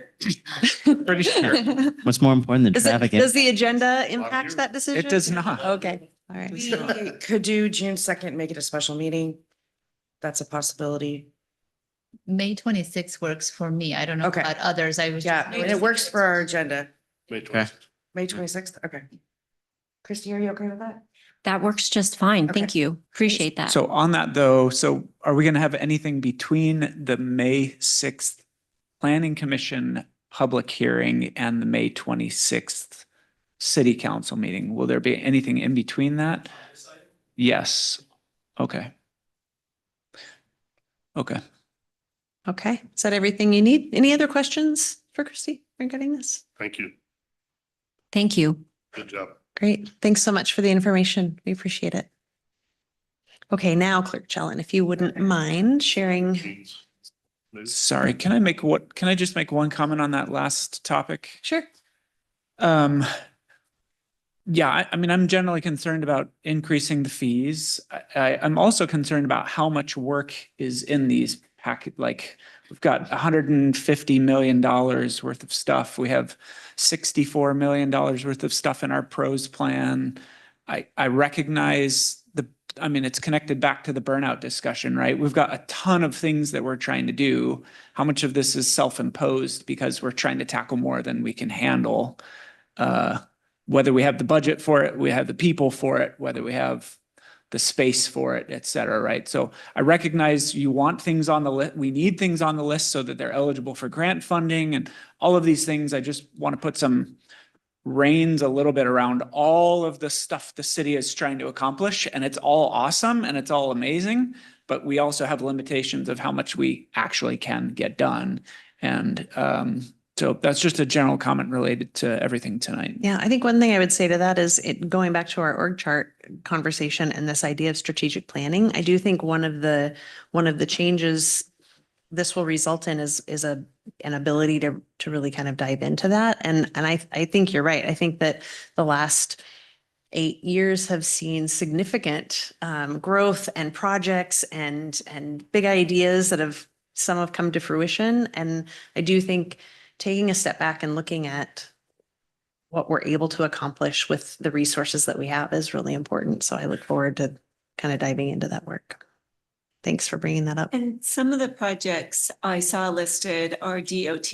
Pretty sure. What's more important than Does traffic? does the agenda impact that decision? It does not. Okay, all right. We could do June 2nd, make it a special meeting. That's a possibility. May 26th works for me. I don't know Okay. about others. I was. Yeah, and it works for our agenda. May 26th. May 26th. Okay. Christy, are you okay with that? That works just fine. Okay. Thank you. Appreciate that. So on that though, so are we going to have anything between the May 6th Planning Commission public hearing and the May 26th City Council meeting? Will there be anything in between that? Yes. Okay. Okay. Okay, is that everything you need? Any other questions for Christy regarding this? Thank you. Thank you. Good job. Great. Thanks so much for the information. We appreciate it. Okay, now Clerk Jelen, if you wouldn't mind sharing. Sorry, can I just make one comment on that last topic? Sure. Yeah, I mean, I'm generally concerned about increasing the fees. I'm also concerned about how much work is in these like we've got $150 million worth of stuff. We have $64 million worth of stuff in our pros plan. I recognize the I mean, it's connected back to the burnout discussion, right? We've got a ton of things that we're trying to do. How much of this is self-imposed because we're trying to tackle more than we can handle? Whether we have the budget for it, we have the people for it, whether we have the space for it, et cetera, right? So I recognize you want things on the list. We need things on the list so that they're eligible for grant funding and all of these things. I just want to put some reins a little bit around all of the stuff the city is trying to accomplish. And it's all awesome and it's all amazing, but we also have limitations of how much we actually can get done. And so that's just a general comment related to everything tonight. Yeah, I think one thing I would say to that is going back to our org chart conversation and this idea of strategic planning. I do think one of the changes this will result in is an ability to really kind of dive into that. And I think you're right. I think that the last 8 years have seen significant growth and projects and big ideas that some have come to fruition. And I do think taking a step back and looking at what we're able to accomplish with the resources that we have is really important. So I look forward to kind of diving into that work. Thanks for bringing that up. And some of the projects I saw listed are DOT.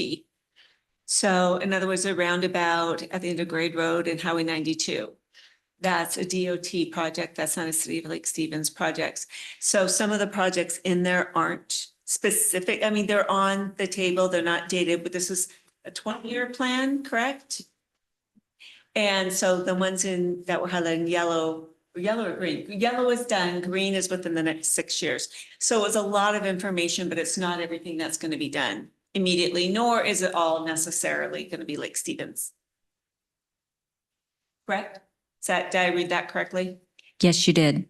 So in other words, a roundabout at the end of Grade Road and Highway 92. That's a DOT project. That's not a City of Lake Stevens projects. So some of the projects in there aren't specific. I mean, they're on the table. They're not dated, but this is a 20-year plan, correct? And so the ones that were highlighted in yellow or green. Yellow is done, green is within the next 6 years. So it's a lot of information, but it's not everything that's going to be done immediately, nor is it all necessarily going to be Lake Stevens. Correct? Did I read that correctly? Yes, you did.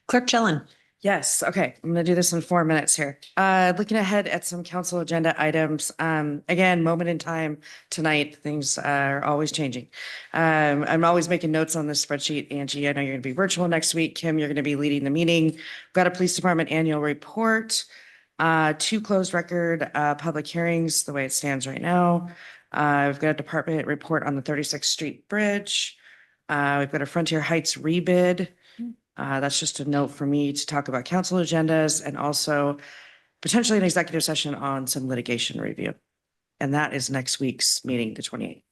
Clerk Jelen. Yes, okay, I'm gonna do this in 4 minutes here. Looking ahead at some council agenda items, again, moment in time tonight, things are always changing. I'm always making notes on this spreadsheet. Angie, I know you're gonna be virtual next week. Kim, you're gonna be leading the meeting. We've got a police department annual report, 2 closed record public hearings, the way it stands right now. We've got a department report on the 36th Street Bridge. We've got a Frontier Heights rebid. That's just a note for me to talk about council agendas and also potentially an executive session on some litigation review. And that is next week's meeting, the 28th.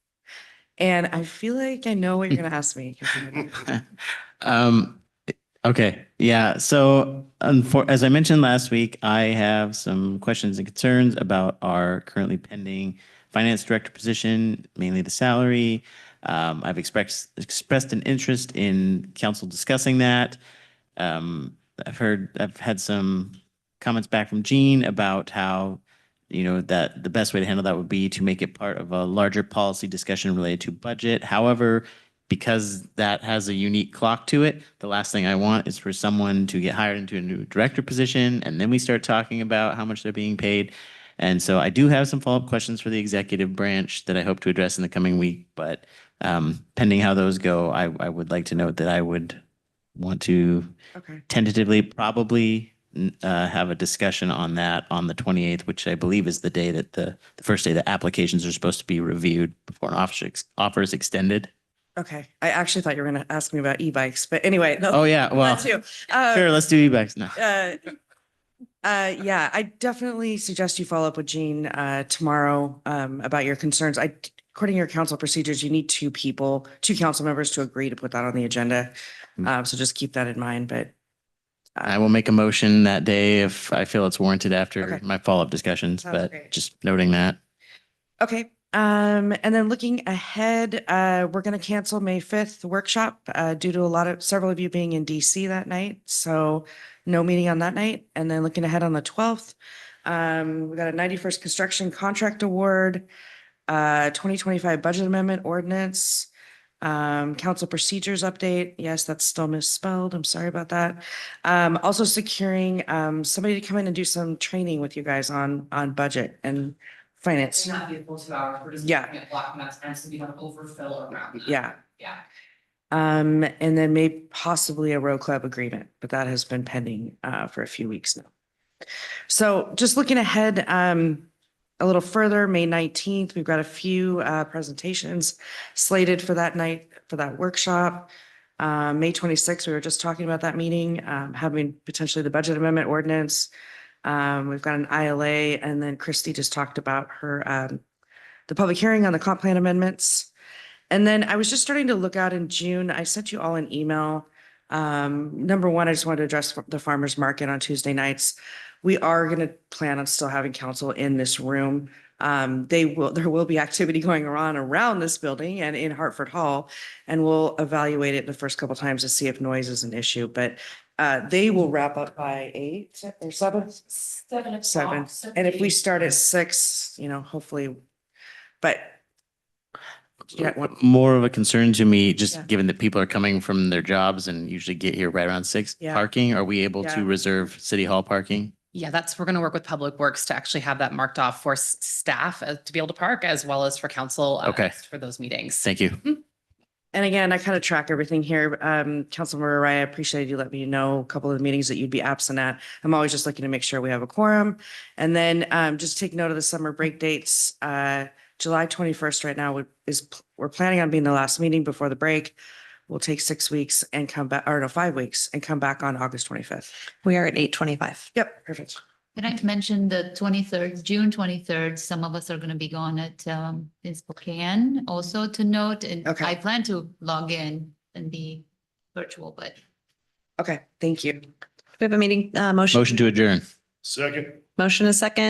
And I feel like I know what you're going to ask me. Okay, yeah. So as I mentioned last week, I have some questions and concerns about our currently pending finance director position, mainly the salary. I've expressed an interest in council discussing that. I've had some comments back from Jean about how, that the best way to handle that would be to make it part of a larger policy discussion related to budget. However, because that has a unique clock to it, the last thing I want is for someone to get hired into a new director position, and then we start talking about how much they're being paid. And so I do have some follow-up questions for the executive branch that I hope to address in the coming week, but pending how those go, I would like to note that I would want to tentatively probably have a discussion on that on the 28th, which I believe is the day that the first day that applications are supposed to be reviewed before an offer is extended. Okay, I actually thought you were going to ask me about e-bikes, but anyway. No, oh yeah, well, that too. Sure, let's do e-bikes now. Yeah, I definitely suggest you follow up with Jean tomorrow about your concerns. According to your council procedures, you need 2 council members to agree to put that on the agenda. So just keep that in mind, but. I will make a motion that day if I feel it's warranted after Okay. my follow-up discussions, Sounds but great. just noting that. Okay, and then looking ahead, we're going to cancel May 5th workshop due to several of you being in DC that night. So no meeting on that night. And then looking ahead on the 12th, we got a 91st construction contract award, 2025 budget amendment ordinance, council procedures update. Yes, that's still misspelled. I'm sorry about that. Also securing somebody to come in and do some training with you guys on budget and finance. Not be a full 2 hours, we're just. Yeah. looking at blocking that time so we don't overfill around. that. Yeah. Yeah. And then maybe possibly a row club agreement, but that has been pending for a few weeks now. So just looking ahead a little further, May 19th, we've got a few presentations slated for that night, for that workshop. May 26th, we were just talking about that meeting, having potentially the budget amendment ordinance. We've got an ILA, and then Christy just talked about her, the public hearing on the comp plan amendments. And then I was just starting to look out in June. I sent you all an email. Number one, I just wanted to address the farmer's market on Tuesday nights. We are going to plan on still having council in this room. There will be activity going on around this building and in Hartford Hall, and we'll evaluate it the first couple times to see if noise is an issue. But they will wrap up by 8 or 7. 7. And if we start at 6, hopefully, but yeah, More of a concern to me, just Yeah. given that people are coming from their jobs and usually get here right around 6. Yeah. Parking, are we able Yeah. to reserve City Hall parking? Yeah, we're going to work with Public Works to actually have that marked off for staff to be able to park as well as for council. Okay. For those meetings. Thank you. And again, I kind of track everything here. Councilmember Araya, I appreciate you letting me know a couple of the meetings that you'd be absent at. I'm always just looking to make sure we have a quorum. And then just take note of the summer break dates. July 21st right now we're planning on being the last meeting before the break. We'll take 6 weeks and come back, or no, 5 weeks and come back on August 25th. We are at 8:25. Yep, perfect. Can I mention the 23rd, June 23rd, some of us are going to be gone at in Spokane also to note. And Okay. I plan to log in and be virtual, but Okay, thank you. We have a meeting, motion. Motion to adjourn. Second. Motion is second.